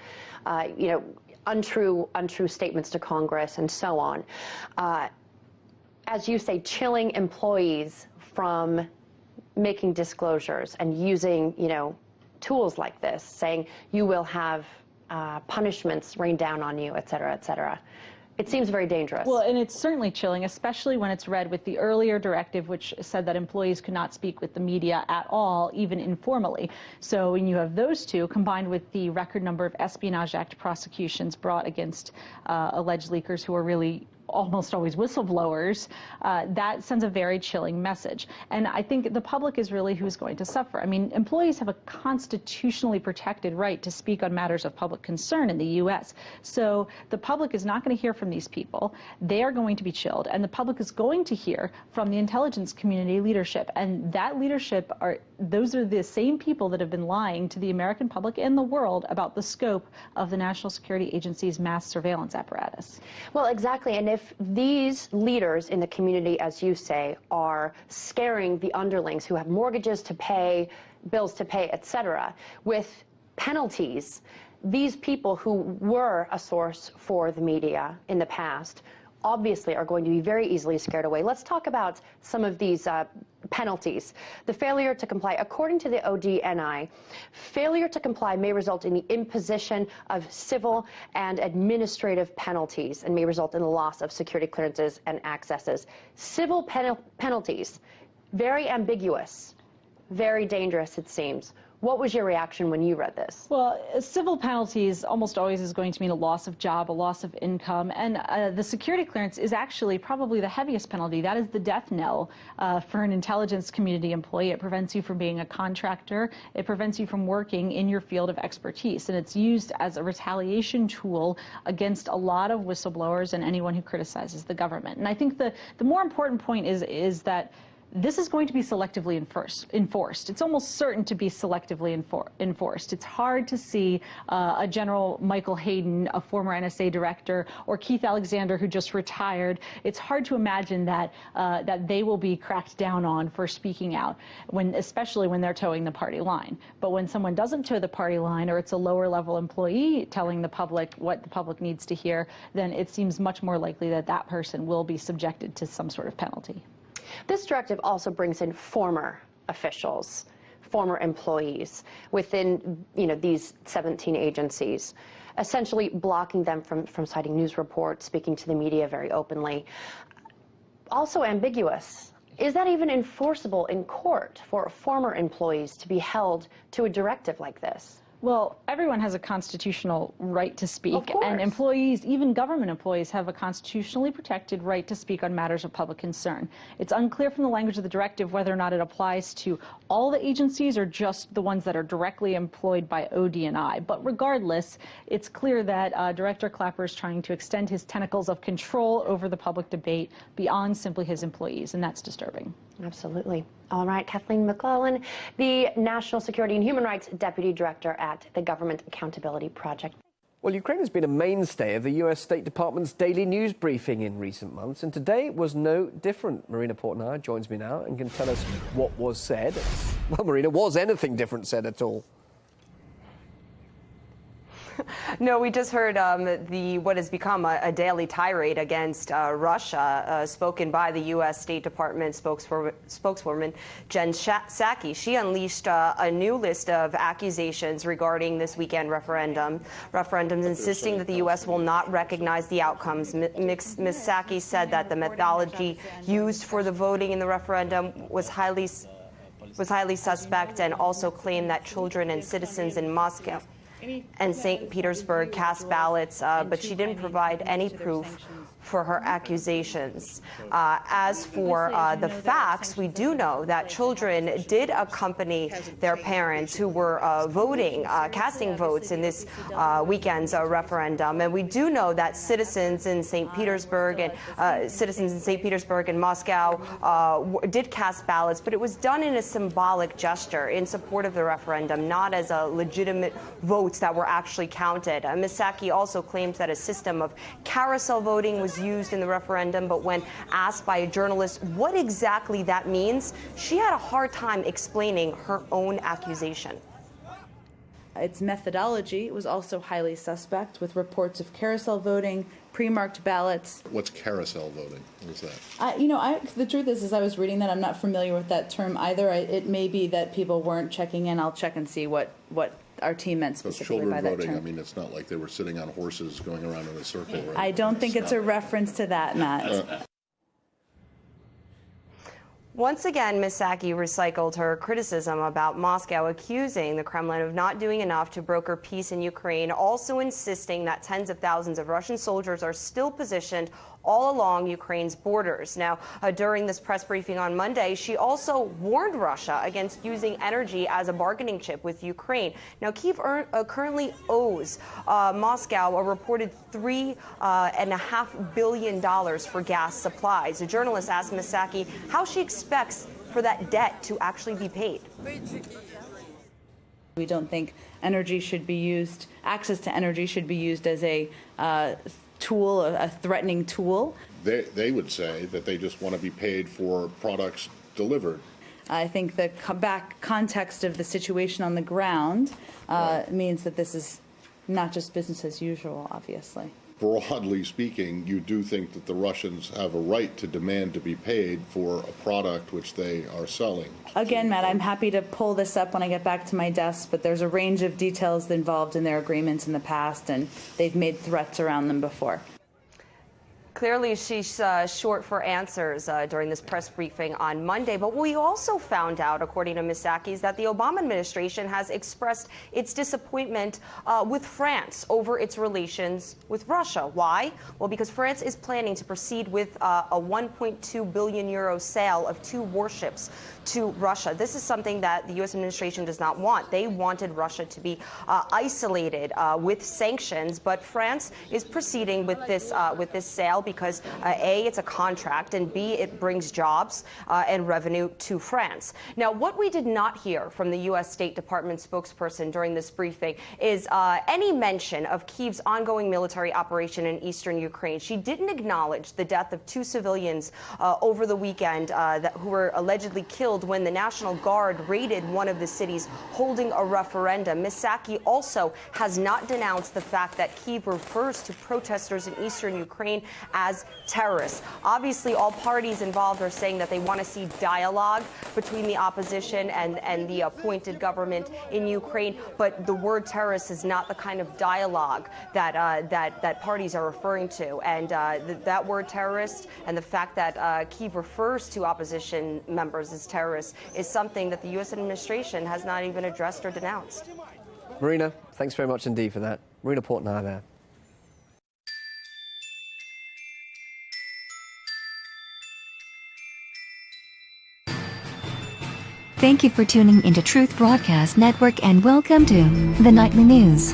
untrue statements to Congress and so on? As you say, chilling employees from making disclosures and using, tools like this, saying you will have punishments rain down on you, et cetera, et cetera. It seems very dangerous. Well, and it's certainly chilling, especially when it's read with the earlier directive, which said that employees could not speak with the media at all, even informally. So when you have those two, combined with the record number of Espionage Act prosecutions brought against alleged leakers who are really almost always whistleblowers, that sends a very chilling message. And I think the public is really who's going to suffer. I mean, employees have a constitutionally protected right to speak on matters of public concern in the U.S. So the public is not going to hear from these people. They are going to be chilled, and the public is going to hear from the intelligence community leadership. And that leadership those are the same people that have been lying to the American public and the world about the scope of the National Security Agency's mass surveillance apparatus. Well, exactly. And if these leaders in the community, as you say, are scaring the underlings who have mortgages to pay, bills to pay, etc., with penalties, these people who were a source for the media in the past obviously are going to be very easily scared away. Let's talk about some of these penalties. The failure to comply. According to the ODNI, failure to comply may result in the imposition of civil and administrative penalties and may result in the loss of security clearances and accesses. Civil penalties, very ambiguous, very dangerous, it seems. What was your reaction when you read this? Well, civil penalties almost always is going to mean a loss of job, a loss of income, and the security clearance is actually probably the heaviest penalty. That is the death knell for an intelligence community employee. It prevents you from being a contractor. It prevents you from working in your field of expertise, and it's used as a retaliation tool against a lot of whistleblowers and anyone who criticizes the government. And I think the more important point is that this is going to be selectively enforced. It's almost certain to be selectively enforced. It's hard to see a General Michael Hayden, a former NSA director, or Keith Alexander, who just retired. It's hard to imagine that they will be cracked down on for speaking out, especially when they're towing the party line. But when someone doesn't toe the party line, or it's a lower level employee telling the public what the public needs to hear, then it seems much more likely that that person will be subjected to some sort of penalty. This directive also brings in former officials, former employees within, these 17 agencies, essentially blocking them from citing news reports, speaking to the media very openly. Also ambiguous. Is that even enforceable in court for former employees to be held to a directive like this? Well, everyone has a constitutional right to speak, Of course. and employees, even government employees, have a constitutionally protected right to speak on matters of public concern. It's unclear from the language of the directive whether or not it applies to all the agencies or just the ones that are directly employed by ODNI. But regardless, it's clear that Director Clapper is trying to extend his tentacles of control over the public debate beyond simply his employees, and that's disturbing. Absolutely. All right, Kathleen McClellan, the National Security and Human Rights Deputy Director at the Government Accountability Project. Well, Ukraine has been a mainstay of the US State Department's daily news briefing in recent months, and today was no different. Marina Portnoy joins me now and can tell us what was said. Well, Marina, was anything different said at all? No, we just heard what has become a daily tirade against Russia, spoken by the U.S. State Department spokeswoman Jen Psaki. She unleashed a new list of accusations regarding this weekend referendums, insisting that the U.S. will not recognize the outcomes. Ms. Psaki said that the methodology used for the voting in the referendum was highly suspect, and also claimed that children and citizens in Moscow and St. Petersburg cast ballots, but she didn't provide any proof for her accusations. As for the facts, we do know that children did accompany their parents who were voting, casting votes in this weekend's referendum. And we do know that citizens in St. Petersburg and Moscow did cast ballots, but it was done in a symbolic gesture in support of the referendum, not as a legitimate votes that were actually counted. Ms. Psaki also claims that a system of carousel voting was used in the referendum, but when asked by a journalist what exactly that means, she had a hard time explaining her own accusation. Its methodology was also highly suspect, with reports of carousel voting, pre-marked ballots. What's carousel voting? What is that? The truth is, as I was reading that, I'm not familiar with that term either. It may be that people weren't checking in. I'll check and see what our team meant specifically by that term. Voting, I mean, it's not like they were sitting on horses going around in a circle, right? I don't think it's a reference to that, Matt. Once again, Ms. Psaki recycled her criticism about Moscow, accusing the Kremlin of not doing enough to broker peace in Ukraine, also insisting that tens of thousands of Russian soldiers are still positioned all along Ukraine's borders. Now, during this press briefing on Monday, she also warned Russia against using energy as a bargaining chip with Ukraine. Now, Kyiv currently owes Moscow a reported $3.5 billion for gas supplies. A journalist asked Ms. Psaki how she expects for that debt to actually be paid. We don't think energy should be used, access to energy should be used as a tool, a threatening tool. They would say that they just want to be paid for products delivered. I think the back context of the situation on the ground means that this is not just business as usual, obviously. Broadly speaking, you do think that the Russians have a right to demand to be paid for a product which they are selling. Again, Matt, I'm happy to pull this up when I get back to my desk, but there's a range of details involved in their agreements in the past, and they've made threats around them before. Clearly, she's short for answers during this press briefing on Monday. But what we also found out, according to Ms. Psaki, is that the Obama administration has expressed its disappointment with France over its relations with Russia. Why? Well, because France is planning to proceed with a 1.2 billion euro sale of 2 warships to Russia. This is something that the U.S. administration does not want. They wanted Russia to be isolated with sanctions, but France is proceeding with this sale because A, it's a contract, and B, it brings jobs and revenue to France. Now, what we did not hear from the U.S. State Department spokesperson during this briefing is any mention of Kyiv's ongoing military operation in eastern Ukraine. She didn't acknowledge the death of 2 civilians over the weekend who were allegedly killed when the National Guard raided one of the cities holding a referendum. Ms. Psaki also has not denounced the fact that Kyiv refers to protesters in eastern Ukraine as terrorists. Obviously, all parties involved are saying that they want to see dialogue between the opposition and the appointed government in Ukraine, but the word terrorist is not the kind of dialogue that parties are referring to. And that word terrorist and the fact that Kyiv refers to opposition members as terrorists is something that the U.S. administration has not even addressed or denounced. Marina, thanks very much indeed for that. Marina Portnoy there. Thank you for tuning into Truth Broadcast Network and welcome to the Nightly News.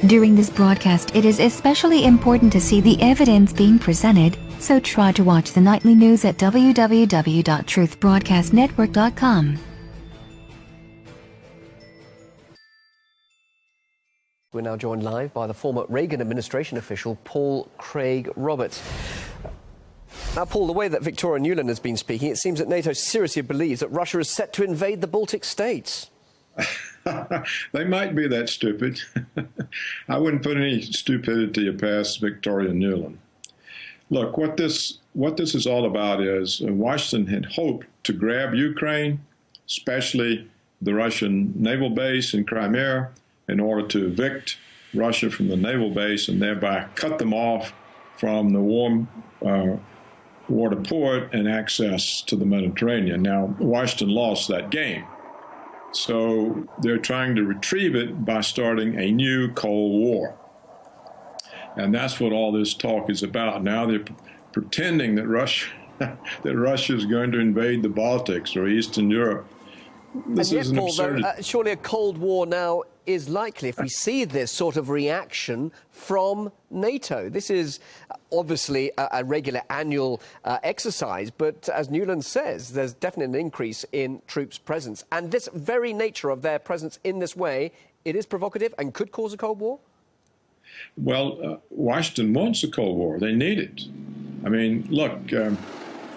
During this broadcast, it is especially important to see the evidence being presented, so try to watch the Nightly News at www.truthbroadcastnetwork.com. We're now joined live by the former Reagan administration official, Paul Craig Roberts. Now, Paul, the way that Victoria Nuland has been speaking, it seems that NATO seriously believes that Russia is set to invade the Baltic states. They might be that stupid. I wouldn't put any stupidity past Victoria Nuland. Look, what this is all about is Washington had hoped to grab Ukraine, especially the Russian naval base in Crimea, in order to evict Russia from the naval base and thereby cut them off from the warm water port and access to the Mediterranean. Now, Washington lost that game. So they're trying to retrieve it by starting a new Cold War. And that's what all this talk is about. Now they're pretending that Russia is going to invade the Baltics or Eastern Europe. This is an absurdity. Surely a Cold War now is likely if we see this sort of reaction from NATO. This is obviously a regular annual exercise, but as Nuland says, there's definitely an increase in troops' presence. And this very nature of their presence in this way, it is provocative and could cause a Cold War? Well, Washington wants a Cold War. They need it. I mean, look,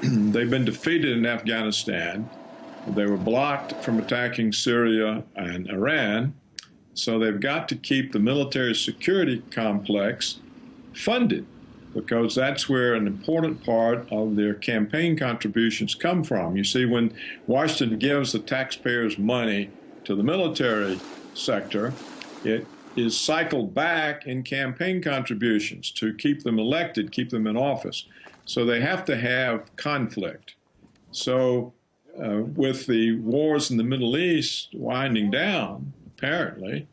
they've been defeated in Afghanistan. They were blocked from attacking Syria and Iran. So they've got to keep the military security complex funded, because that's where an important part of their campaign contributions come from. You see, when Washington gives the taxpayers' money to the military sector, it is cycled back in campaign contributions to keep them elected, keep them in office. So they have to have conflict. So with the wars in the Middle East winding down, apparently,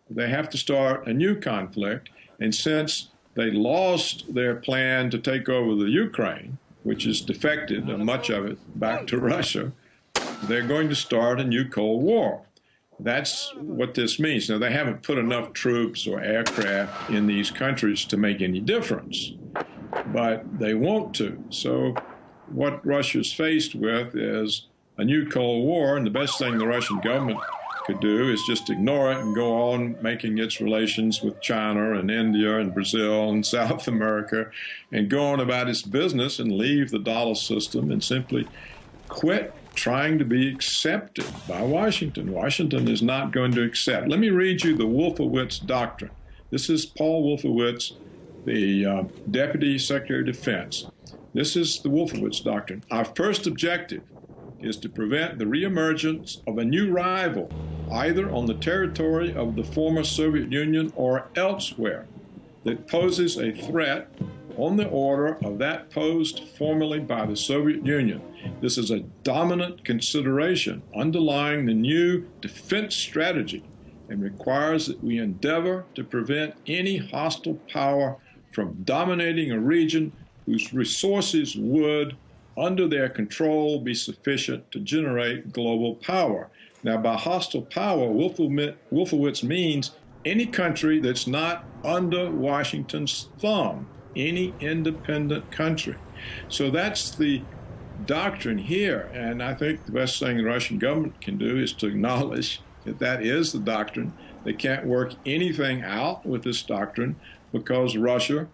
they have to start a new conflict. And since they lost their plan to take over the Ukraine, which is defected, much of it, back to Russia, they're going to start a new Cold War. That's what this means. Now, they haven't put enough troops or aircraft in these countries to make any difference, but they want to. So what Russia's faced with is a new Cold War, and the best thing the Russian government could do is just ignore it and go on making its relations with China and India and Brazil and South America and go on about its business and leave the dollar system and simply quit trying to be accepted by Washington. Washington is not going to accept. Let me read you the Wolfowitz Doctrine. This is Paul Wolfowitz, the Deputy Secretary of Defense. This is the Wolfowitz Doctrine. Our first objective is to prevent the reemergence of a new rival, either on the territory of the former Soviet Union or elsewhere, that poses a threat on the order of that posed formerly by the Soviet Union. This is a dominant consideration underlying the new defense strategy and requires that we endeavor to prevent any hostile power from dominating a region whose resources would, under their control, be sufficient to generate global power. Now, by hostile power, Wolfowitz means any country that's not under Washington's thumb, any independent country. So that's the doctrine here, and I think the best thing the Russian government can do is to acknowledge that that is the doctrine. They can't work anything out with this doctrine because Russia,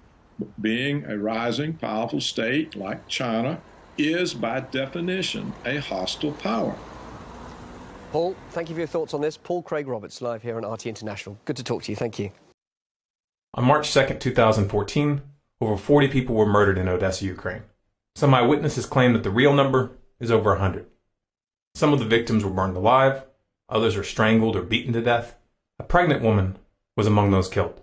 being a rising, powerful state like China, is by definition a hostile power. Paul, thank you for your thoughts on this. Paul Craig Roberts, live here on RT International. Good to talk to you. Thank you. On March 2, 2014, over 40 people were murdered in Odessa, Ukraine. Some eyewitnesses claim that the real number is over 100. Some of the victims were burned alive, others were strangled or beaten to death. A pregnant woman was among those killed.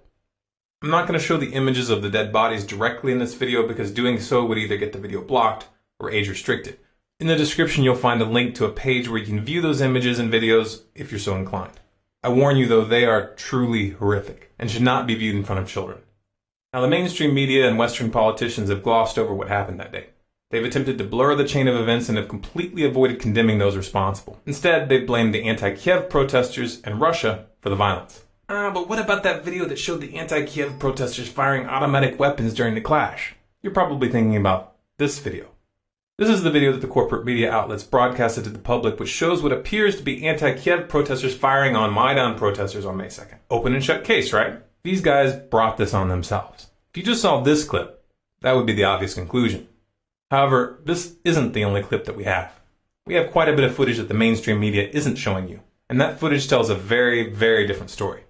I'm not going to show the images of the dead bodies directly in this video because doing so would either get the video blocked or age restricted. In the description you'll find a link to a page where you can view those images and videos if you're so inclined. I warn you though, they are truly horrific and should not be viewed in front of children. Now the mainstream media and Western politicians have glossed over what happened that day. They've attempted to blur the chain of events and have completely avoided condemning those responsible. Instead, they've blamed the anti-Kiev protesters and Russia for the violence. But what about that video that showed the anti-Kiev protesters firing automatic weapons during the clash? You're probably thinking about this video. This is the video that the corporate media outlets broadcasted to the public, which shows what appears to be anti-Kiev protesters firing on Maidan protesters on May 2nd. Open and shut case, right? These guys brought this on themselves. If you just saw this clip, that would be the obvious conclusion. However, this isn't the only clip that we have. We have quite a bit of footage that the mainstream media isn't showing you, and that footage tells a very, very different story.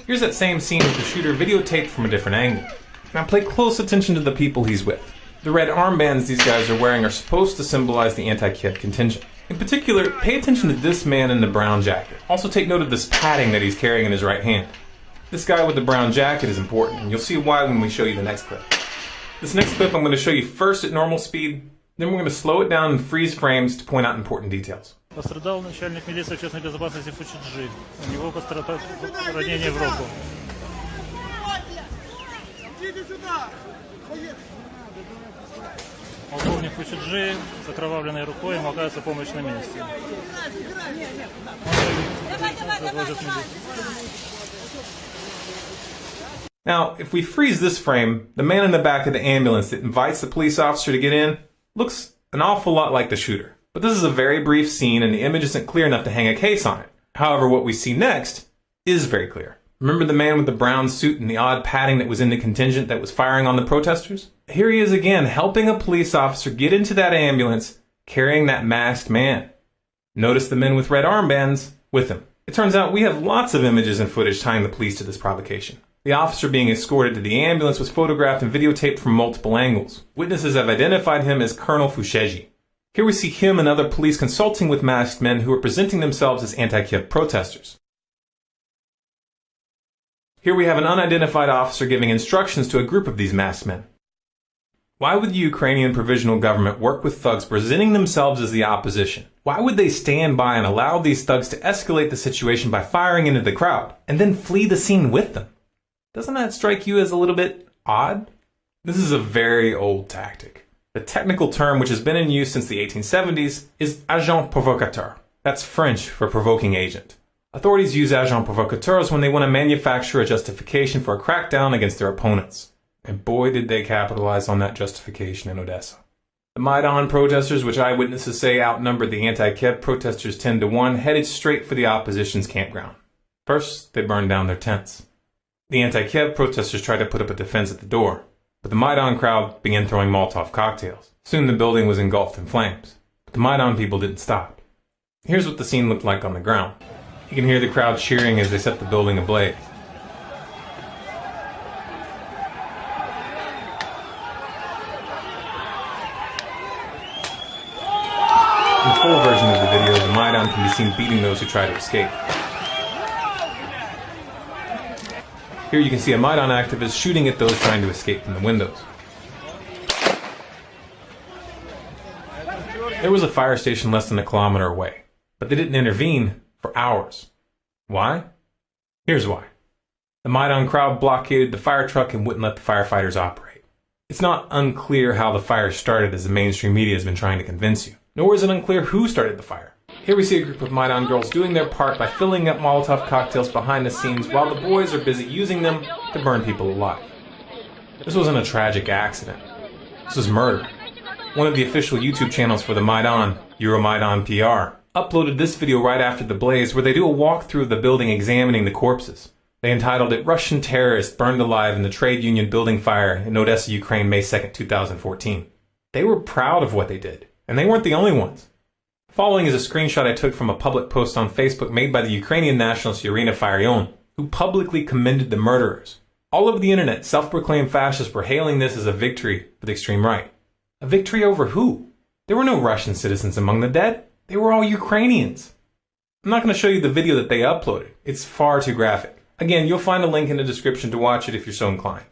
Here's that same scene with the shooter videotaped from a different angle. Now pay close attention to the people he's with. The red armbands these guys are wearing are supposed to symbolize the anti-Kiev contingent. In particular, pay attention to this man in the brown jacket. Also take note of this padding that he's carrying in his right hand. This guy with the brown jacket is important, and you'll see why when we show you the next clip. This next clip I'm going to show you first at normal speed, then we're going to slow it down and freeze frames to point out important details. Пострадал начальник милиции общественной безопасности Фучиджи. У него ранение в руку. Полковник Фучиджи с окровавленной рукой, ему оказывается помощь на месте. Now, if we freeze this frame, the man in the back of the ambulance that invites the police officer to get in looks an awful lot like the shooter. But this is a very brief scene and the image isn't clear enough to hang a case on it. However, what we see next is very clear. Remember the man with the brown suit and the odd padding that was in the contingent that was firing on the protesters? Here he is again, helping a police officer get into that ambulance, carrying that masked man. Notice the men with red armbands with him. It turns out we have lots of images and footage tying the police to this provocation. The officer being escorted to the ambulance was photographed and videotaped from multiple angles. Witnesses have identified him as Colonel Fusheji. Here we see him and other police consulting with masked men who are presenting themselves as anti-Kiev protesters. Here we have an unidentified officer giving instructions to a group of these masked men. Why would the Ukrainian provisional government work with thugs presenting themselves as the opposition? Why would they stand by and allow these thugs to escalate the situation by firing into the crowd and then flee the scene with them? Doesn't that strike you as a little bit odd? This is a very old tactic. The technical term, which has been in use since the 1870s, is agent provocateur. That's French for provoking agent. Authorities use agent provocateurs when they want to manufacture a justification for a crackdown against their opponents. And boy did they capitalize on that justification in Odessa. The Maidan protesters, which eyewitnesses say outnumbered the anti-Kiev protesters 10-1, headed straight for the opposition's campground. First, they burned down their tents. The anti-Kiev protesters tried to put up a defense at the door, but the Maidan crowd began throwing Molotov cocktails. Soon the building was engulfed in flames, but the Maidan people didn't stop. Here's what the scene looked like on the ground. You can hear the crowd cheering as they set the building ablaze. In the full version of the video, the Maidan can be seen beating those who try to escape. Here you can see a Maidan activist shooting at those trying to escape from the windows. There was a fire station less than a kilometer away, but they didn't intervene for hours. Why? Here's why. The Maidan crowd blockaded the fire truck and wouldn't let the firefighters operate. It's not unclear how the fire started, as the mainstream media has been trying to convince you, nor is it unclear who started the fire. Here we see a group of Maidan girls doing their part by filling up Molotov cocktails behind the scenes while the boys are busy using them to burn people alive. This wasn't a tragic accident. This was murder. One of the official YouTube channels for the Maidan, Euromaidan PR, uploaded this video right after the blaze where they do a walkthrough of the building examining the corpses. They entitled it Russian Terrorists Burned Alive in the Trade Union Building Fire in Odessa, Ukraine, May 2nd, 2014. They were proud of what they did, and they weren't the only ones. Following is a screenshot I took from a public post on Facebook made by the Ukrainian nationalist Irina Farion, who publicly commended the murderers. All over the internet, self-proclaimed fascists were hailing this as a victory for the extreme right. A victory over who? There were no Russian citizens among the dead. They were all Ukrainians. I'm not going to show you the video that they uploaded. It's far too graphic. Again, you'll find a link in the description to watch it if you're so inclined.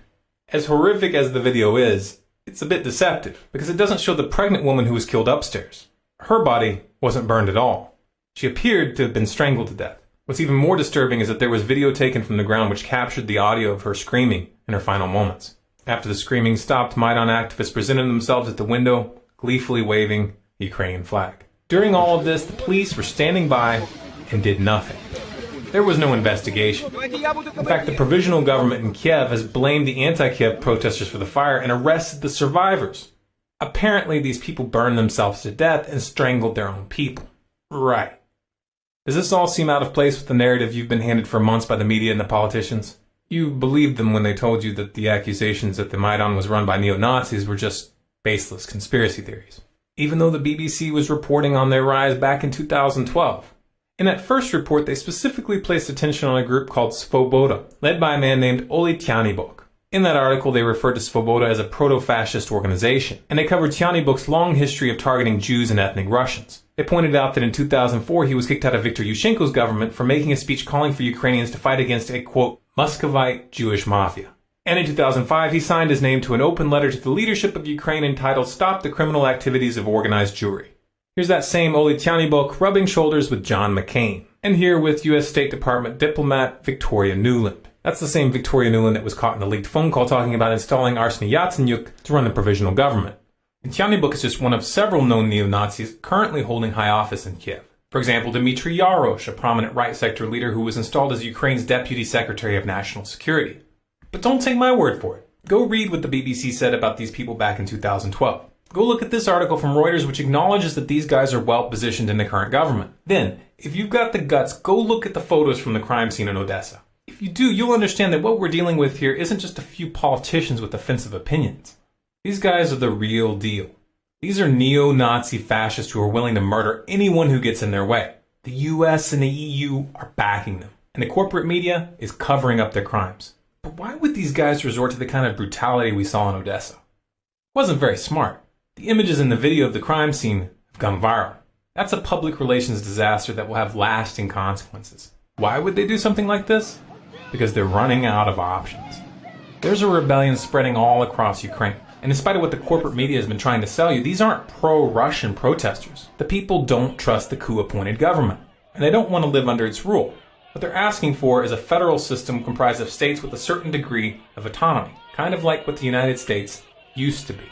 As horrific as the video is, it's a bit deceptive because it doesn't show the pregnant woman who was killed upstairs. Her body wasn't burned at all. She appeared to have been strangled to death. What's even more disturbing is that there was video taken from the ground which captured the audio of her screaming in her final moments. After the screaming stopped, Maidan activists presented themselves at the window, gleefully waving the Ukrainian flag. During all of this, the police were standing by and did nothing. There was no investigation. In fact, the provisional government in Kiev has blamed the anti-Kiev protesters for the fire and arrested the survivors. Apparently, these people burned themselves to death and strangled their own people. Right. Does this all seem out of place with the narrative you've been handed for months by the media and the politicians? You believed them when they told you that the accusations that the Maidan was run by neo-Nazis were just baseless conspiracy theories, even though the BBC was reporting on their rise back in 2012. In that first report, they specifically placed attention on a group called Svoboda, led by a man named Oli Tyanibok. In that article, they referred to Svoboda as a proto-fascist organization, and they covered Tyanibok's long history of targeting Jews and ethnic Russians. They pointed out that in 2004, he was kicked out of Viktor Yushchenko's government for making a speech calling for Ukrainians to fight against a, quote, Muscovite Jewish mafia. And in 2005, he signed his name to an open letter to the leadership of Ukraine entitled Stop the Criminal Activities of Organized Jewry. Here's that same Oli Tyanibok rubbing shoulders with John McCain, and here with U.S. State Department diplomat Victoria Nuland. That's the same Victoria Nuland that was caught in a leaked phone call talking about installing Arseniy Yatsenyuk to run the provisional government. And Tyanibok is just one of several known neo-Nazis currently holding high office in Kiev. For example, Dmitry Yarosh, a prominent right sector leader who was installed as Ukraine's Deputy Secretary of National Security. But don't take my word for it. Go read what the BBC said about these people back in 2012. Go look at this article from Reuters which acknowledges that these guys are well positioned in the current government. Then, if you've got the guts, go look at the photos from the crime scene in Odessa. If you do, you'll understand that what we're dealing with here isn't just a few politicians with offensive opinions. These guys are the real deal. These are neo-Nazi fascists who are willing to murder anyone who gets in their way. The US and the EU are backing them, and the corporate media is covering up their crimes. But why would these guys resort to the kind of brutality we saw in Odessa? It wasn't very smart. The images in the video of the crime scene have gone viral. That's a public relations disaster that will have lasting consequences. Why would they do something like this? Because they're running out of options. There's a rebellion spreading all across Ukraine. And in spite of what the corporate media has been trying to sell you, these aren't pro-Russian protesters. The people don't trust the coup-appointed government, and they don't want to live under its rule. What they're asking for is a federal system comprised of states with a certain degree of autonomy, kind of like what the United States used to be.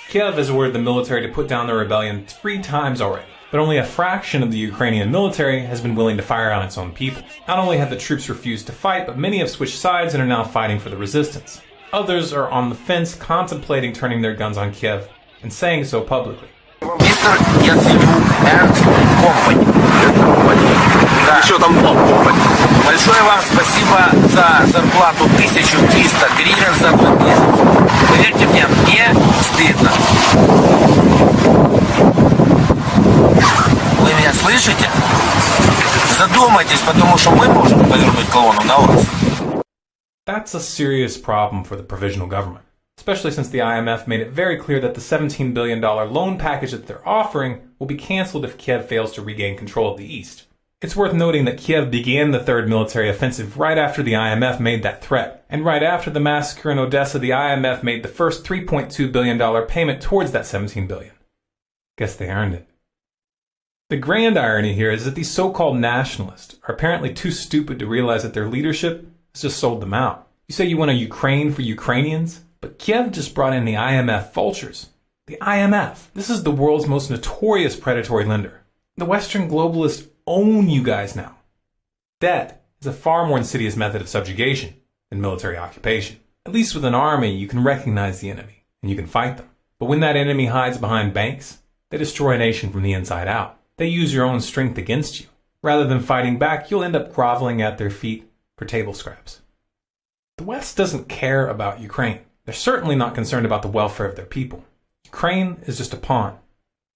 Kiev has ordered the military to put down the rebellion 3 times already, but only a fraction of the Ukrainian military has been willing to fire on its own people. Not only have the troops refused to fight, but many have switched sides and are now fighting for the resistance. Others are on the fence contemplating turning their guns on Kiev and saying so publicly. Mr. Yatsenyuk and company. Еще там company. Большое вам спасибо за зарплату 1200 гривен за 2 месяца. Поверьте мне стыдно. Вы меня слышите? Задумайтесь, потому что мы можем повернуть колонну на вас. That's a serious problem for the provisional government, especially since the IMF made it very clear that the $17 billion loan package that they're offering will be cancelled if Kiev fails to regain control of the east. It's worth noting that Kiev began the third military offensive right after the IMF made that threat, and right after the massacre in Odessa, the IMF made the first $3.2 billion payment towards that $17 billion. Guess they earned it. The grand irony here is that these so-called nationalists are apparently too stupid to realize that their leadership has just sold them out. You say you want a Ukraine for Ukrainians, but Kiev just brought in the IMF vultures. The IMF. This is the world's most notorious predatory lender. The Western globalists own you guys now. Debt is a far more insidious method of subjugation than military occupation. At least with an army, you can recognize the enemy, and you can fight them. But when that enemy hides behind banks, they destroy a nation from the inside out. They use your own strength against you. Rather than fighting back, you'll end up groveling at their feet for table scraps. The West doesn't care about Ukraine. They're certainly not concerned about the welfare of their people. Ukraine is just a pawn.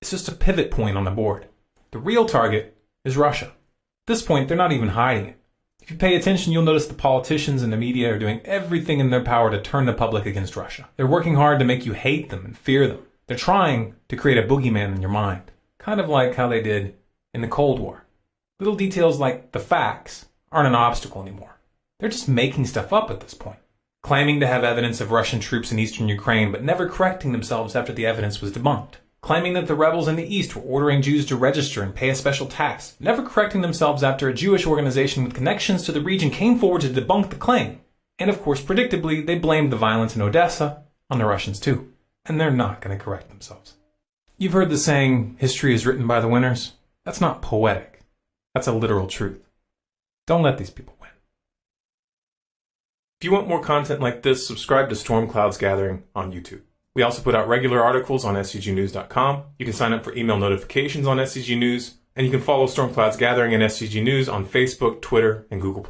It's just a pivot point on the board. The real target is Russia. At this point, they're not even hiding it. If you pay attention, you'll notice the politicians and the media are doing everything in their power to turn the public against Russia. They're working hard to make you hate them and fear them. They're trying to create a boogeyman in your mind, kind of like how they did in the Cold War. Little details like the facts aren't an obstacle anymore. They're just making stuff up at this point, claiming to have evidence of Russian troops in eastern Ukraine, but never correcting themselves after the evidence was debunked. Claiming that the rebels in the east were ordering Jews to register and pay a special tax, never correcting themselves after a Jewish organization with connections to the region came forward to debunk the claim. And of course, predictably, they blamed the violence in Odessa on the Russians too. And they're not going to correct themselves. You've heard the saying, history is written by the winners. That's not poetic. That's a literal truth. Don't let these people win. If you want more content like this, subscribe to Storm Clouds Gathering on YouTube. We also put out regular articles on scgnews.com. You can sign up for email notifications on SCG News, and you can follow Storm Clouds Gathering and SCG News on Facebook, Twitter, and Google+.